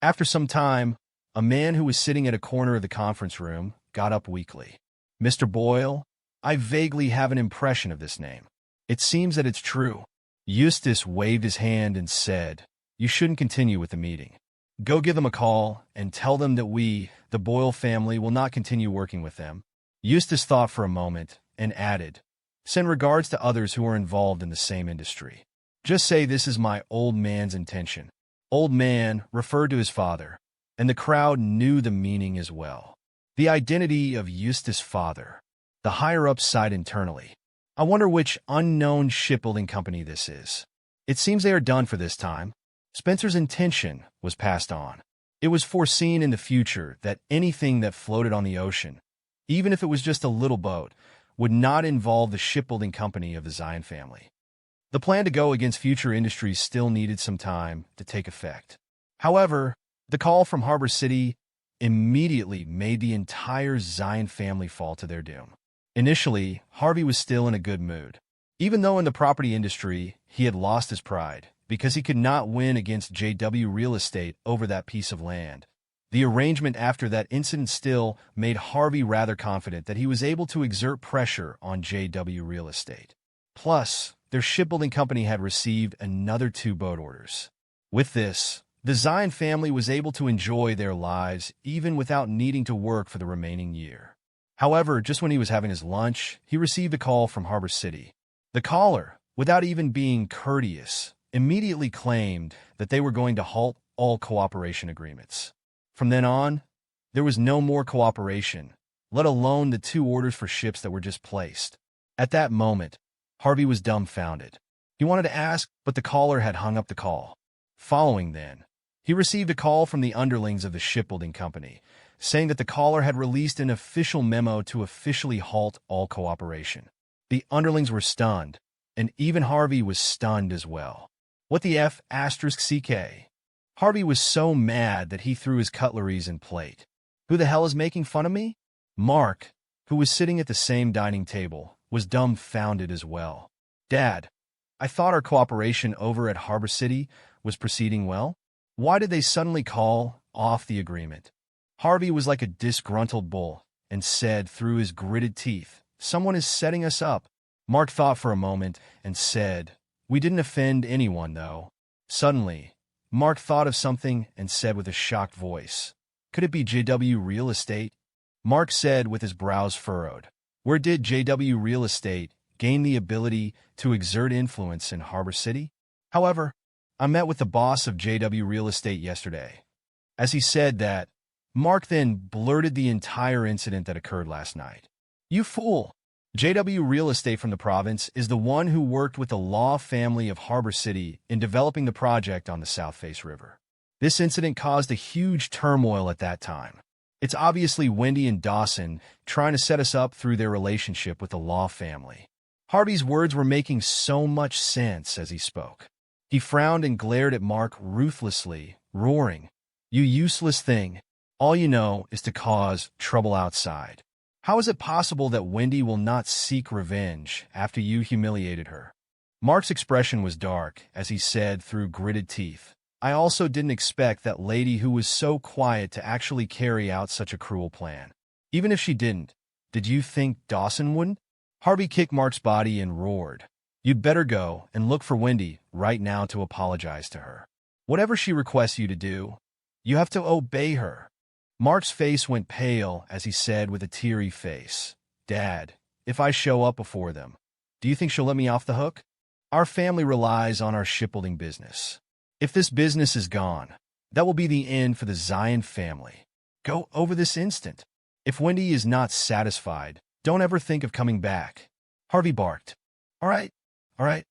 After some time, a man who was sitting at a corner of the conference room got up weakly. "Mr. Boyle, I vaguely have an impression of this name. It seems that it's true." Eustace waved his hand and said, "You shouldn't continue with the meeting. Go give them a call and tell them that we, the Boyle family, will not continue working with them. Eustace thought for a moment and added, send regards to others who are involved in the same industry. Just say this is my old man's intention. Old man referred to his father, and the crowd knew the meaning as well. The identity of Eustace's father. The higher-up side internally. I wonder which unknown shipbuilding company this is. It seems they are done for this time. Spencer's intention was passed on. It was foreseen in the future that anything that floated on the ocean, even if it was just a little boat, would not involve the shipbuilding company of the Zion family. The plan to go against future industries still needed some time to take effect. However, the call from Harbor City immediately made the entire Zion family fall to their doom. Initially, Harvey was still in a good mood. Even though in the property industry, he had lost his pride because he could not win against JW Real Estate over that piece of land. The arrangement after that incident still made Harvey rather confident that he was able to exert pressure on JW Real Estate. Plus, their shipbuilding company had received another 2 boat orders. With this, the Zion family was able to enjoy their lives even without needing to work for the remaining year. However, just when he was having his lunch, he received a call from Harbor City. The caller, without even being courteous, immediately claimed that they were going to halt all cooperation agreements. From then on, there was no more cooperation, let alone the 2 orders for ships that were just placed. At that moment, Harvey was dumbfounded. He wanted to ask, but the caller had hung up the call. Following then, he received a call from the underlings of the shipbuilding company, saying that the caller had released an official memo to officially halt all cooperation. The underlings were stunned, and even Harvey was stunned as well. What the F***? Harvey was so mad that he threw his cutleries and plate. Who the hell is making fun of me? Mark, who was sitting at the same dining table, was dumbfounded as well. Dad, I thought our cooperation over at Harbor City was proceeding well. Why did they suddenly call off the agreement? Harvey was like a disgruntled bull and said through his gritted teeth, someone is setting us up. Mark thought for a moment and said, we didn't offend anyone, though. Suddenly, Mark thought of something and said with a shocked voice, could it be JW Real Estate? Mark said with his brows furrowed, where did JW Real Estate gain the ability to exert influence in Harbor City? However, I met with the boss of JW Real Estate yesterday. As he said that, Mark then blurted the entire incident that occurred last night. You fool! JW Real Estate from the province is the one who worked with the law family of Harbor City in developing the project on the South Face River. This incident caused a huge turmoil at that time. It's obviously Wendy and Dawson trying to set us up through their relationship with the law family. Harvey's words were making so much sense as he spoke. He frowned and glared at Mark ruthlessly, roaring, you useless thing. All you know is to cause trouble outside. How is it possible that Wendy will not seek revenge after you humiliated her? Mark's expression was dark as he said through gritted teeth, I also didn't expect that lady who was so quiet to actually carry out such a cruel plan. Even if she didn't, did you think Dawson wouldn't? Harvey kicked Mark's body and roared, you'd better go and look for Wendy right now to apologize to her. Whatever she requests you to do, you have to obey her. Mark's face went pale as he said with a teary face, Dad, if I show up before them, do you think she'll let me off the hook? Our family relies on our shipbuilding business. If this business is gone, that will be the end for the Zion family. Go over this instant. If Wendy is not satisfied, don't ever think of coming back. Harvey barked. All right, all right,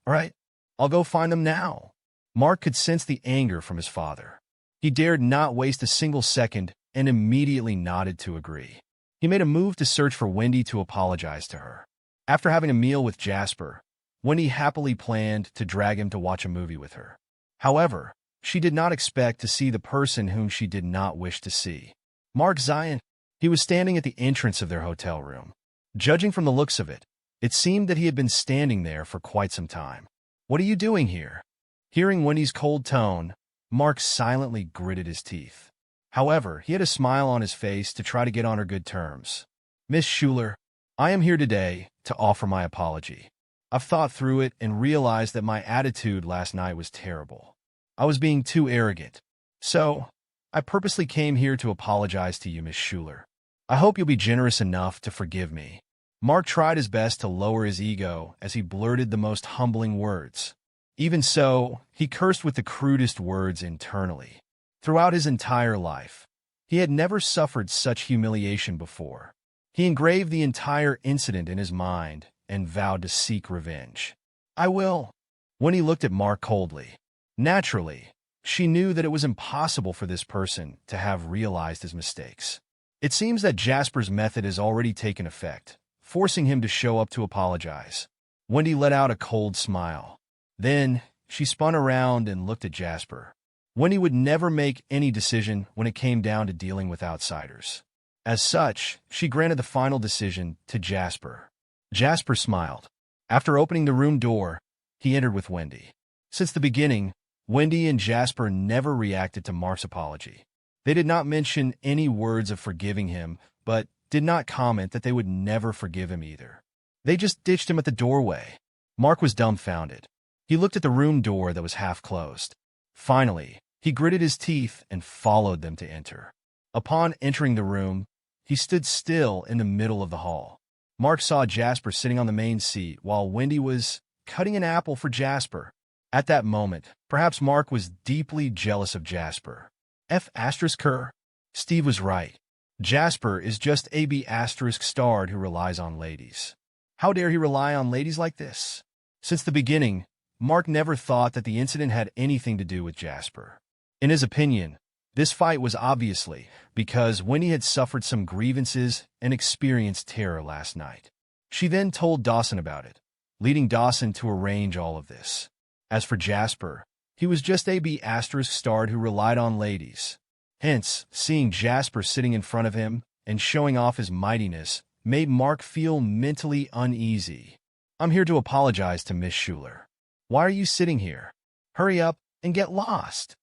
all right. I'll go find them now. Mark could sense the anger from his father. He dared not waste a single second and immediately nodded to agree. He made a move to search for Wendy to apologize to her. After having a meal with Jasper, Wendy happily planned to drag him to watch a movie with her. However, she did not expect to see the person whom she did not wish to see. Mark Zion. He was standing at the entrance of their hotel room. Judging from the looks of it, it seemed that he had been standing there for quite some time. What are you doing here? Hearing Wendy's cold tone, Mark silently gritted his teeth. However, he had a smile on his face to try to get on her good terms. Miss Schuler, I am here today to offer my apology. I've thought through it and realized that my attitude last night was terrible. I was being too arrogant. So, I purposely came here to apologize to you, Miss Schuler. I hope you'll be generous enough to forgive me. Mark tried his best to lower his ego as he blurted the most humbling words. Even so, he cursed with the crudest words internally. Throughout his entire life, he had never suffered such humiliation before. He engraved the entire incident in his mind and vowed to seek revenge. I will. When he looked at Mark coldly. Naturally, she knew that it was impossible for this person to have realized his mistakes. It seems that Jasper's method has already taken effect, forcing him to show up to apologize. Wendy let out a cold smile. Then, she spun around and looked at Jasper. Wendy would never make any decision when it came down to dealing with outsiders. As such, she granted the final decision to Jasper. Jasper smiled. After opening the room door, he entered with Wendy. Since the beginning, Wendy and Jasper never reacted to Mark's apology. They did not mention any words of forgiving him, but did not comment that they would never forgive him either. They just ditched him at the doorway. Mark was dumbfounded. He looked at the room door that was half closed. Finally, he gritted his teeth and followed them to enter. Upon entering the room, he stood still in the middle of the hall. Mark saw Jasper sitting on the main seat while Wendy was cutting an apple for Jasper. At that moment, perhaps Mark was deeply jealous of Jasper. F***er. Steve was right. Jasper is just a B***starred who relies on ladies. How dare he rely on ladies like this? Since the beginning, Mark never thought that the incident had anything to do with Jasper. In his opinion, this fight was obviously because Wendy had suffered some grievances and experienced terror last night. She then told Dawson about it, leading Dawson to arrange all of this. As for Jasper, he was just a B***starred who relied on ladies. Hence, seeing Jasper sitting in front of him and showing off his mightiness made Mark feel mentally uneasy. I'm here to apologize to Miss Schuler. Why are you sitting here? Hurry up and get lost,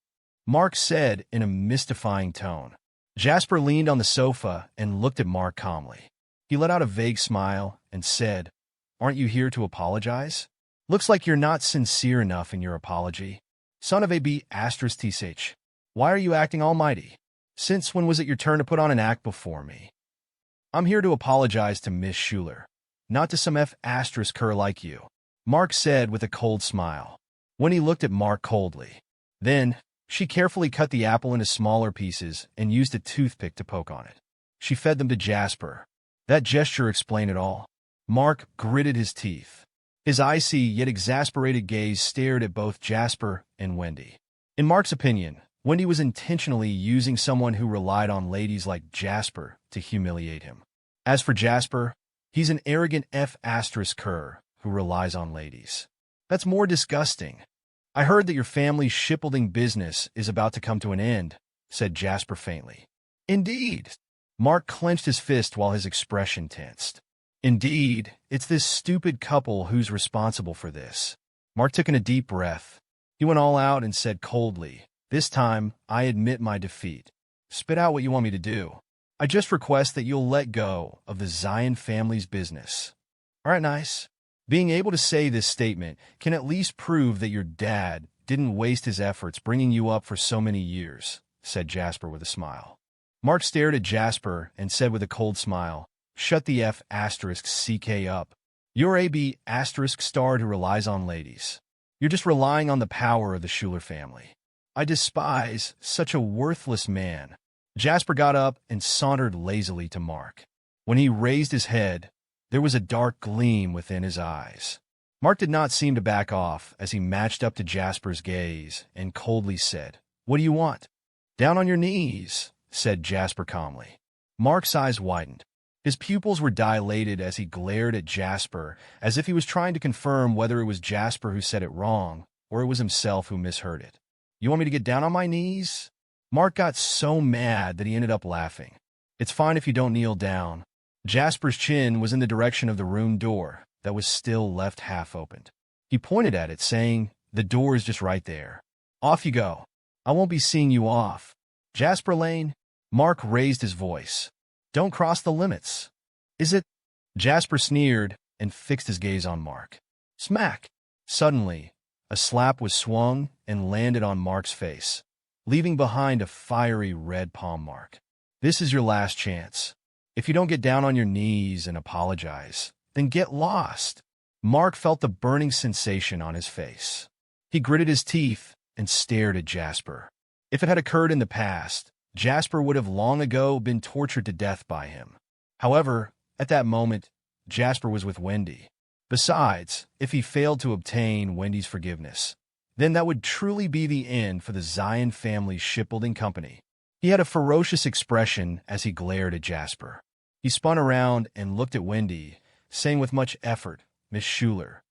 Mark said in a mystifying tone. Jasper leaned on the sofa and looked at Mark calmly. He let out a vague smile and said, Aren't you here to apologize? Looks like you're not sincere enough in your apology. Son of a B***tsh. Why are you acting almighty? Since when was it your turn to put on an act before me? I'm here to apologize to Miss Schuler, not to some F***er like you, Mark said with a cold smile. When he looked at Mark coldly. Then, she carefully cut the apple into smaller pieces and used a toothpick to poke on it. She fed them to Jasper. That gesture explained it all. Mark gritted his teeth. His icy yet exasperated gaze stared at both Jasper and Wendy. In Mark's opinion, Wendy was intentionally using someone who relied on ladies like Jasper to humiliate him. As for Jasper, he's an arrogant F***er who relies on ladies. That's more disgusting. I heard that your family's shipbuilding business is about to come to an end, said Jasper faintly. Indeed. Mark clenched his fist while his expression tensed. Indeed, it's this stupid couple who's responsible for this. Mark took in a deep breath. He went all out and said coldly, This time, I admit my defeat. Spit out what you want me to do. I just request that you'll let go of the Zion family's business. All right, nice. Being able to say this statement can at least prove that your dad didn't waste his efforts bringing you up for so many years, said Jasper with a smile. Mark stared at Jasper and said with a cold smile, Shut the F***ck up. You're a B***starred who relies on ladies. You're just relying on the power of the Schuler family. I despise such a worthless man. Jasper got up and sauntered lazily to Mark. When he raised his head, there was a dark gleam within his eyes. Mark did not seem to back off as he matched up to Jasper's gaze and coldly said, What do you want? Down on your knees, said Jasper calmly. Mark's eyes widened. His pupils were dilated as he glared at Jasper, as if he was trying to confirm whether it was Jasper who said it wrong, or it was himself who misheard it. You want me to get down on my knees? Mark got so mad that he ended up laughing. It's fine if you don't kneel down. Jasper's chin was in the direction of the room door that was still left half opened. He pointed at it, saying, The door is just right there. Off you go. I won't be seeing you off. Jasper Lane? Mark raised his voice. Don't cross the limits. Is it? Jasper sneered and fixed his gaze on Mark. Smack! Suddenly, a slap was swung and landed on Mark's face. leaving behind a fiery red palm mark. This is your last chance. If you don't get down on your knees and apologize, then get lost. Mark felt the burning sensation on his face. He gritted his teeth and stared at Jasper. If it had occurred in the past, Jasper would have long ago been tortured to death by him. However, at that moment, Jasper was with Wendy. Besides, if he failed to obtain Wendy's forgiveness, then that would truly be the end for the Zion family shipbuilding company. He had a ferocious expression as he glared at Jasper. He spun around and looked at Wendy, saying with much effort, "Miss Schuler,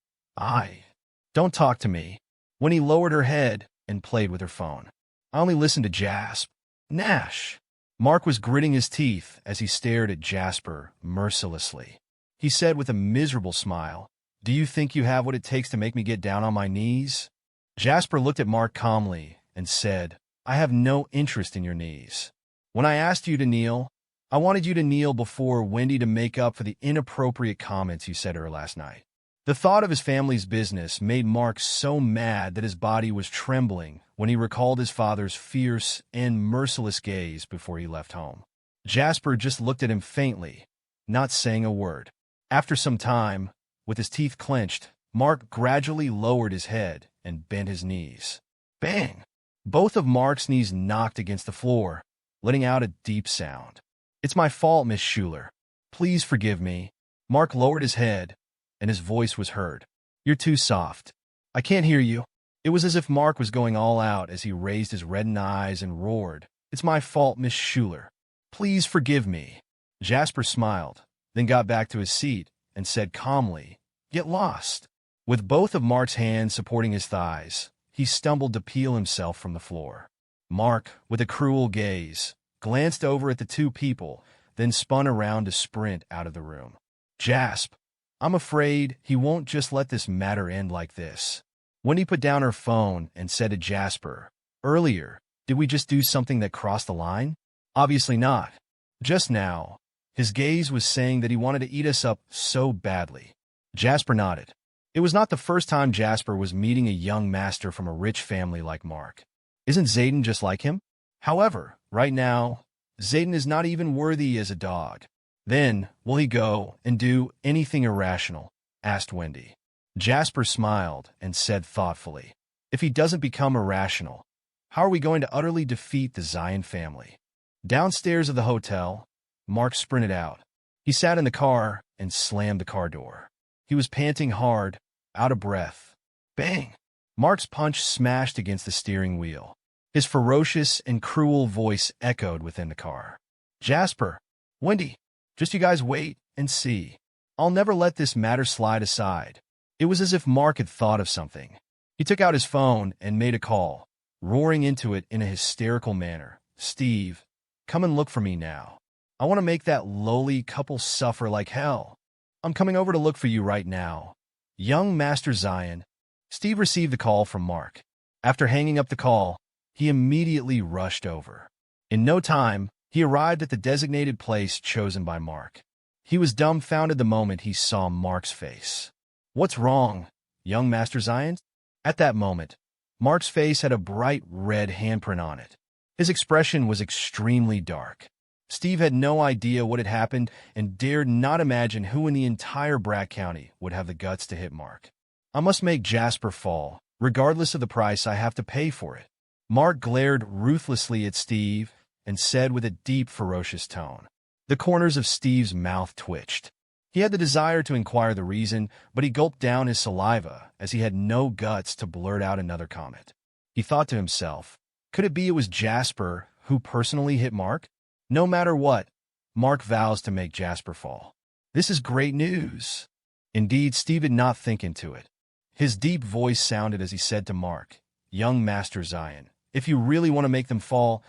don't talk to me." When he lowered her head and played with her phone, I only listened to Jasp. Nash. Mark was gritting his teeth as he stared at Jasper mercilessly. He said with a miserable smile, "Do you think you have what it takes to make me get down on my knees?" Jasper looked at Mark calmly and said, "I have no interest in your knees. When I asked you to kneel, I wanted you to kneel before Wendy to make up for the inappropriate comments you said to her last night." The thought of his family's business made Mark so mad that his body was trembling when he recalled his father's fierce and merciless gaze before he left home. Jasper just looked at him faintly, not saying a word. After some time, with his teeth clenched, Mark gradually lowered his head and bent his knees. Bang! Both of Mark's knees knocked against the floor, letting out a deep sound. "It's my fault, Miss Schuler. Please forgive me." Mark lowered his head, and his voice was heard. "You're too soft. I can't hear you." It was as if Mark was going all out as he raised his reddened eyes and roared, "It's my fault, Miss Schuler. Please forgive me." Jasper smiled, then got back to his seat and said calmly, "Get lost." With both of Mark's hands supporting his thighs, he stumbled to peel himself from the floor. Mark, with a cruel gaze, glanced over at the two people, then spun around to sprint out of the room. "Jasp, I'm afraid he won't just let this matter end like this." Wendy put down her phone and said to Jasper, "Earlier, did we just do something that crossed the line?" "Obviously not. Just now." His gaze was saying that he wanted to eat us up so badly. Jasper nodded. It was not the first time Jasper was meeting a young master from a rich family like Mark. Isn't Zayden just like him? However, right now, Zayden is not even worthy as a dog. "Then, will he go and do anything irrational?" asked Wendy. Jasper smiled and said thoughtfully, "If he doesn't become irrational, how are we going to utterly defeat the Zion family?" Downstairs of the hotel, Mark sprinted out. He sat in the car and slammed the car door. He was panting hard, out of breath. Bang! Mark's punch smashed against the steering wheel. His ferocious and cruel voice echoed within the car. "Jasper, Wendy, just you guys wait and see. I'll never let this matter slide aside." It was as if Mark had thought of something. He took out his phone and made a call, roaring into it in a hysterical manner. "Steve, come and look for me now. I want to make that lowly couple suffer like hell. I'm coming over to look for you right now. Young Master Zion." Steve received the call from Mark. After hanging up the call, he immediately rushed over. In no time, he arrived at the designated place chosen by Mark. He was dumbfounded the moment he saw Mark's face. "What's wrong, young Master Zion?" At that moment, Mark's face had a bright red handprint on it. His expression was extremely dark. Steve had no idea what had happened and dared not imagine who in the entire Brack County would have the guts to hit Mark. "I must make Jasper fall, regardless of the price I have to pay for it." Mark glared ruthlessly at Steve and said with a deep, ferocious tone. The corners of Steve's mouth twitched. He had the desire to inquire the reason, but he gulped down his saliva as he had no guts to blurt out another comment. He thought to himself, could it be it was Jasper who personally hit Mark? No matter what, Mark vows to make Jasper fall. This is great news. Indeed, Steve did not think into it. His deep voice sounded as he said to Mark, "Young Master Zion, if you really want to make them fall,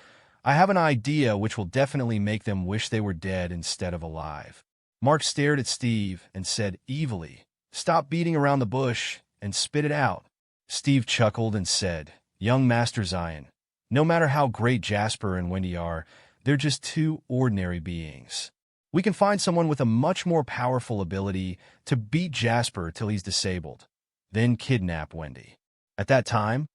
I have an idea which will definitely make them wish they were dead instead of alive." Mark stared at Steve and said evilly, "Stop beating around the bush and spit it out." Steve chuckled and said, "Young Master Zion, no matter how great Jasper and Wendy are, they're just two ordinary beings. We can find someone with a much more powerful ability to beat Jasper till he's disabled, then kidnap Wendy. At that time,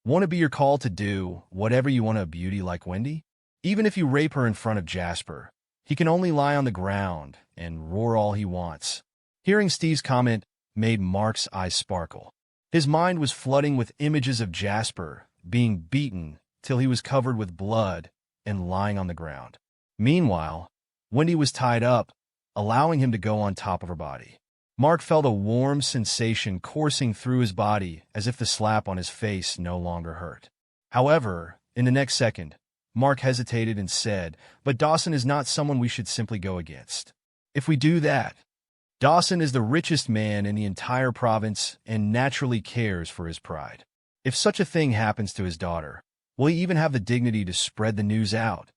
Want to be your call to do whatever you want to a beauty like Wendy? Even if you rape her in front of Jasper, he can only lie on the ground and roar all he wants. Hearing Steve's comment made Mark's eyes sparkle. His mind was flooding with images of Jasper being beaten till he was covered with blood and lying on the ground. Meanwhile, Wendy was tied up, allowing him to go on top of her body. Mark felt a warm sensation coursing through his body as if the slap on his face no longer hurt. However, in the next second, Mark hesitated and said, "But Dawson is not someone we should simply go against. If we do that, Dawson is the richest man in the entire province and naturally cares for his pride. If such a thing happens to his daughter, will he even have the dignity to spread the news out?"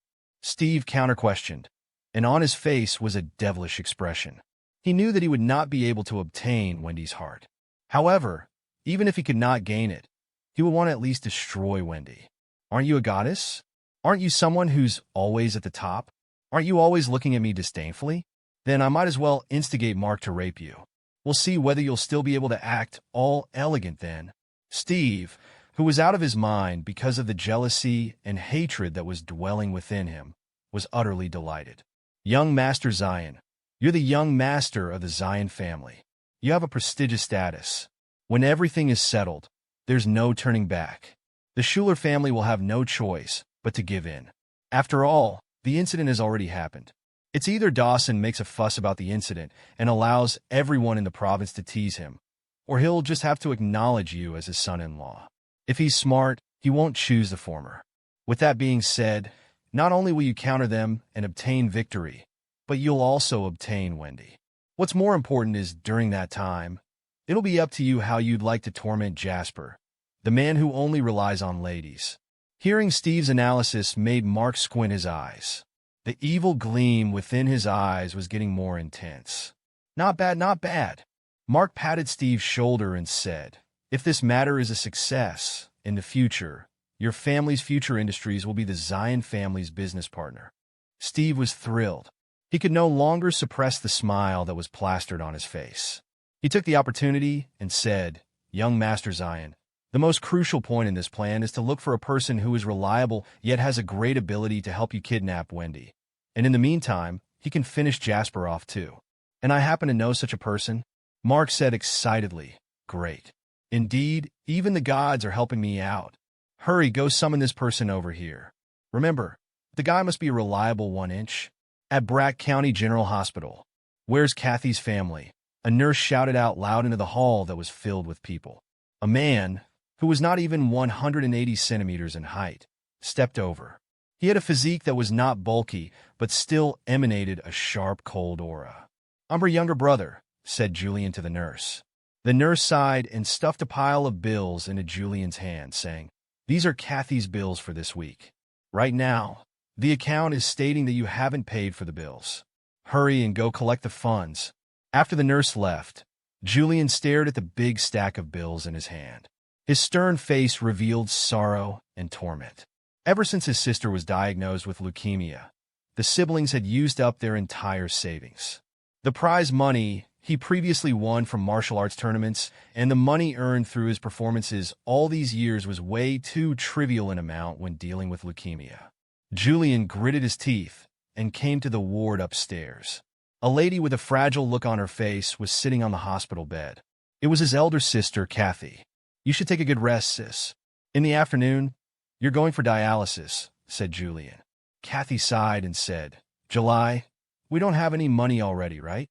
Steve counter-questioned, and on his face was a devilish expression. He knew that he would not be able to obtain Wendy's heart. However, even if he could not gain it, he would want to at least destroy Wendy. "Aren't you a goddess? Aren't you someone who's always at the top? Aren't you always looking at me disdainfully? Then I might as well instigate Mark to rape you. We'll see whether you'll still be able to act all elegant then." Steve, who was out of his mind because of the jealousy and hatred that was dwelling within him, was utterly delighted. "Young Master Zion, you're the young master of the Zion family. You have a prestigious status. When everything is settled, there's no turning back. The Schuler family will have no choice but to give in. After all, the incident has already happened. It's either Dawson makes a fuss about the incident and allows everyone in the province to tease him, or he'll just have to acknowledge you as his son-in-law. If he's smart, he won't choose the former. With that being said, not only will you counter them and obtain victory, but you'll also obtain Wendy. What's more important is, during that time, it'll be up to you how you'd like to torment Jasper, the man who only relies on ladies." Hearing Steve's analysis made Mark squint his eyes. The evil gleam within his eyes was getting more intense. "Not bad, not bad." Mark patted Steve's shoulder and said, "If this matter is a success, in the future, your family's future industries will be the Zion family's business partner." Steve was thrilled. He could no longer suppress the smile that was plastered on his face. He took the opportunity and said, "Young Master Zion, the most crucial point in this plan is to look for a person who is reliable yet has a great ability to help you kidnap Wendy. And in the meantime, he can finish Jasper off too. And I happen to know such a person." Mark said excitedly, "Great. Indeed, even the gods are helping me out. Hurry, go summon this person over here. Remember, the guy must be a reliable 1-inch. At Brack County General Hospital. Where's Kathy's family?" A nurse shouted out loud into the hall that was filled with people. A man, who was not even 180 centimeters in height, stepped over. He had a physique that was not bulky, but still emanated a sharp, cold aura. "I'm her younger brother," said Julian to the nurse. The nurse sighed and stuffed a pile of bills into Julian's hand, saying, "These are Kathy's bills for this week. Right now, the account is stating that you haven't paid for the bills. Hurry and go collect the funds." After the nurse left, Julian stared at the big stack of bills in his hand. His stern face revealed sorrow and torment. Ever since his sister was diagnosed with leukemia, the siblings had used up their entire savings. The prize money he previously won from martial arts tournaments and the money earned through his performances all these years was way too trivial an amount when dealing with leukemia. Julian gritted his teeth and came to the ward upstairs. A lady with a fragile look on her face was sitting on the hospital bed. It was his elder sister, Kathy. "You should take a good rest, sis. In the afternoon, you're going for dialysis," said Julian. Kathy sighed and said, "July, we don't have any money already, right?"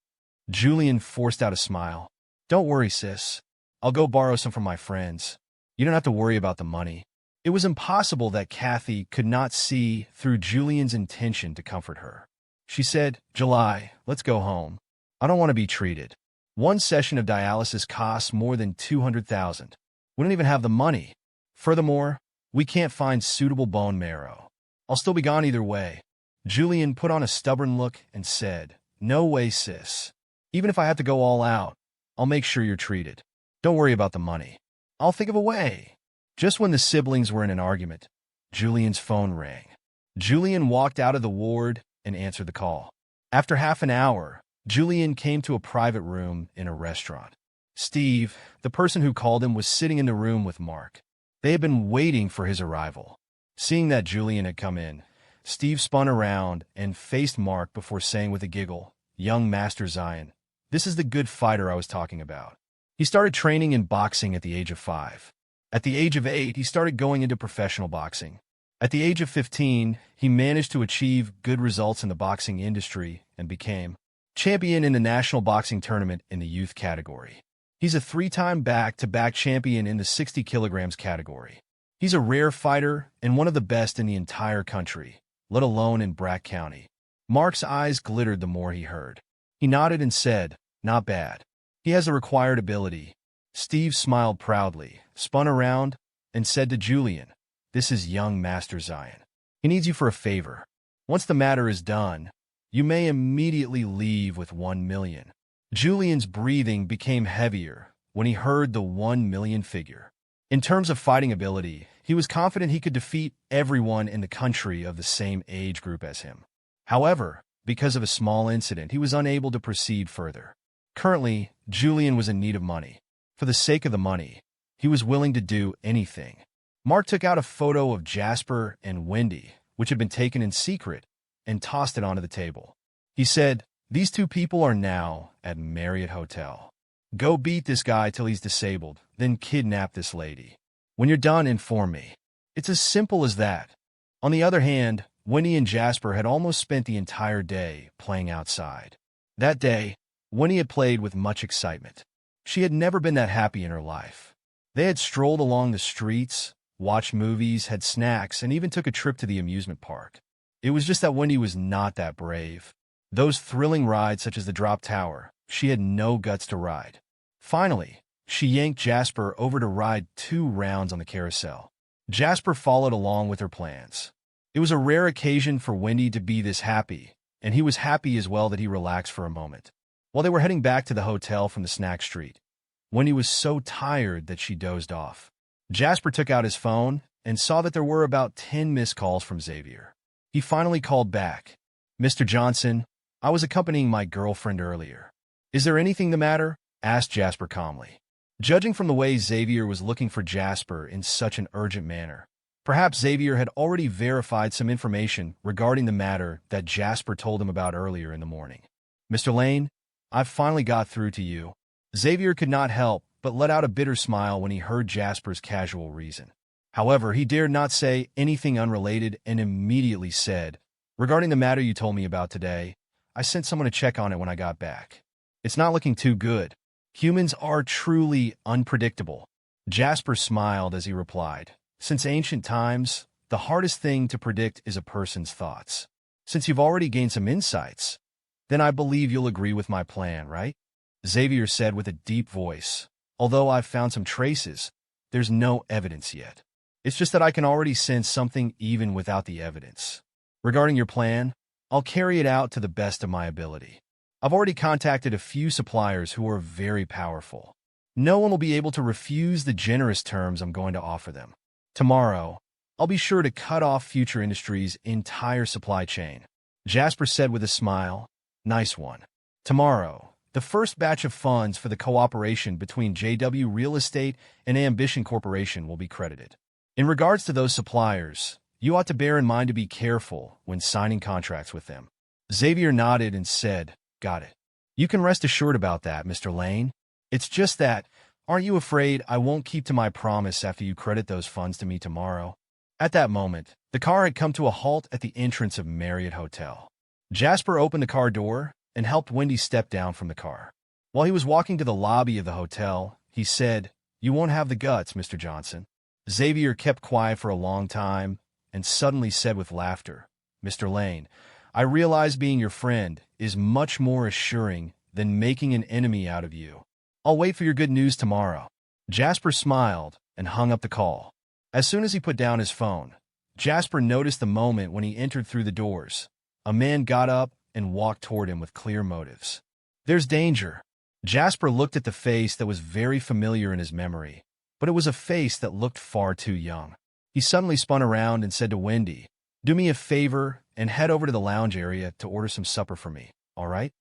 Julian forced out a smile. "Don't worry, sis. I'll go borrow some from my friends. You don't have to worry about the money." It was impossible that Kathy could not see through Julian's intention to comfort her. She said, "July, let's go home. I don't want to be treated. One session of dialysis costs more than $200,000. We don't even have the money. Furthermore, we can't find suitable bone marrow. I'll still be gone either way." Julian put on a stubborn look and said, "No way, sis. Even if I have to go all out, I'll make sure you're treated. Don't worry about the money. I'll think of a way." Just when the siblings were in an argument, Julian's phone rang. Julian walked out of the ward and answered the call. After half an hour, Julian came to a private room in a restaurant. Steve, the person who called him, was sitting in the room with Mark. They had been waiting for his arrival. Seeing that Julian had come in, Steve spun around and faced Mark before saying with a giggle, "Young Master Zion, this is the good fighter I was talking about." He started training in boxing at the age of 5. At the age of 8, he started going into professional boxing. At the age of 15, he managed to achieve good results in the boxing industry and became champion in the national boxing tournament in the youth category. He's a 3-time back-to-back champion in the 60 kilograms category. He's a rare fighter and one of the best in the entire country, let alone in Brack County. Mark's eyes glittered the more he heard. He nodded and said, "Not bad. He has the required ability." Steve smiled proudly, spun around, and said to Julian, "This is young Master Zion. He needs you for a favor. Once the matter is done, you may immediately leave with 1 million. Julian's breathing became heavier when he heard the 1 million figure. In terms of fighting ability, he was confident he could defeat everyone in the country of the same age group as him. However, because of a small incident, he was unable to proceed further. Currently, Julian was in need of money. For the sake of the money, he was willing to do anything. Mark took out a photo of Jasper and Wendy, which had been taken in secret, and tossed it onto the table. He said, "These 2 people are now at Marriott Hotel. Go beat this guy till he's disabled, then kidnap this lady. When you're done, inform me." It's as simple as that. On the other hand, Wendy and Jasper had almost spent the entire day playing outside. That day, Wendy had played with much excitement. She had never been that happy in her life. They had strolled along the streets, watched movies, had snacks, and even took a trip to the amusement park. It was just that Wendy was not that brave. Those thrilling rides such as the drop tower, she had no guts to ride. Finally, she yanked Jasper over to ride 2 rounds on the carousel. Jasper followed along with her plans. It was a rare occasion for Wendy to be this happy, and he was happy as well that he relaxed for a moment. While they were heading back to the hotel from the snack street, Wendy was so tired that she dozed off. Jasper took out his phone and saw that there were about 10 missed calls from Xavier. He finally called back. "Mr. Johnson, I was accompanying my girlfriend earlier. Is there anything the matter?" asked Jasper calmly. Judging from the way Xavier was looking for Jasper in such an urgent manner, perhaps Xavier had already verified some information regarding the matter that Jasper told him about earlier in the morning. "Mr. Lane, I've finally got through to you." Xavier could not help but let out a bitter smile when he heard Jasper's casual reason. However, he dared not say anything unrelated and immediately said, "Regarding the matter you told me about today, I sent someone to check on it when I got back. It's not looking too good. Humans are truly unpredictable." Jasper smiled as he replied, "Since ancient times, the hardest thing to predict is a person's thoughts. Since you've already gained some insights, then I believe you'll agree with my plan, right?" Xavier said with a deep voice, "Although I've found some traces, there's no evidence yet. It's just that I can already sense something even without the evidence. Regarding your plan, I'll carry it out to the best of my ability. I've already contacted a few suppliers who are very powerful. No one will be able to refuse the generous terms I'm going to offer them. Tomorrow, I'll be sure to cut off Future Industries' entire supply chain." Jasper said with a smile, "Nice one. Tomorrow, the first batch of funds for the cooperation between JW Real Estate and Ambition Corporation will be credited. In regards to those suppliers, you ought to bear in mind to be careful when signing contracts with them." Xavier nodded and said, "Got it. You can rest assured about that, Mr. Lane. It's just that, aren't you afraid I won't keep to my promise after you credit those funds to me tomorrow?" At that moment, the car had come to a halt at the entrance of Marriott Hotel. Jasper opened the car door and helped Wendy step down from the car. While he was walking to the lobby of the hotel, he said, "You won't have the guts, Mr. Johnson." Xavier kept quiet for a long time and suddenly said with laughter, "Mr. Lane, I realize being your friend is much more assuring than making an enemy out of you. I'll wait for your good news tomorrow." Jasper smiled and hung up the call. As soon as he put down his phone, Jasper noticed the moment when he entered through the doors. A man got up and walked toward him with clear motives. "There's danger." Jasper looked at the face that was very familiar in his memory, but it was a face that looked far too young. He suddenly spun around and said to Wendy, "Do me a favor and head over to the lounge area to order some supper for me, all right?"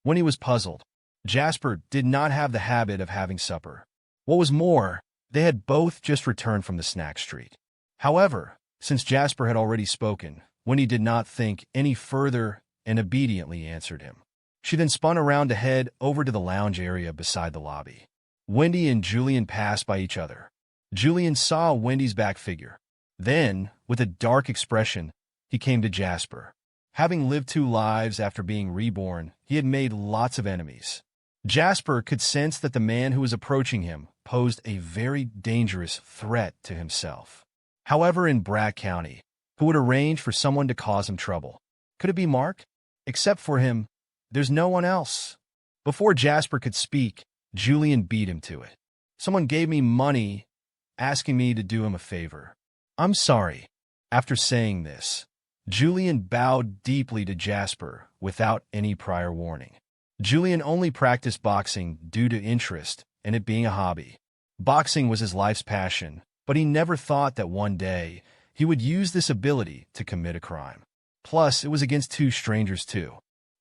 Wendy was puzzled. Jasper did not have the habit of having supper. What was more, They had both just returned from the snack street. However, since Jasper had already spoken, Wendy did not think any further and obediently answered him. She then spun around to head over to the lounge area beside the lobby. Wendy and Julian passed by each other. Julian saw Wendy's back figure. Then, with a dark expression, he came to Jasper. Having lived 2 lives after being reborn, he had made lots of enemies. Jasper could sense that the man who was approaching him posed a very dangerous threat to himself. However, in Brat County, who would arrange for someone to cause him trouble? Could it be Mark? Except for him, there's no one else. Before Jasper could speak, Julian beat him to it. Someone gave me money, asking me to do him a favor. I'm sorry. After saying this, Julian bowed deeply to Jasper without any prior warning. Julian only practiced boxing due to interest and it being a hobby. Boxing was his life's passion, but he never thought that one day he would use this ability to commit a crime. Plus, it was against 2 strangers too.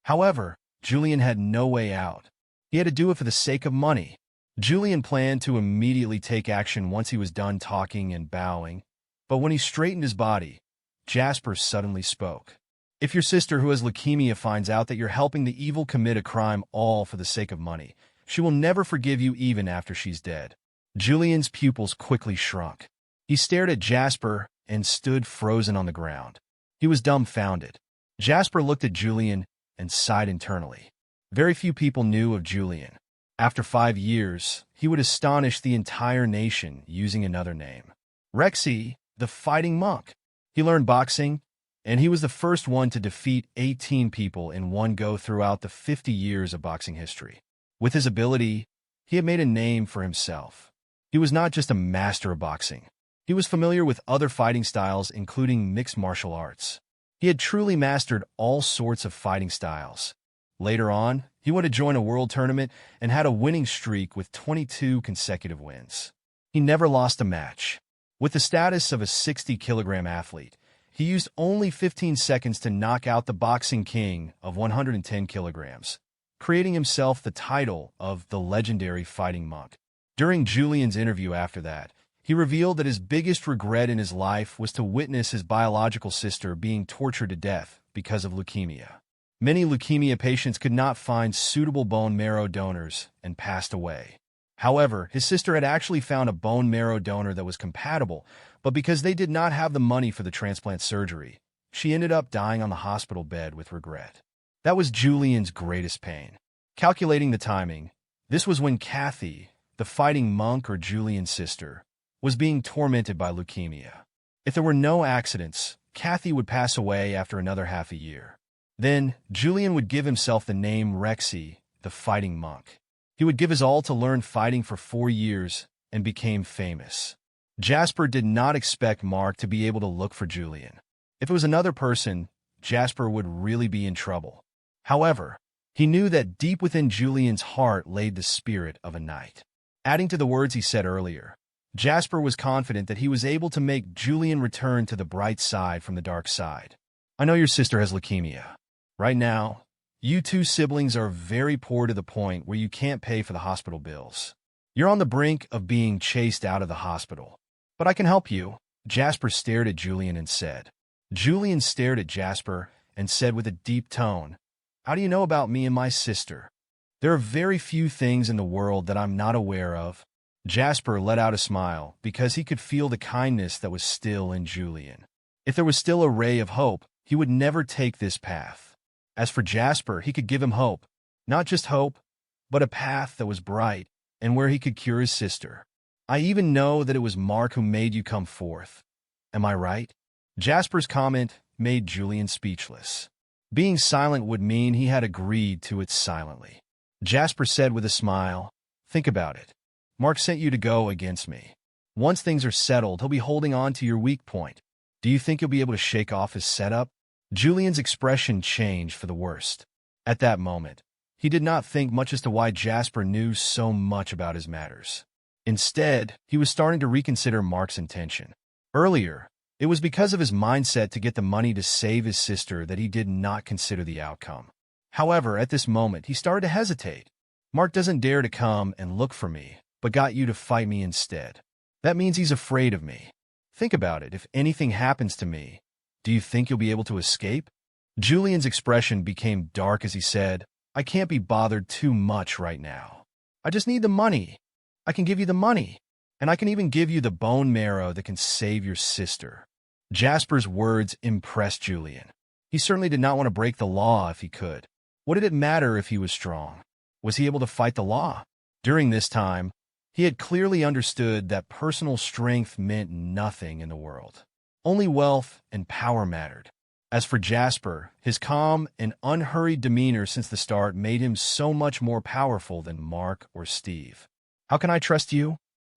However, Julian had no way out. He had to do it for the sake of money. Julian planned to immediately take action once he was done talking and bowing, but when he straightened his body, Jasper suddenly spoke. If your sister who has leukemia finds out that you're helping the evil commit a crime all for the sake of money, she will never forgive you even after she's dead. Julian's pupils quickly shrunk. He stared at Jasper and stood frozen on the ground. He was dumbfounded. Jasper looked at Julian and sighed internally. Very few people knew of Julian. After 5 years, he would astonish the entire nation using another name. Rexy, the fighting monk. He learned boxing, and he was the first one to defeat 18 people in one go throughout the 50 years of boxing history. With his ability, he had made a name for himself. He was not just a master of boxing. He was familiar with other fighting styles, including mixed martial arts. He had truly mastered all sorts of fighting styles. Later on, he went to join a world tournament and had a winning streak with 22 consecutive wins. He never lost a match. With the status of a 60-kilogram athlete, he used only 15 seconds to knock out the boxing king of 110 kilograms, creating himself the title of the legendary fighting monk. During Julian's interview after that, he revealed that his biggest regret in his life was to witness his biological sister being tortured to death because of leukemia. Many leukemia patients could not find suitable bone marrow donors and passed away. However, his sister had actually found a bone marrow donor that was compatible, but because they did not have the money for the transplant surgery, she ended up dying on the hospital bed with regret. That was Julian's greatest pain. Calculating the timing, this was when Kathy, the fighting monk or Julian's sister, was being tormented by leukemia. If there were no accidents, Kathy would pass away after another half a year. Then, Julian would give himself the name Rexy, the fighting monk. He would give his all to learn fighting for 4 years and became famous. Jasper did not expect Mark to be able to look for Julian. If it was another person, Jasper would really be in trouble. However, he knew that deep within Julian's heart lay the spirit of a knight. Adding to the words he said earlier, Jasper was confident that he was able to make Julian return to the bright side from the dark side. I know your sister has leukemia. Right now, you 2 siblings are very poor to the point where you can't pay for the hospital bills. You're on the brink of being chased out of the hospital. But I can help you. Jasper stared at Julian and said. Julian stared at Jasper and said with a deep tone, How do you know about me and my sister? There are very few things in the world that I'm not aware of. Jasper let out a smile because he could feel the kindness that was still in Julian. If there was still a ray of hope, he would never take this path. As for Jasper, he could give him hope. Not just hope, but a path that was bright and where he could cure his sister. I even know that it was Mark who made you come forth. Am I right? Jasper's comment made Julian speechless. Being silent would mean he had agreed to it silently. Jasper said with a smile, Think about it. Mark sent you to go against me. Once things are settled, he'll be holding on to your weak point. Do you think you'll be able to shake off his setup? Julian's expression changed for the worst. At that moment, he did not think much as to why Jasper knew so much about his matters. Instead, he was starting to reconsider Mark's intention. Earlier, it was because of his mindset to get the money to save his sister that he did not consider the outcome. However, at this moment, he started to hesitate. Mark doesn't dare to come and look for me, but got you to fight me instead. That means he's afraid of me. Think about it. If anything happens to me, do you think you'll be able to escape? Julian's expression became dark as he said, I can't be bothered too much right now. I just need the money. I can give you the money. And I can even give you the bone marrow that can save your sister. Jasper's words impressed Julian. He certainly did not want to break the law if he could. What did it matter if he was strong? Was he able to fight the law? During this time, he had clearly understood that personal strength meant nothing in the world. Only wealth and power mattered. As for Jasper, his calm and unhurried demeanor since the start made him so much more powerful than Mark or Steve. How can I trust you?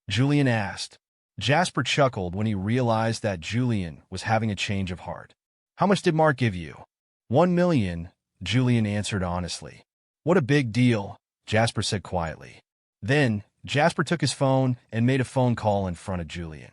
Julian asked. Jasper chuckled when he realized that Julian was having a change of heart. How much did Mark give you? 1 million, Julian answered honestly. What a big deal, Jasper said quietly. Then, Jasper took his phone and made a phone call in front of Julian.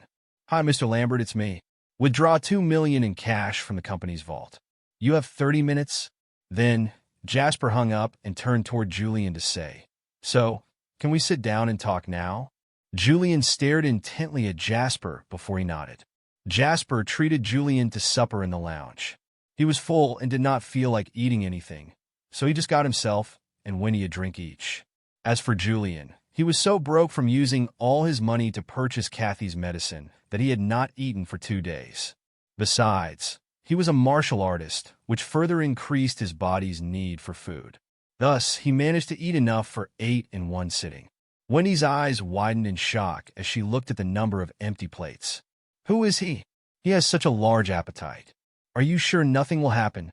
Hi, Mr. Lambert, it's me. Withdraw 2 million in cash from the company's vault. You have 30 minutes? Then, Jasper hung up and turned toward Julian to say, So, can we sit down and talk now? Julian stared intently at Jasper before he nodded. Jasper treated Julian to supper in the lounge. He was full and did not feel like eating anything, so he just got himself and Winnie a drink each. As for Julian, he was so broke from using all his money to purchase Kathy's medicine that he had not eaten for 2 days. Besides, he was a martial artist, which further increased his body's need for food. Thus, he managed to eat enough for 8 in one sitting. Wendy's eyes widened in shock as she looked at the number of empty plates. Who is he? He has such a large appetite. Are you sure nothing will happen?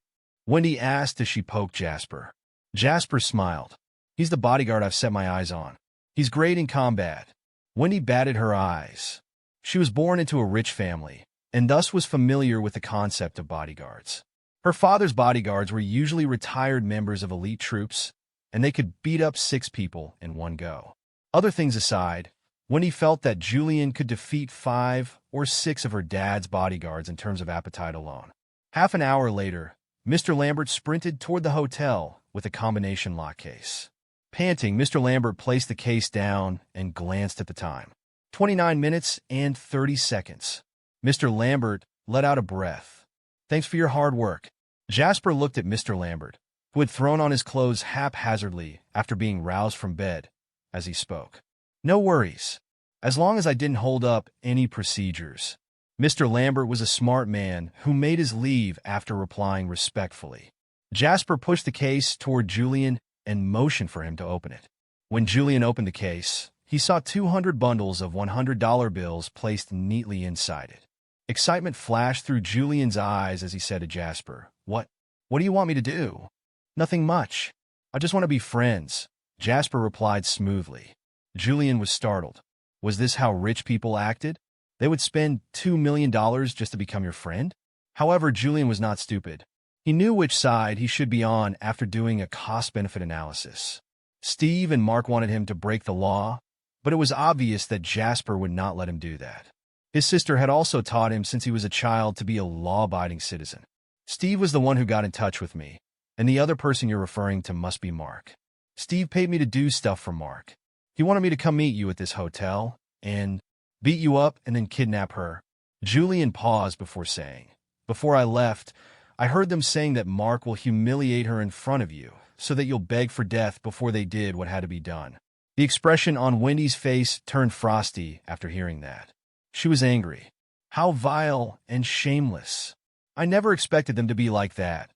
Wendy asked as she poked Jasper. Jasper smiled. He's the bodyguard I've set my eyes on. He's great in combat. Wendy batted her eyes. She was born into a rich family, and thus was familiar with the concept of bodyguards. Her father's bodyguards were usually retired members of elite troops, and they could beat up 6 people in one go. Other things aside, Wendy felt that Julian could defeat 5 or 6 of her dad's bodyguards in terms of appetite alone. Half an hour later, Mr. Lambert sprinted toward the hotel with a combination lock case. Panting, Mr. Lambert placed the case down and glanced at the time. 29 minutes and 30 seconds. Mr. Lambert let out a breath. Thanks for your hard work. Jasper looked at Mr. Lambert, who had thrown on his clothes haphazardly after being roused from bed, as he spoke. No worries, as long as I didn't hold up any procedures. Mr. Lambert was a smart man who made his leave after replying respectfully. Jasper pushed the case toward Julian and motioned for him to open it. When Julian opened the case, he saw 200 bundles of $100 bills placed neatly inside it. Excitement flashed through Julian's eyes as he said to Jasper, What do you want me to do? Nothing much. I just want to be friends, Jasper replied smoothly. Julian was startled. Was this how rich people acted? They would spend $2 million just to become your friend? However, Julian was not stupid. He knew which side he should be on after doing a cost-benefit analysis. Steve and Mark wanted him to break the law, but it was obvious that Jasper would not let him do that. His sister had also taught him since he was a child to be a law-abiding citizen. Steve was the one who got in touch with me, and the other person you're referring to must be Mark. Steve paid me to do stuff for Mark. He wanted me to come meet you at this hotel and beat you up and then kidnap her. Julian paused before saying, Before I left, I heard them saying that Mark will humiliate her in front of you so that you'll beg for death before they did what had to be done. The expression on Wendy's face turned frosty after hearing that. She was angry. How vile and shameless. I never expected them to be like that.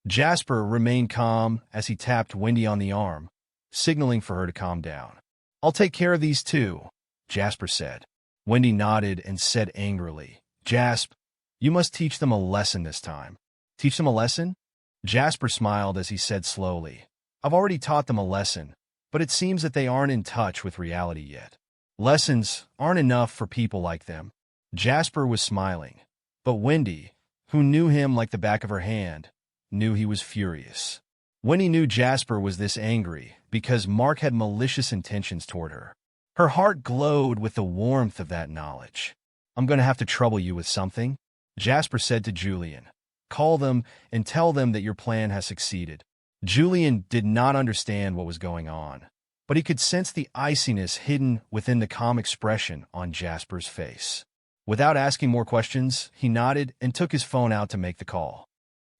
Jasper remained calm as he tapped Wendy on the arm, signaling for her to calm down. I'll take care of these two, Jasper said. Wendy nodded and said angrily, Jasp, you must teach them a lesson this time. Teach them a lesson? Jasper smiled as he said slowly, I've already taught them a lesson, but it seems that they aren't in touch with reality yet. Lessons aren't enough for people like them. Jasper was smiling, but Wendy, who knew him like the back of her hand, knew he was furious. Wendy knew Jasper was this angry because Mark had malicious intentions toward her. Her heart glowed with the warmth of that knowledge. I'm going to have to trouble you with something, Jasper said to Julian. Call them and tell them that your plan has succeeded. Julian did not understand what was going on, but he could sense the iciness hidden within the calm expression on Jasper's face. Without asking more questions, he nodded and took his phone out to make the call.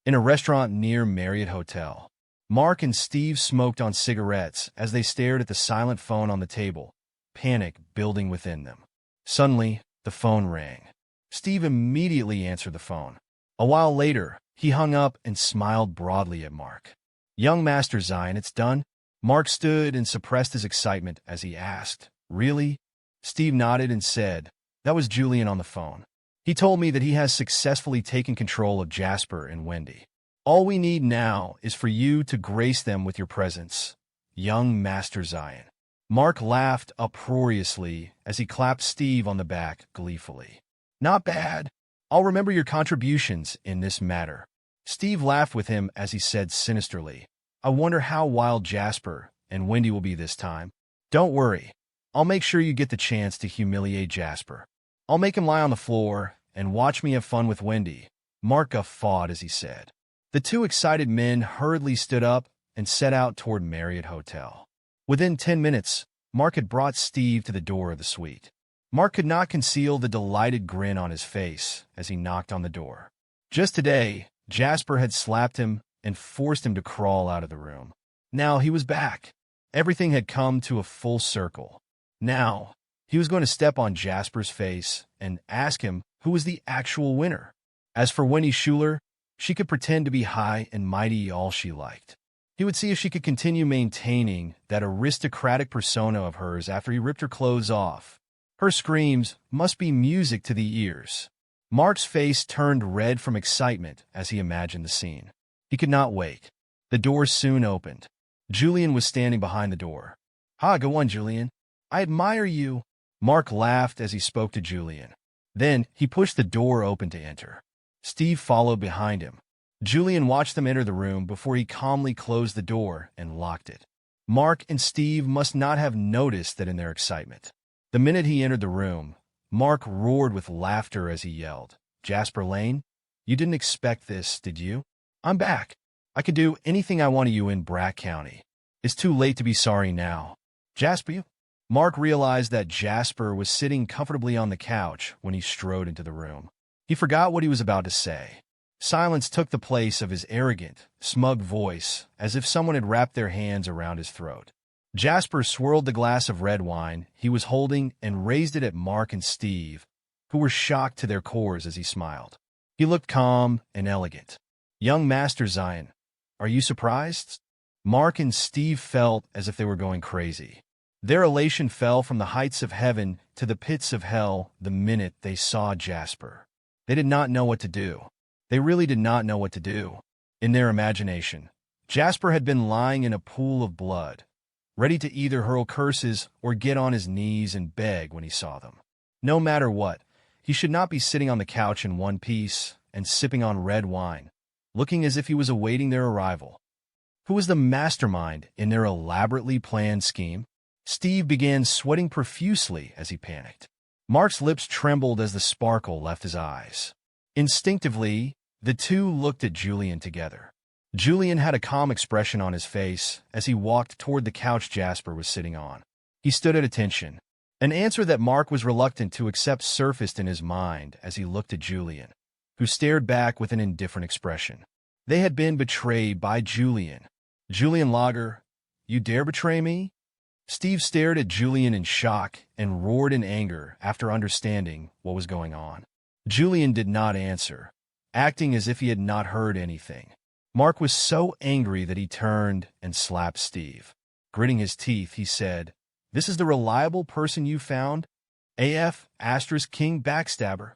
In a restaurant near Marriott Hotel, Mark and Steve smoked on cigarettes as they stared at the silent phone on the table, panic building within them. Suddenly, the phone rang. Steve immediately answered the phone. A while later, he hung up and smiled broadly at Mark. "Young Master Zion, it's done?" Mark stood and suppressed his excitement as he asked, "Really?" Steve nodded and said, "That was Julian on the phone. He told me that he has successfully taken control of Jasper and Wendy. All we need now is for you to grace them with your presence, young Master Zion." Mark laughed uproariously as he clapped Steve on the back gleefully. "Not bad. I'll remember your contributions in this matter." Steve laughed with him as he said sinisterly, "I wonder how wild Jasper and Wendy will be this time." "Don't worry. I'll make sure you get the chance to humiliate Jasper. I'll make him lie on the floor and watch me have fun with Wendy," Mark guffawed as he said. The two excited men hurriedly stood up and set out toward Marriott Hotel. Within 10 minutes, Mark had brought Steve to the door of the suite. Mark could not conceal the delighted grin on his face as he knocked on the door. Just today, Jasper had slapped him and forced him to crawl out of the room. Now he was back. Everything had come to a full circle. Now, he was going to step on Jasper's face and ask him who was the actual winner. As for Wendy Schuler, she could pretend to be high and mighty all she liked. He would see if she could continue maintaining that aristocratic persona of hers after he ripped her clothes off. Her screams must be music to the ears. Mark's face turned red from excitement as he imagined the scene. He could not wait. The door soon opened. Julian was standing behind the door. "Ha, go on, Julian. I admire you." Mark laughed as he spoke to Julian. Then he pushed the door open to enter. Steve followed behind him. Julian watched them enter the room before he calmly closed the door and locked it. Mark and Steve must not have noticed that in their excitement. The minute he entered the room, Mark roared with laughter as he yelled, "Jasper Lane, you didn't expect this, did you? I'm back. I could do anything I want to you in Brack County. It's too late to be sorry now. Jasper, you?" Mark realized that Jasper was sitting comfortably on the couch when he strode into the room. He forgot what he was about to say. Silence took the place of his arrogant, smug voice, as if someone had wrapped their hands around his throat. Jasper swirled the glass of red wine he was holding and raised it at Mark and Steve, who were shocked to their cores as he smiled. He looked calm and elegant. "Young Master Zion, are you surprised?" Mark and Steve felt as if they were going crazy. Their elation fell from the heights of heaven to the pits of hell the minute they saw Jasper. They did not know what to do. They really did not know what to do. In their imagination, Jasper had been lying in a pool of blood, ready to either hurl curses or get on his knees and beg when he saw them. No matter what, he should not be sitting on the couch in one piece and sipping on red wine, looking as if he was awaiting their arrival. Who was the mastermind in their elaborately planned scheme? Steve began sweating profusely as he panicked. Mark's lips trembled as the sparkle left his eyes. Instinctively, the two looked at Julian together. Julian had a calm expression on his face as he walked toward the couch Jasper was sitting on. He stood at attention. An answer that Mark was reluctant to accept surfaced in his mind as he looked at Julian, who stared back with an indifferent expression. They had been betrayed by Julian. "Julian Lager, you dare betray me?" Steve stared at Julian in shock and roared in anger after understanding what was going on. Julian did not answer, acting as if he had not heard anything. Mark was so angry that he turned and slapped Steve. Gritting his teeth, he said, "This is the reliable person you found? AF * King Backstabber."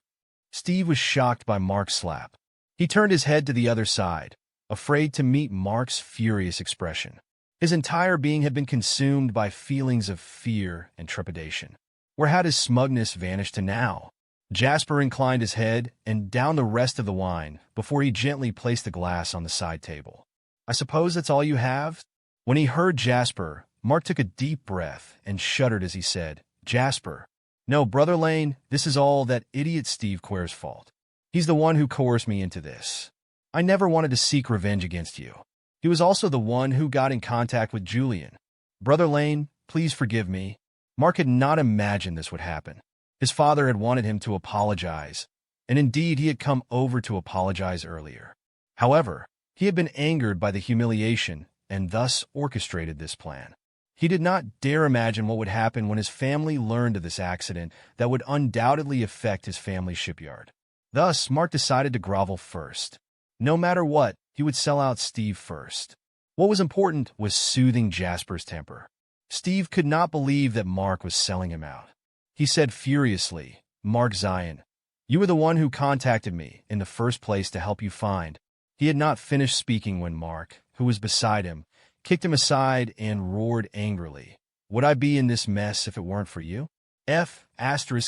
Steve was shocked by Mark's slap. He turned his head to the other side, afraid to meet Mark's furious expression. His entire being had been consumed by feelings of fear and trepidation. Where had his smugness vanished to now? Jasper inclined his head and downed the rest of the wine before he gently placed the glass on the side table. "I suppose that's all you have?" When he heard Jasper, Mark took a deep breath and shuddered as he said, "Jasper, no, Brother Lane, this is all that idiot Steve Quare's fault. He's the one who coerced me into this. I never wanted to seek revenge against you. He was also the one who got in contact with Julian. Brother Lane, please forgive me." Mark had not imagined this would happen. His father had wanted him to apologize, and indeed he had come over to apologize earlier. However, he had been angered by the humiliation and thus orchestrated this plan. He did not dare imagine what would happen when his family learned of this accident that would undoubtedly affect his family's shipyard. Thus, Mark decided to grovel first. No matter what, he would sell out Steve first. What was important was soothing Jasper's temper. Steve could not believe that Mark was selling him out. He said furiously, "Mark Zion, you were the one who contacted me in the first place to help you find." He had not finished speaking when Mark, who was beside him, kicked him aside and roared angrily, "Would I be in this mess if it weren't for you?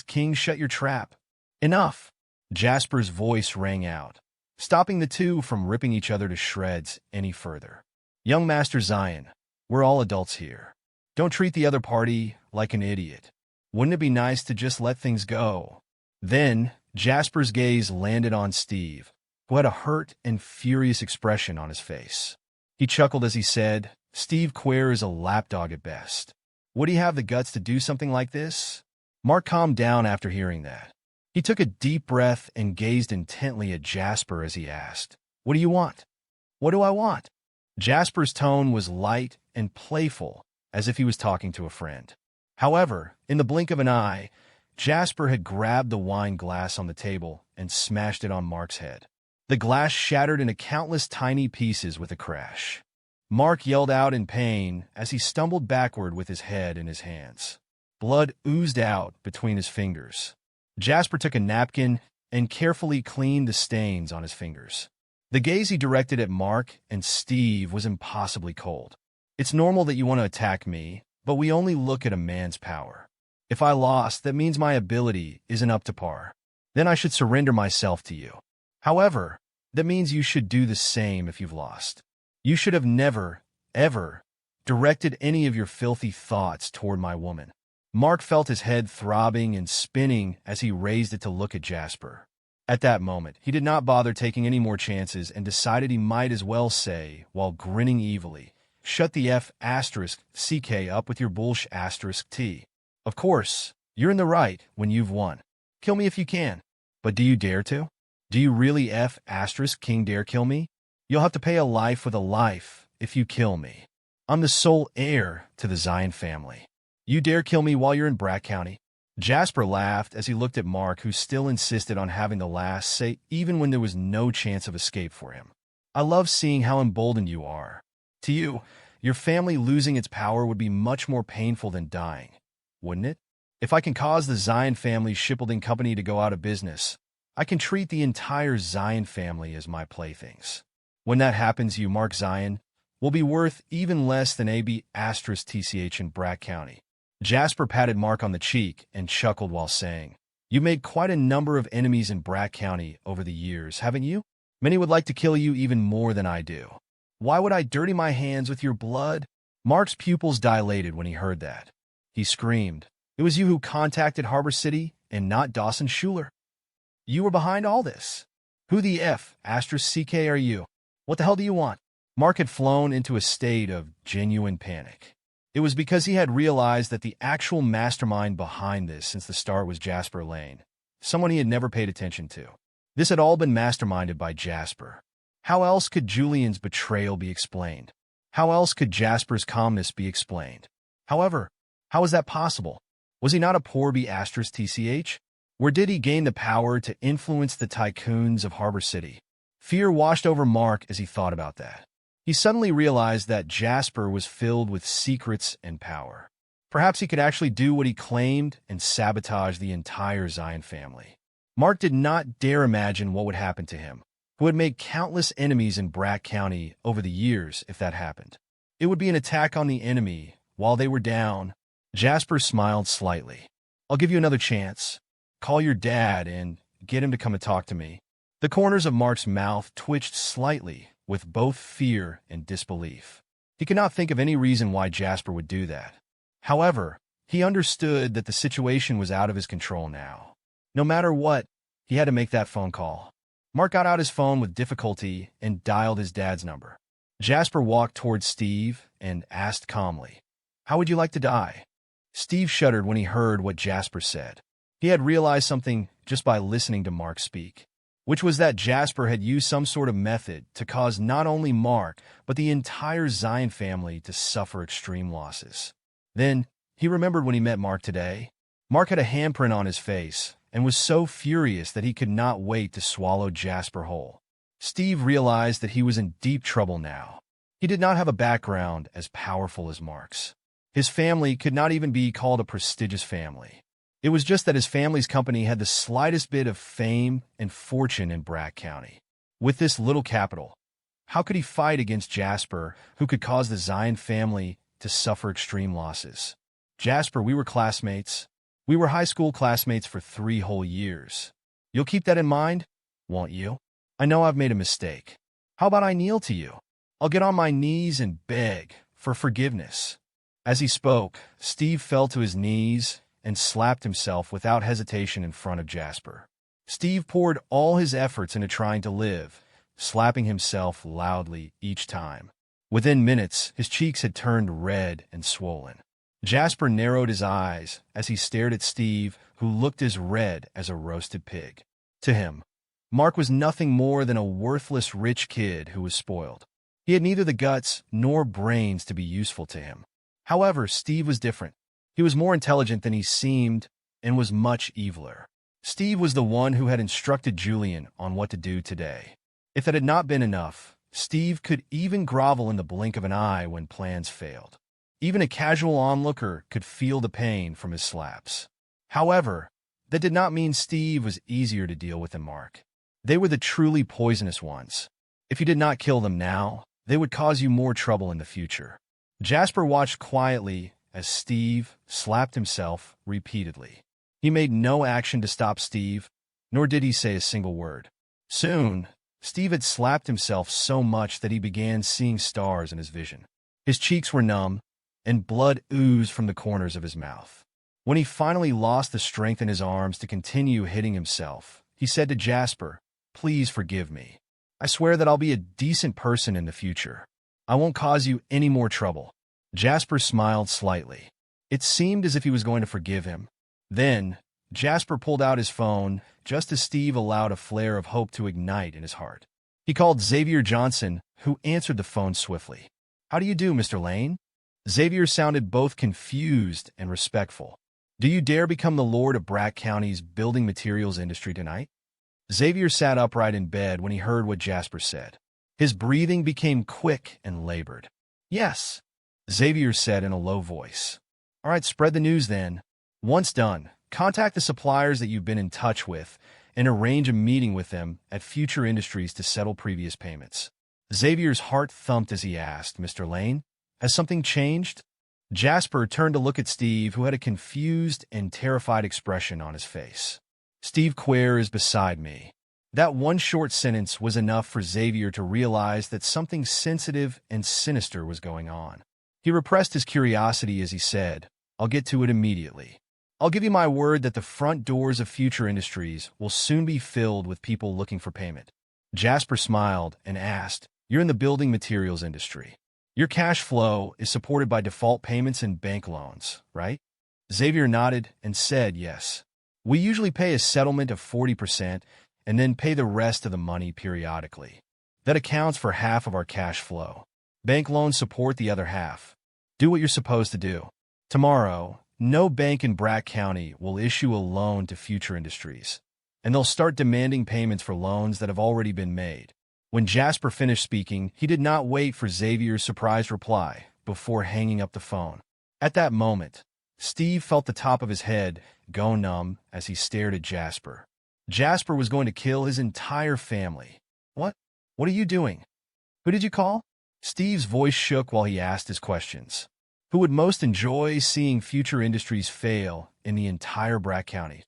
King, shut your trap." "Enough!" Jasper's voice rang out, stopping the two from ripping each other to shreds any further. "Young Master Zion, we're all adults here. Don't treat the other party like an idiot. Wouldn't it be nice to just let things go?" Then, Jasper's gaze landed on Steve, who had a hurt and furious expression on his face. He chuckled as he said, "Steve Quare is a lapdog at best. Would he have the guts to do something like this?" Mark calmed down after hearing that. He took a deep breath and gazed intently at Jasper as he asked, "What do you want?" "What do I want?" Jasper's tone was light and playful, as if he was talking to a friend. However, in the blink of an eye, Jasper had grabbed the wine glass on the table and smashed it on Mark's head. The glass shattered into countless tiny pieces with a crash. Mark yelled out in pain as he stumbled backward with his head in his hands. Blood oozed out between his fingers. Jasper took a napkin and carefully cleaned the stains on his fingers. The gaze he directed at Mark and Steve was impossibly cold. "It's normal that you want to attack me, but we only look at a man's power. If I lost, that means my ability isn't up to par. Then I should surrender myself to you. However, that means you should do the same if you've lost. You should have never, ever, directed any of your filthy thoughts toward my woman." Mark felt his head throbbing and spinning as he raised it to look at Jasper. At that moment, he did not bother taking any more chances and decided he might as well say, while grinning evilly, "Shut the *CK up with your *T. Of course, you're in the right when you've won. Kill me if you can. But do you dare to? Do you really King dare kill me? You'll have to pay a life with a life if you kill me. I'm the sole heir to the Zion family. You dare kill me while you're in Brack County?" Jasper laughed as he looked at Mark, who still insisted on having the last say even when there was no chance of escape for him. "I love seeing how emboldened you are. To you, your family losing its power would be much more painful than dying, wouldn't it? If I can cause the Zion family shipbuilding company to go out of business, I can treat the entire Zion family as my playthings. When that happens, you, Mark Zion, will be worth even less than *TCH in Brack County." Jasper patted Mark on the cheek and chuckled while saying, "You made quite a number of enemies in Brack County over the years, haven't you? Many would like to kill you even more than I do. Why would I dirty my hands with your blood?" Mark's pupils dilated when he heard that. He screamed, "It was you who contacted Harbor City and not Dawson Schuler. You were behind all this. Who the *CK are you? What the hell do you want?" Mark had flown into a state of genuine panic. It was because he had realized that the actual mastermind behind this since the start was Jasper Lane, someone he had never paid attention to. This had all been masterminded by Jasper. How else could Julian's betrayal be explained? How else could Jasper's calmness be explained? However, how was that possible? Was he not a poor *TCH? Where did he gain the power to influence the tycoons of Harbor City? Fear washed over Mark as he thought about that. He suddenly realized that Jasper was filled with secrets and power. Perhaps he could actually do what he claimed and sabotage the entire Zion family. Mark did not dare imagine what would happen to him, who had made countless enemies in Brack County over the years if that happened. It would be an attack on the enemy while they were down. Jasper smiled slightly. "I'll give you another chance. Call your dad and get him to come and talk to me." The corners of Mark's mouth twitched slightly with both fear and disbelief. He could not think of any reason why Jasper would do that. However, he understood that the situation was out of his control now. No matter what, he had to make that phone call. Mark got out his phone with difficulty and dialed his dad's number. Jasper walked towards Steve and asked calmly, How would you like to die? Steve shuddered when he heard what Jasper said. He had realized something just by listening to Mark speak, which was that Jasper had used some sort of method to cause not only Mark, but the entire Zion family to suffer extreme losses. Then, he remembered when he met Mark today. Mark had a handprint on his face and was so furious that he could not wait to swallow Jasper whole. Steve realized that he was in deep trouble now. He did not have a background as powerful as Mark's. His family could not even be called a prestigious family. It was just that his family's company had the slightest bit of fame and fortune in Brack County. With this little capital, how could he fight against Jasper, who could cause the Zion family to suffer extreme losses? Jasper, we were classmates. We were high school classmates for 3 whole years. You'll keep that in mind, won't you? I know I've made a mistake. How about I kneel to you? I'll get on my knees and beg for forgiveness. As he spoke, Steve fell to his knees and slapped himself without hesitation in front of Jasper. Steve poured all his efforts into trying to live, slapping himself loudly each time. Within minutes, his cheeks had turned red and swollen. Jasper narrowed his eyes as he stared at Steve, who looked as red as a roasted pig. To him, Mark was nothing more than a worthless rich kid who was spoiled. He had neither the guts nor brains to be useful to him. However, Steve was different. He was more intelligent than he seemed and was much eviler. Steve was the one who had instructed Julian on what to do today. If that had not been enough, Steve could even grovel in the blink of an eye when plans failed. Even a casual onlooker could feel the pain from his slaps. However, that did not mean Steve was easier to deal with than Mark. They were the truly poisonous ones. If you did not kill them now, they would cause you more trouble in the future. Jasper watched quietly as Steve slapped himself repeatedly. He made no action to stop Steve, nor did he say a single word. Soon, Steve had slapped himself so much that he began seeing stars in his vision. His cheeks were numb, and blood oozed from the corners of his mouth. When he finally lost the strength in his arms to continue hitting himself, he said to Jasper, "Please forgive me. I swear that I'll be a decent person in the future. I won't cause you any more trouble." Jasper smiled slightly. It seemed as if he was going to forgive him. Then, Jasper pulled out his phone just as Steve allowed a flare of hope to ignite in his heart. He called Xavier Johnson, who answered the phone swiftly. "How do you do, Mr. Lane?" Xavier sounded both confused and respectful. "Do you dare become the lord of Brack County's building materials industry tonight?" Xavier sat upright in bed when he heard what Jasper said. His breathing became quick and labored. "Yes," Xavier said in a low voice. "All right, spread the news then. Once done, contact the suppliers that you've been in touch with and arrange a meeting with them at Future Industries to settle previous payments." Xavier's heart thumped as he asked, "Mr. Lane, has something changed?" Jasper turned to look at Steve, who had a confused and terrified expression on his face. "Steve Quare is beside me." That one short sentence was enough for Xavier to realize that something sensitive and sinister was going on. He repressed his curiosity as he said, "I'll get to it immediately. I'll give you my word that the front doors of Future Industries will soon be filled with people looking for payment." Jasper smiled and asked, "You're in the building materials industry. Your cash flow is supported by default payments and bank loans, right?" Xavier nodded and said yes. "We usually pay a settlement of 40% and then pay the rest of the money periodically. That accounts for half of our cash flow. Bank loans support the other half. Do what you're supposed to do. Tomorrow, no bank in Brack County will issue a loan to Future Industries, and they'll start demanding payments for loans that have already been made." When Jasper finished speaking, he did not wait for Xavier's surprised reply before hanging up the phone. At that moment, Steve felt the top of his head go numb as he stared at Jasper. Jasper was going to kill his entire family. What? What are you doing? Who did you call?" Steve's voice shook while he asked his questions. Who would most enjoy seeing Future Industries fail in the entire Brack County?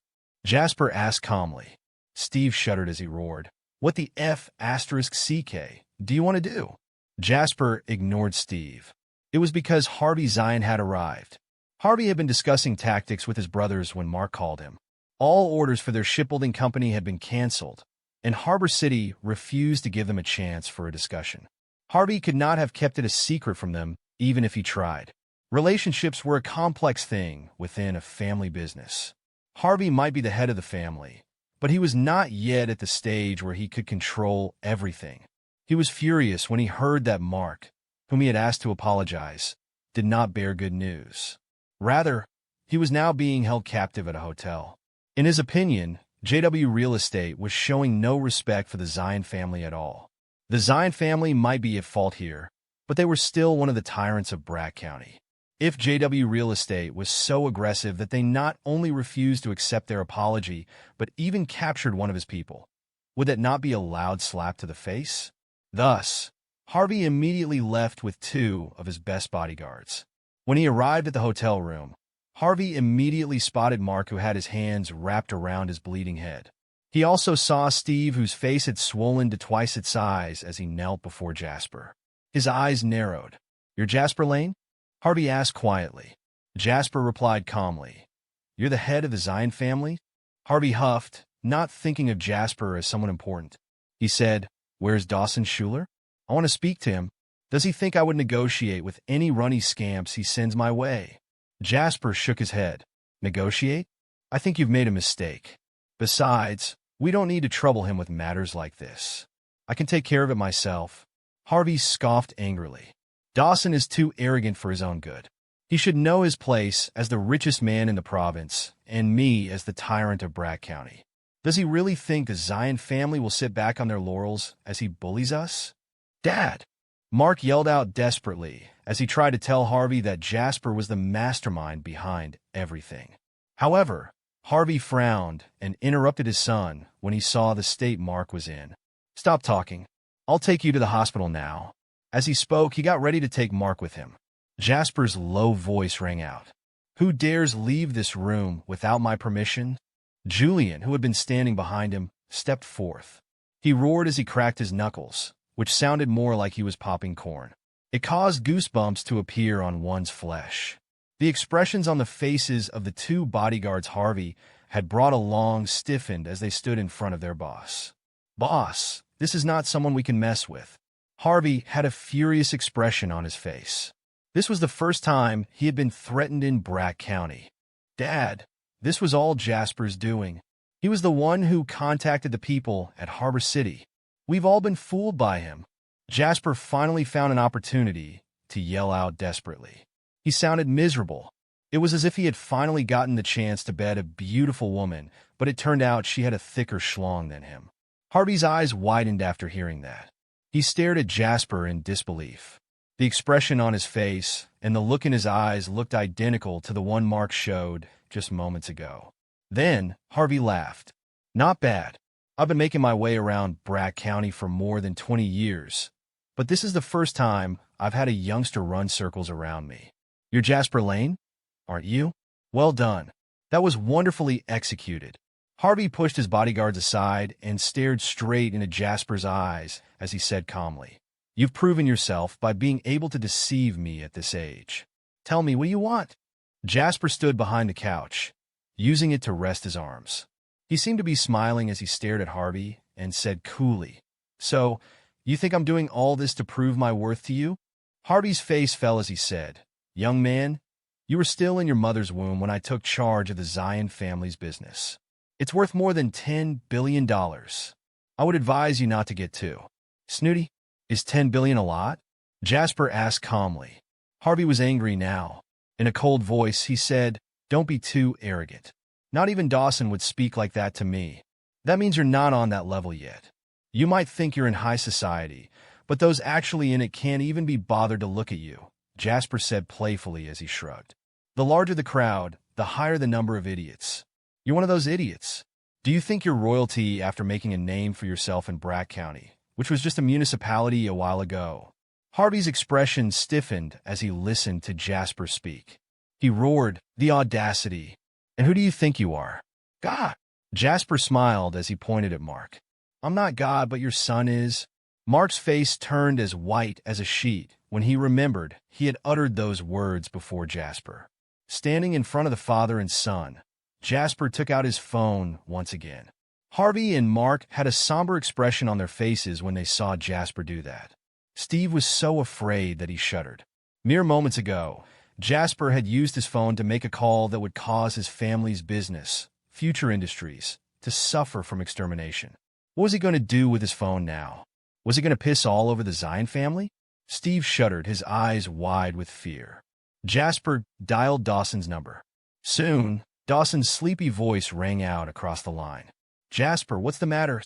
Jasper asked calmly. Steve shuddered as he roared. "What the F***CK do you want to do?" Jasper ignored Steve. It was because Harvey Zion had arrived. Harvey had been discussing tactics with his brothers when Mark called him. All orders for their shipbuilding company had been canceled, and Harbor City refused to give them a chance for a discussion. Harvey could not have kept it a secret from them, even if he tried. Relationships were a complex thing within a family business. Harvey might be the head of the family, but he was not yet at the stage where he could control everything. He was furious when he heard that Mark, whom he had asked to apologize, did not bear good news. Rather, he was now being held captive at a hotel. In his opinion, JW Real Estate was showing no respect for the Zion family at all. The Zion family might be at fault here, but they were still one of the tyrants of Bragg County. If JW Real Estate was so aggressive that they not only refused to accept their apology, but even captured one of his people, would that not be a loud slap to the face? Thus, Harvey immediately left with 2 of his best bodyguards. When he arrived at the hotel room, Harvey immediately spotted Mark, who had his hands wrapped around his bleeding head. He also saw Steve, whose face had swollen to twice its size as he knelt before Jasper. His eyes narrowed. "You're Jasper Lane?" Harvey asked quietly. Jasper replied calmly. "You're the head of the Zion family?" Harvey huffed, not thinking of Jasper as someone important. He said, "Where's Dawson Schuler? I want to speak to him. Does he think I would negotiate with any runny scamps he sends my way?" Jasper shook his head. "Negotiate? I think you've made a mistake. Besides, we don't need to trouble him with matters like this. I can take care of it myself." Harvey scoffed angrily. Dawson is too arrogant for his own good. He should know his place as the richest man in the province, and me as the tyrant of Bragg County. Does he really think the Zion family will sit back on their laurels as he bullies us? "Dad!" Mark yelled out desperately as he tried to tell Harvey that Jasper was the mastermind behind everything. However, Harvey frowned and interrupted his son when he saw the state Mark was in. "Stop talking. I'll take you to the hospital now." As he spoke, he got ready to take Mark with him. Jasper's low voice rang out. "Who dares leave this room without my permission?" Julian, who had been standing behind him, stepped forth. He roared as he cracked his knuckles, which sounded more like he was popping corn. It caused goosebumps to appear on one's flesh. The expressions on the faces of the 2 bodyguards Harvey had brought along stiffened as they stood in front of their boss. "Boss, this is not someone we can mess with." Harvey had a furious expression on his face. This was the first time he had been threatened in Bragg County. "Dad, this was all Jasper's doing. He was the one who contacted the people at Harbor City. We've all been fooled by him." Jasper finally found an opportunity to yell out desperately. He sounded miserable. It was as if he had finally gotten the chance to bed a beautiful woman, but it turned out she had a thicker schlong than him. Harvey's eyes widened after hearing that. He stared at Jasper in disbelief. The expression on his face and the look in his eyes looked identical to the one Mark showed just moments ago. Then Harvey laughed. "Not bad. I've been making my way around Bragg County for more than 20 years, but this is the first time I've had a youngster run circles around me. You're Jasper Lane, aren't you? Well done. That was wonderfully executed." Harvey pushed his bodyguards aside and stared straight into Jasper's eyes as he said calmly, "You've proven yourself by being able to deceive me at this age. Tell me what you want." Jasper stood behind the couch, using it to rest his arms. He seemed to be smiling as he stared at Harvey and said coolly, "So, you think I'm doing all this to prove my worth to you?" Harvey's face fell as he said, "Young man, you were still in your mother's womb when I took charge of the Zion family's business. It's worth more than $10 billion. I would advise you not to get too snooty." "Is 10 billion a lot?" Jasper asked calmly. Harvey was angry now. In a cold voice, he said, "Don't be too arrogant. Not even Dawson would speak like that to me. That means you're not on that level yet. You might think you're in high society, but those actually in it can't even be bothered to look at you," Jasper said playfully as he shrugged. "The larger the crowd, the higher the number of idiots. You're one of those idiots. Do you think you're royalty after making a name for yourself in Bragg County, which was just a municipality a while ago?" Harvey's expression stiffened as he listened to Jasper speak. He roared, "The audacity! And who do you think you are? God!" Jasper smiled as he pointed at Mark. "I'm not God, but your son is." Mark's face turned as white as a sheet when he remembered he had uttered those words before Jasper. Standing in front of the father and son, Jasper took out his phone once again. Harvey and Mark had a somber expression on their faces when they saw Jasper do that. Steve was so afraid that he shuddered. Mere moments ago, Jasper had used his phone to make a call that would cause his family's business, future industries, to suffer from extermination. What was he going to do with his phone now? Was he going to piss all over the Zion family? Steve shuddered, his eyes wide with fear. Jasper dialed Dawson's number. Soon, Dawson's sleepy voice rang out across the line. "Jasper, what's the matter?"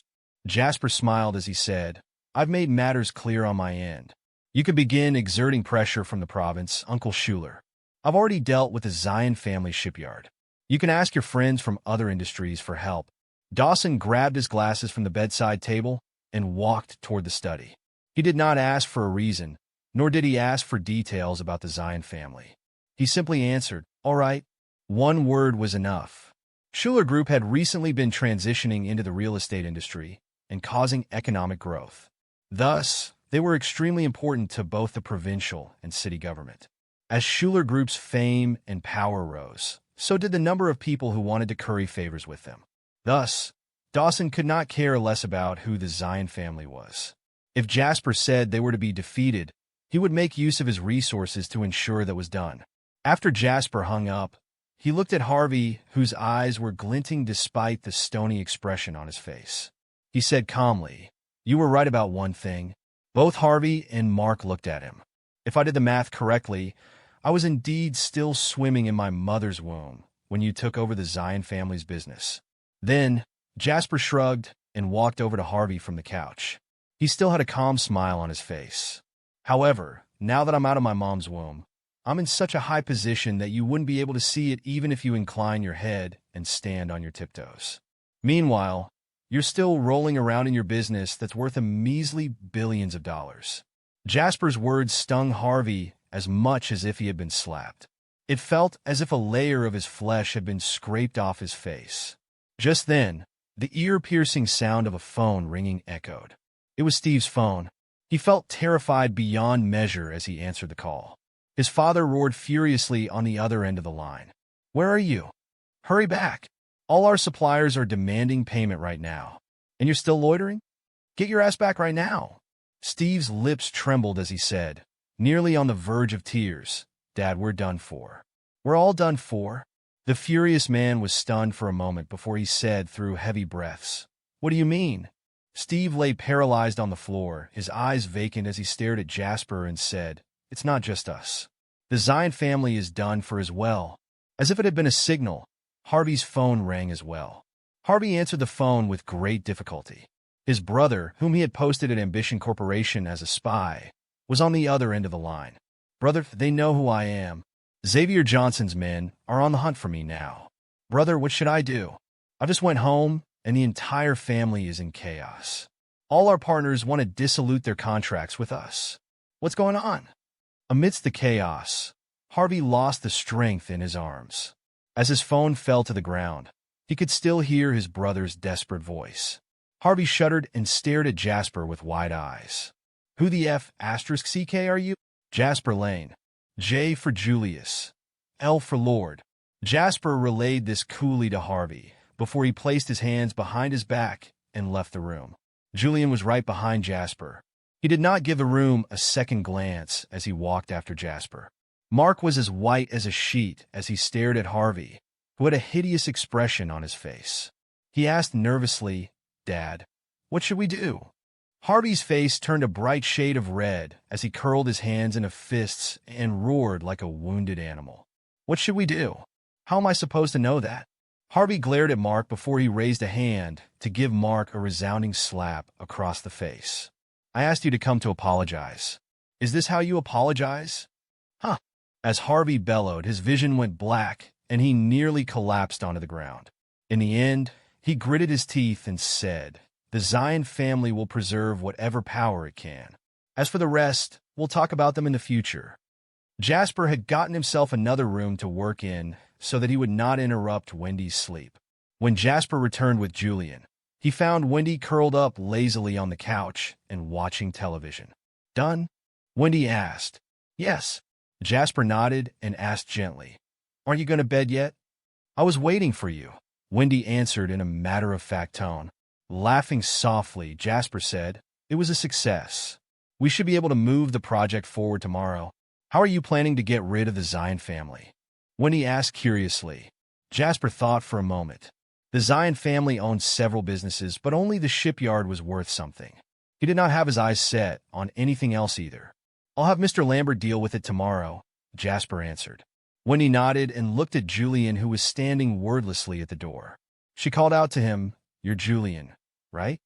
Jasper smiled as he said, "I've made matters clear on my end. You could begin exerting pressure from the province, Uncle Schuler. I've already dealt with the Zion family shipyard. You can ask your friends from other industries for help." Dawson grabbed his glasses from the bedside table and walked toward the study. He did not ask for a reason, nor did he ask for details about the Zion family. He simply answered, "All right." One word was enough. Schuler Group had recently been transitioning into the real estate industry and causing economic growth. Thus, they were extremely important to both the provincial and city government. As Schuler Group's fame and power rose, so did the number of people who wanted to curry favors with them. Thus, Dawson could not care less about who the Zion family was. If Jasper said they were to be defeated, he would make use of his resources to ensure that was done. After Jasper hung up, he looked at Harvey, whose eyes were glinting despite the stony expression on his face. He said calmly, "You were right about one thing." Both Harvey and Mark looked at him. "If I did the math correctly, I was indeed still swimming in my mother's womb when you took over the Zion family's business." Then, Jasper shrugged and walked over to Harvey from the couch. He still had a calm smile on his face. "However, now that I'm out of my mom's womb, I'm in such a high position that you wouldn't be able to see it even if you incline your head and stand on your tiptoes. Meanwhile, you're still rolling around in your business that's worth a measly billions of dollars." Jasper's words stung Harvey as much as if he had been slapped. It felt as if a layer of his flesh had been scraped off his face. Just then, the ear-piercing sound of a phone ringing echoed. It was Steve's phone. He felt terrified beyond measure as he answered the call. His father roared furiously on the other end of the line. "Where are you? Hurry back. All our suppliers are demanding payment right now. And you're still loitering? Get your ass back right now." Steve's lips trembled as he said, nearly on the verge of tears, "Dad, we're done for." "We're all done for?" The furious man was stunned for a moment before he said through heavy breaths, "What do you mean?" Steve lay paralyzed on the floor, his eyes vacant as he stared at Jasper and said, "It's not just us. The Zion family is done for as well." As if it had been a signal, Harvey's phone rang as well. Harvey answered the phone with great difficulty. His brother, whom he had posted at Ambition Corporation as a spy, was on the other end of the line. "Brother, they know who I am. Xavier Johnson's men are on the hunt for me now. Brother, what should I do? I just went home, and the entire family is in chaos. All our partners want to dissolute their contracts with us. What's going on?" Amidst the chaos, Harvey lost the strength in his arms. As his phone fell to the ground, he could still hear his brother's desperate voice. Harvey shuddered and stared at Jasper with wide eyes. "Who the F***CK are you?" "Jasper Lane. J for Julius. L for Lord." Jasper relayed this coolly to Harvey before he placed his hands behind his back and left the room. Julian was right behind Jasper. He did not give the room a second glance as he walked after Jasper. Mark was as white as a sheet as he stared at Harvey, who had a hideous expression on his face. He asked nervously, "Dad, what should we do?" Harvey's face turned a bright shade of red as he curled his hands into fists and roared like a wounded animal. "What should we do? How am I supposed to know that?" Harvey glared at Mark before he raised a hand to give Mark a resounding slap across the face. "I asked you to come to apologize. Is this how you apologize?" "Huh." As Harvey bellowed, his vision went black and he nearly collapsed onto the ground. In the end, he gritted his teeth and said, "The Zion family will preserve whatever power it can. As for the rest, we'll talk about them in the future." Jasper had gotten himself another room to work in so that he would not interrupt Wendy's sleep. When Jasper returned with Julian, he found Wendy curled up lazily on the couch and watching television. "Done?" Wendy asked. "Yes." Jasper nodded and asked gently, "Aren't you going to bed yet?" "I was waiting for you," Wendy answered in a matter-of-fact tone. Laughing softly, Jasper said, "It was a success. We should be able to move the project forward tomorrow." How are you planning to get rid of the Zion family? Wendy asked curiously. Jasper thought for a moment. The Zion family owned several businesses, but only the shipyard was worth something. He did not have his eyes set on anything else either. I'll have Mr. Lambert deal with it tomorrow, Jasper answered. Wendy nodded and looked at Julian, who was standing wordlessly at the door. She called out to him, "You're Julian, right?"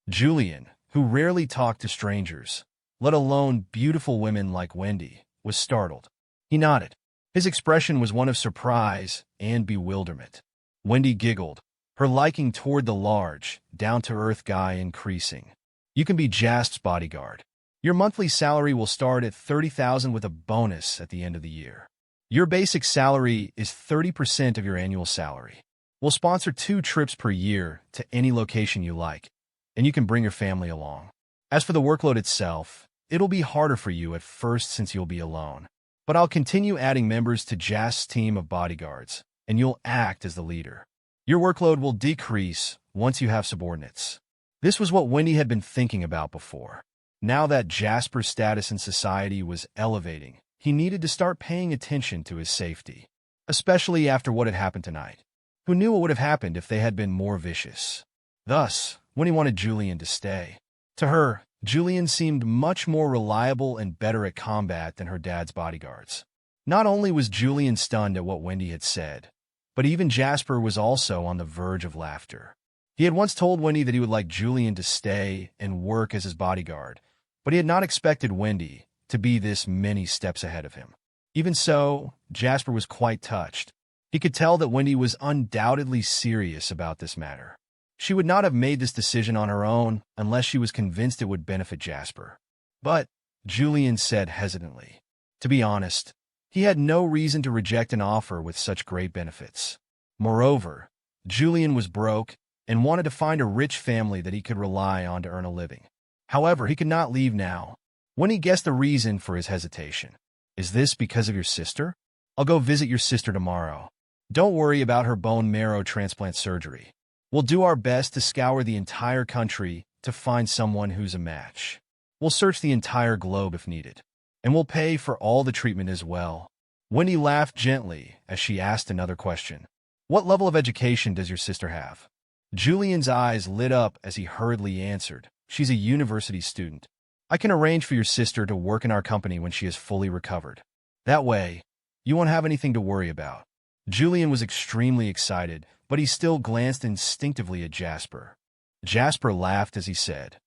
Julian, who rarely talked to strangers, let alone beautiful women like Wendy, was startled. He nodded. His expression was one of surprise and bewilderment. Wendy giggled, her liking toward the large, down-to-earth guy increasing. "You can be Jasp's bodyguard. Your monthly salary will start at $30,000 with a bonus at the end of the year. Your basic salary is 30% of your annual salary. We'll sponsor 2 trips per year to any location you like, and you can bring your family along. As for the workload itself, it'll be harder for you at first since you'll be alone. But I'll continue adding members to Jasp's team of bodyguards, and you'll act as the leader. Your workload will decrease once you have subordinates." This was what Wendy had been thinking about before. Now that Jasper's status in society was elevating, he needed to start paying attention to his safety, especially after what had happened tonight. Who knew what would have happened if they had been more vicious? Thus, Wendy wanted Julian to stay. To her, Julian seemed much more reliable and better at combat than her dad's bodyguards. Not only was Julian stunned at what Wendy had said, but even Jasper was also on the verge of laughter. He had once told Wendy that he would like Julian to stay and work as his bodyguard, but he had not expected Wendy to be this many steps ahead of him. Even so, Jasper was quite touched. He could tell that Wendy was undoubtedly serious about this matter. She would not have made this decision on her own unless she was convinced it would benefit Jasper. But, Julian said hesitantly, to be honest, he had no reason to reject an offer with such great benefits. Moreover, Julian was broke and wanted to find a rich family that he could rely on to earn a living. However, he could not leave now. When he guessed the reason for his hesitation. "Is this because of your sister? I'll go visit your sister tomorrow. Don't worry about her bone marrow transplant surgery. We'll do our best to scour the entire country to find someone who's a match. We'll search the entire globe if needed. And we'll pay for all the treatment as well." Wendy laughed gently as she asked another question. "What level of education does your sister have?" Julian's eyes lit up as he hurriedly answered, "She's a university student. I can arrange for your sister to work in our company when she is fully recovered. That way, you won't have anything to worry about." Julian was extremely excited, but he still glanced instinctively at Jasper. Jasper laughed as he said,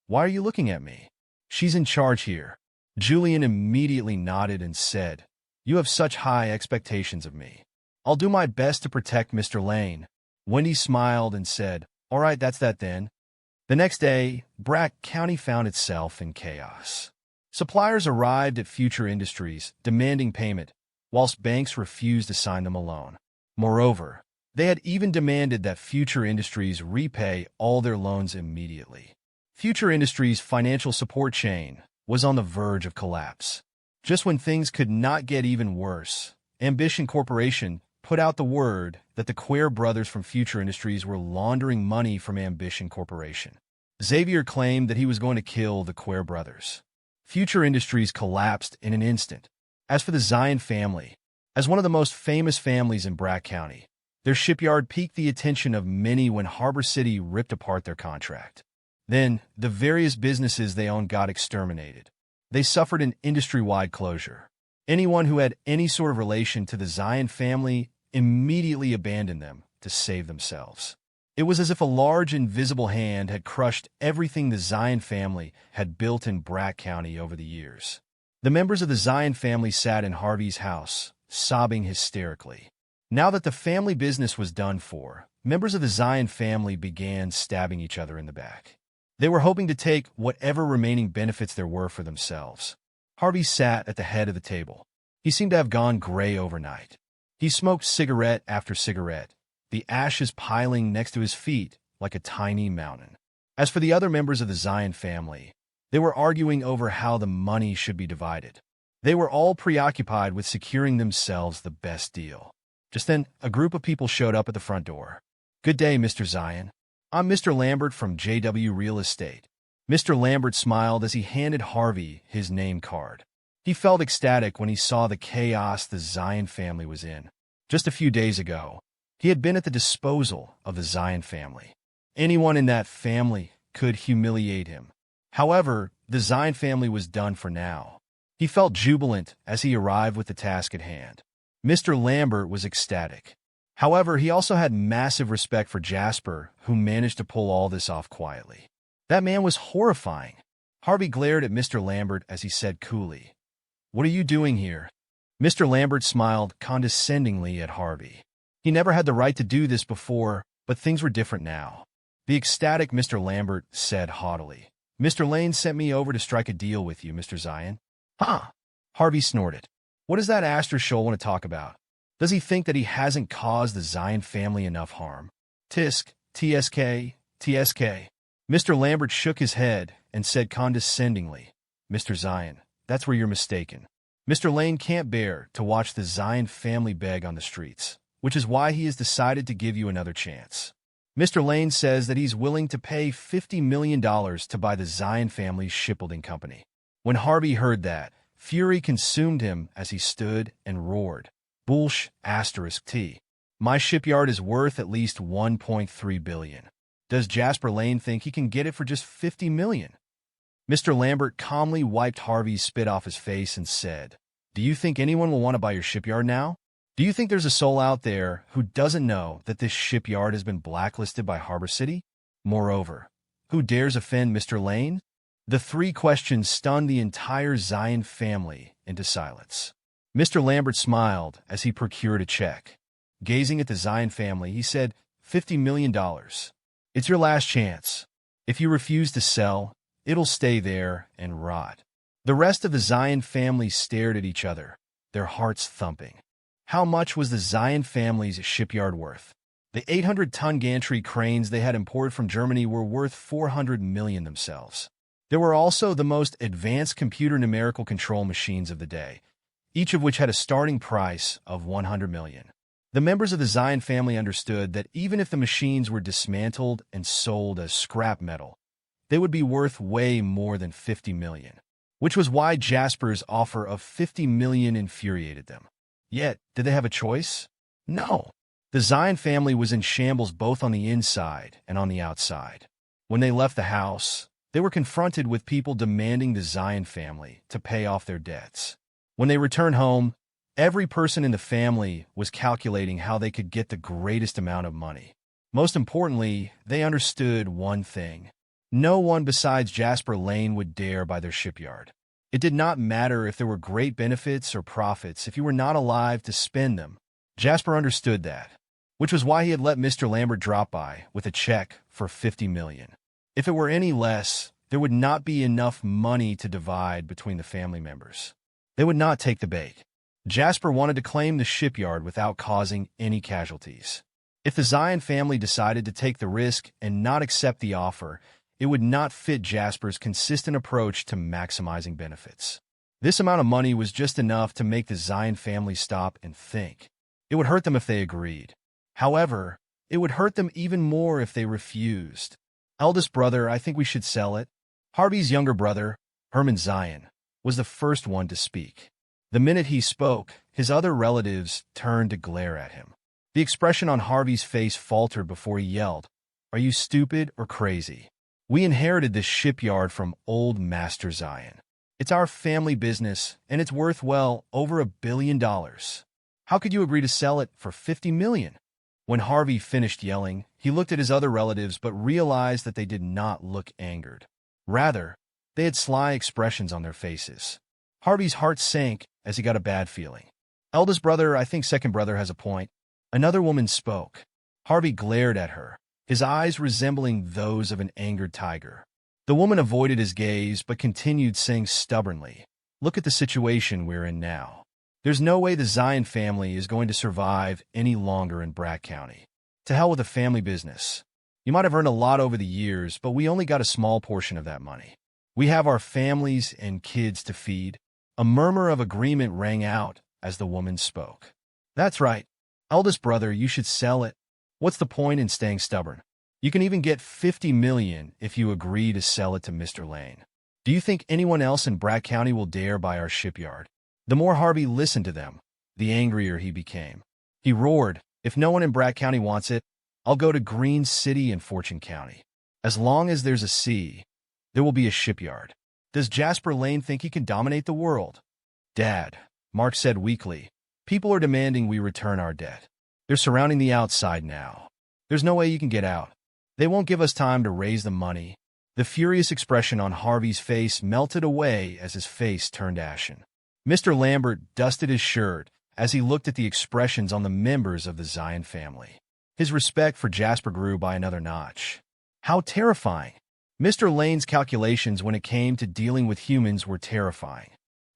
"Why are you looking at me? She's in charge here." Julian immediately nodded and said, "You have such high expectations of me. I'll do my best to protect Mr. Lane." Wendy smiled and said, "All right, that's that then." The next day, Brack County found itself in chaos. Suppliers arrived at Future Industries, demanding payment, whilst banks refused to sign them a loan. Moreover, they had even demanded that Future Industries repay all their loans immediately. Future Industries' financial support chain was on the verge of collapse. Just when things could not get even worse, Ambition Corporation put out the word that the Quare brothers from Future Industries were laundering money from Ambition Corporation. Xavier claimed that he was going to kill the Quare brothers. Future Industries collapsed in an instant. As for the Zion family, as one of the most famous families in Brack County, their shipyard piqued the attention of many when Harbor City ripped apart their contract. Then, the various businesses they owned got exterminated. They suffered an industry-wide closure. Anyone who had any sort of relation to the Zion family immediately abandoned them to save themselves. It was as if a large invisible hand had crushed everything the Zion family had built in Brack County over the years. The members of the Zion family sat in Harvey's house, sobbing hysterically. Now that the family business was done for, members of the Zion family began stabbing each other in the back. They were hoping to take whatever remaining benefits there were for themselves. Harvey sat at the head of the table. He seemed to have gone gray overnight. He smoked cigarette after cigarette, the ashes piling next to his feet like a tiny mountain. As for the other members of the Zion family, they were arguing over how the money should be divided. They were all preoccupied with securing themselves the best deal. Just then, a group of people showed up at the front door. "Good day, Mr. Zion. I'm Mr. Lambert from JW Real Estate." Mr. Lambert smiled as he handed Harvey his name card. He felt ecstatic when he saw the chaos the Zion family was in. Just a few days ago, he had been at the disposal of the Zion family. Anyone in that family could humiliate him. However, the Zion family was done for now. He felt jubilant as he arrived with the task at hand. Mr. Lambert was ecstatic. However, he also had massive respect for Jasper, who managed to pull all this off quietly. That man was horrifying. Harvey glared at Mr. Lambert as he said coolly, "What are you doing here?" Mr. Lambert smiled condescendingly at Harvey. He never had the right to do this before, but things were different now. The ecstatic Mr. Lambert said haughtily, "Mr. Lane sent me over to strike a deal with you, Mr. Zion." "Huh?" Harvey snorted. "What does that Astor Shoal want to talk about? Does he think that he hasn't caused the Zion family enough harm?" "Tisk, TSK, TSK." Mr. Lambert shook his head and said condescendingly, "Mr. Zion, that's where you're mistaken. Mr. Lane can't bear to watch the Zion family beg on the streets, which is why he has decided to give you another chance. Mr. Lane says that he's willing to pay $50 million to buy the Zion family's shipbuilding company." When Harvey heard that, fury consumed him as he stood and roared, "Bullsh, asterisk T. My shipyard is worth at least $1.3 billion. Does Jasper Lane think he can get it for just $50 million? Mr. Lambert calmly wiped Harvey's spit off his face and said, "Do you think anyone will want to buy your shipyard now? Do you think there's a soul out there who doesn't know that this shipyard has been blacklisted by Harbor City? Moreover, who dares offend Mr. Lane?" The three questions stunned the entire Zion family into silence. Mr. Lambert smiled as he procured a check. Gazing at the Zion family, he said, $50 million. It's your last chance. If you refuse to sell, it'll stay there and rot." The rest of the Zion family stared at each other, their hearts thumping. How much was the Zion family's shipyard worth? The 800-ton gantry cranes they had imported from Germany were worth $400 million themselves. There were also the most advanced computer numerical control machines of the day, each of which had a starting price of $100 million. The members of the Zion family understood that even if the machines were dismantled and sold as scrap metal, they would be worth way more than $50 million, which was why Jasper's offer of $50 million infuriated them. Yet, did they have a choice? No. The Zion family was in shambles both on the inside and on the outside. When they left the house, they were confronted with people demanding the Zion family to pay off their debts. When they returned home, every person in the family was calculating how they could get the greatest amount of money. Most importantly, they understood one thing. No one besides Jasper Lane would dare buy their shipyard. It did not matter if there were great benefits or profits if you were not alive to spend them. Jasper understood that, which was why he had let Mr. Lambert drop by with a check for $50 million. If it were any less, there would not be enough money to divide between the family members. They would not take the bait. Jasper wanted to claim the shipyard without causing any casualties. If the Zion family decided to take the risk and not accept the offer, it would not fit Jasper's consistent approach to maximizing benefits. This amount of money was just enough to make the Zion family stop and think. It would hurt them if they agreed. However, it would hurt them even more if they refused. "Eldest brother, I think we should sell it." Harvey's younger brother, Herman Zion, was the first one to speak. The minute he spoke, his other relatives turned to glare at him. The expression on Harvey's face faltered before he yelled, "Are you stupid or crazy? We inherited this shipyard from old Master Zion. It's our family business, and it's worth well over $1 billion. How could you agree to sell it for $50 million? When Harvey finished yelling, he looked at his other relatives but realized that they did not look angered. Rather, they had sly expressions on their faces. Harvey's heart sank as he got a bad feeling. "Eldest brother, I think second brother has a point." Another woman spoke. Harvey glared at her, his eyes resembling those of an angered tiger. The woman avoided his gaze but continued saying stubbornly, "Look at the situation we're in now. There's no way the Zion family is going to survive any longer in Brack County. To hell with the family business. You might have earned a lot over the years, but we only got a small portion of that money. We have our families and kids to feed." A murmur of agreement rang out as the woman spoke. "That's right. Eldest brother, you should sell it. What's the point in staying stubborn? You can even get $50 million if you agree to sell it to Mr. Lane." Do you think anyone else in Brack County will dare buy our shipyard? The more Harvey listened to them, the angrier he became. He roared, if no one in Brack County wants it, I'll go to Green City in Fortune County. As long as there's a sea, there will be a shipyard. Does Jasper Lane think he can dominate the world? Dad, Mark said weakly, people are demanding we return our debt. They're surrounding the outside now. There's no way you can get out. They won't give us time to raise the money. The furious expression on Harvey's face melted away as his face turned ashen. Mr. Lambert dusted his shirt as he looked at the expressions on the members of the Zion family. His respect for Jasper grew by another notch. How terrifying! Mr. Lane's calculations when it came to dealing with humans were terrifying.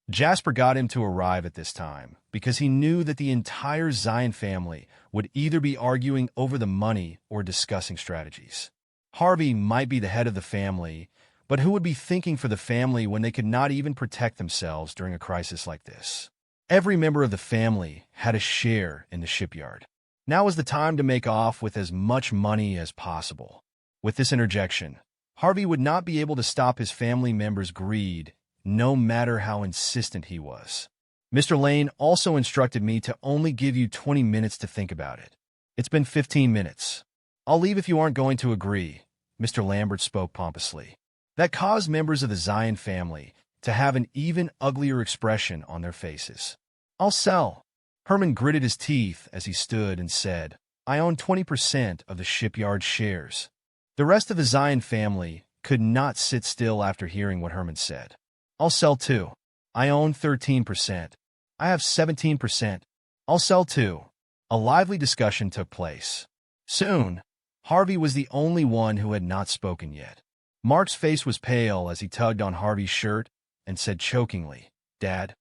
Jasper got him to arrive at this time because he knew that the entire Zion family would either be arguing over the money or discussing strategies. Harvey might be the head of the family, but who would be thinking for the family when they could not even protect themselves during a crisis like this? Every member of the family had a share in the shipyard. Now was the time to make off with as much money as possible. With this interjection, Harvey would not be able to stop his family members' greed, no matter how insistent he was. Mr. Lane also instructed me to only give you 20 minutes to think about it. It's been 15 minutes. I'll leave if you aren't going to agree, Mr. Lambert spoke pompously. That caused members of the Zion family to have an even uglier expression on their faces. I'll sell. Herman gritted his teeth as he stood and said, I own 20% of the shipyard shares. The rest of the Zion family could not sit still after hearing what Herman said. I'll sell too. I own 13%. I have 17%. I'll sell too. A lively discussion took place. Soon, Harvey was the only one who had not spoken yet. Mark's face was pale as he tugged on Harvey's shirt and said chokingly, Dad,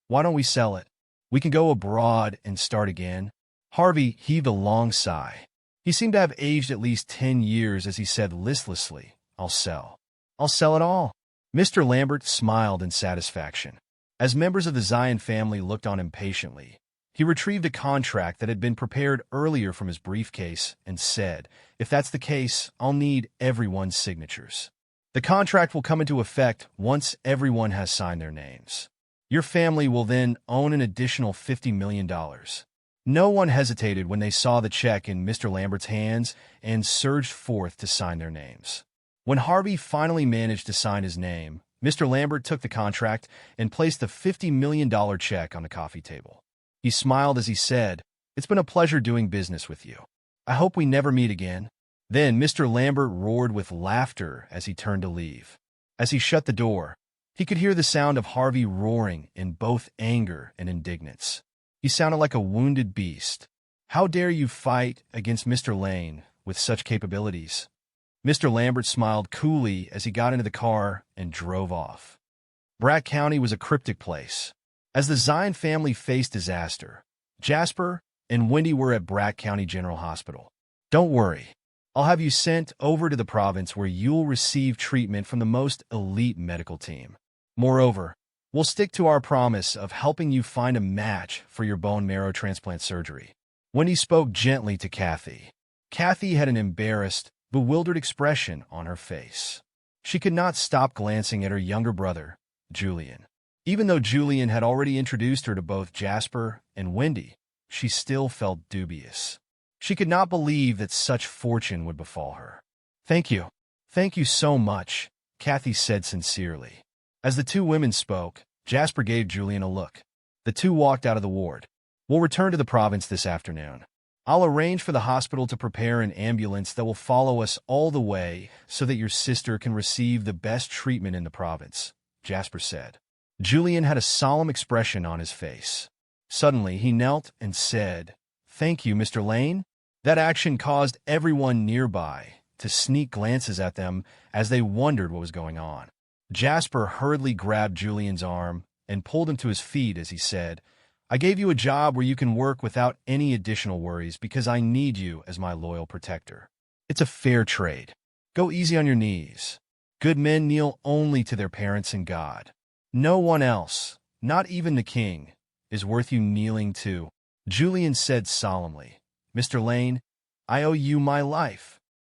why don't we sell it? We can go abroad and start again. Harvey heaved a long sigh. He seemed to have aged at least 10 years as he said listlessly, I'll sell. I'll sell it all. Mr. Lambert smiled in satisfaction. As members of the Zion family looked on impatiently, he retrieved a contract that had been prepared earlier from his briefcase and said, if that's the case, I'll need everyone's signatures. The contract will come into effect once everyone has signed their names. Your family will then own an additional $50 million. No one hesitated when they saw the check in Mr. Lambert's hands and surged forth to sign their names. When Harvey finally managed to sign his name, Mr. Lambert took the contract and placed the $50 million check on the coffee table. He smiled as he said, it's been a pleasure doing business with you. I hope we never meet again. Then Mr. Lambert roared with laughter as he turned to leave. As he shut the door, he could hear the sound of Harvey roaring in both anger and indignance. He sounded like a wounded beast. How dare you fight against Mr. Lane with such capabilities? Mr. Lambert smiled coolly as he got into the car and drove off. Brack County was a cryptic place. As the Zion family faced disaster, Jasper and Wendy were at Brack County General Hospital. Don't worry. I'll have you sent over to the province where you'll receive treatment from the most elite medical team. Moreover, we'll stick to our promise of helping you find a match for your bone marrow transplant surgery. Wendy spoke gently to Kathy. Kathy had an embarrassed, bewildered expression on her face. She could not stop glancing at her younger brother, Julian. Even though Julian had already introduced her to both Jasper and Wendy, she still felt dubious. She could not believe that such fortune would befall her. Thank you. Thank you so much, Kathy said sincerely. As the two women spoke, Jasper gave Julian a look. The two walked out of the ward. We'll return to the province this afternoon. I'll arrange for the hospital to prepare an ambulance that will follow us all the way so that your sister can receive the best treatment in the province, Jasper said. Julian had a solemn expression on his face. Suddenly, he knelt and said, Thank you, Mr. Lane. That action caused everyone nearby to sneak glances at them as they wondered what was going on. Jasper hurriedly grabbed Julian's arm and pulled him to his feet as he said, I gave you a job where you can work without any additional worries because I need you as my loyal protector. It's a fair trade. Go easy on your knees. Good men kneel only to their parents and God. No one else, not even the king, is worth you kneeling to. Julian said solemnly, Mr. Lane, I owe you my life.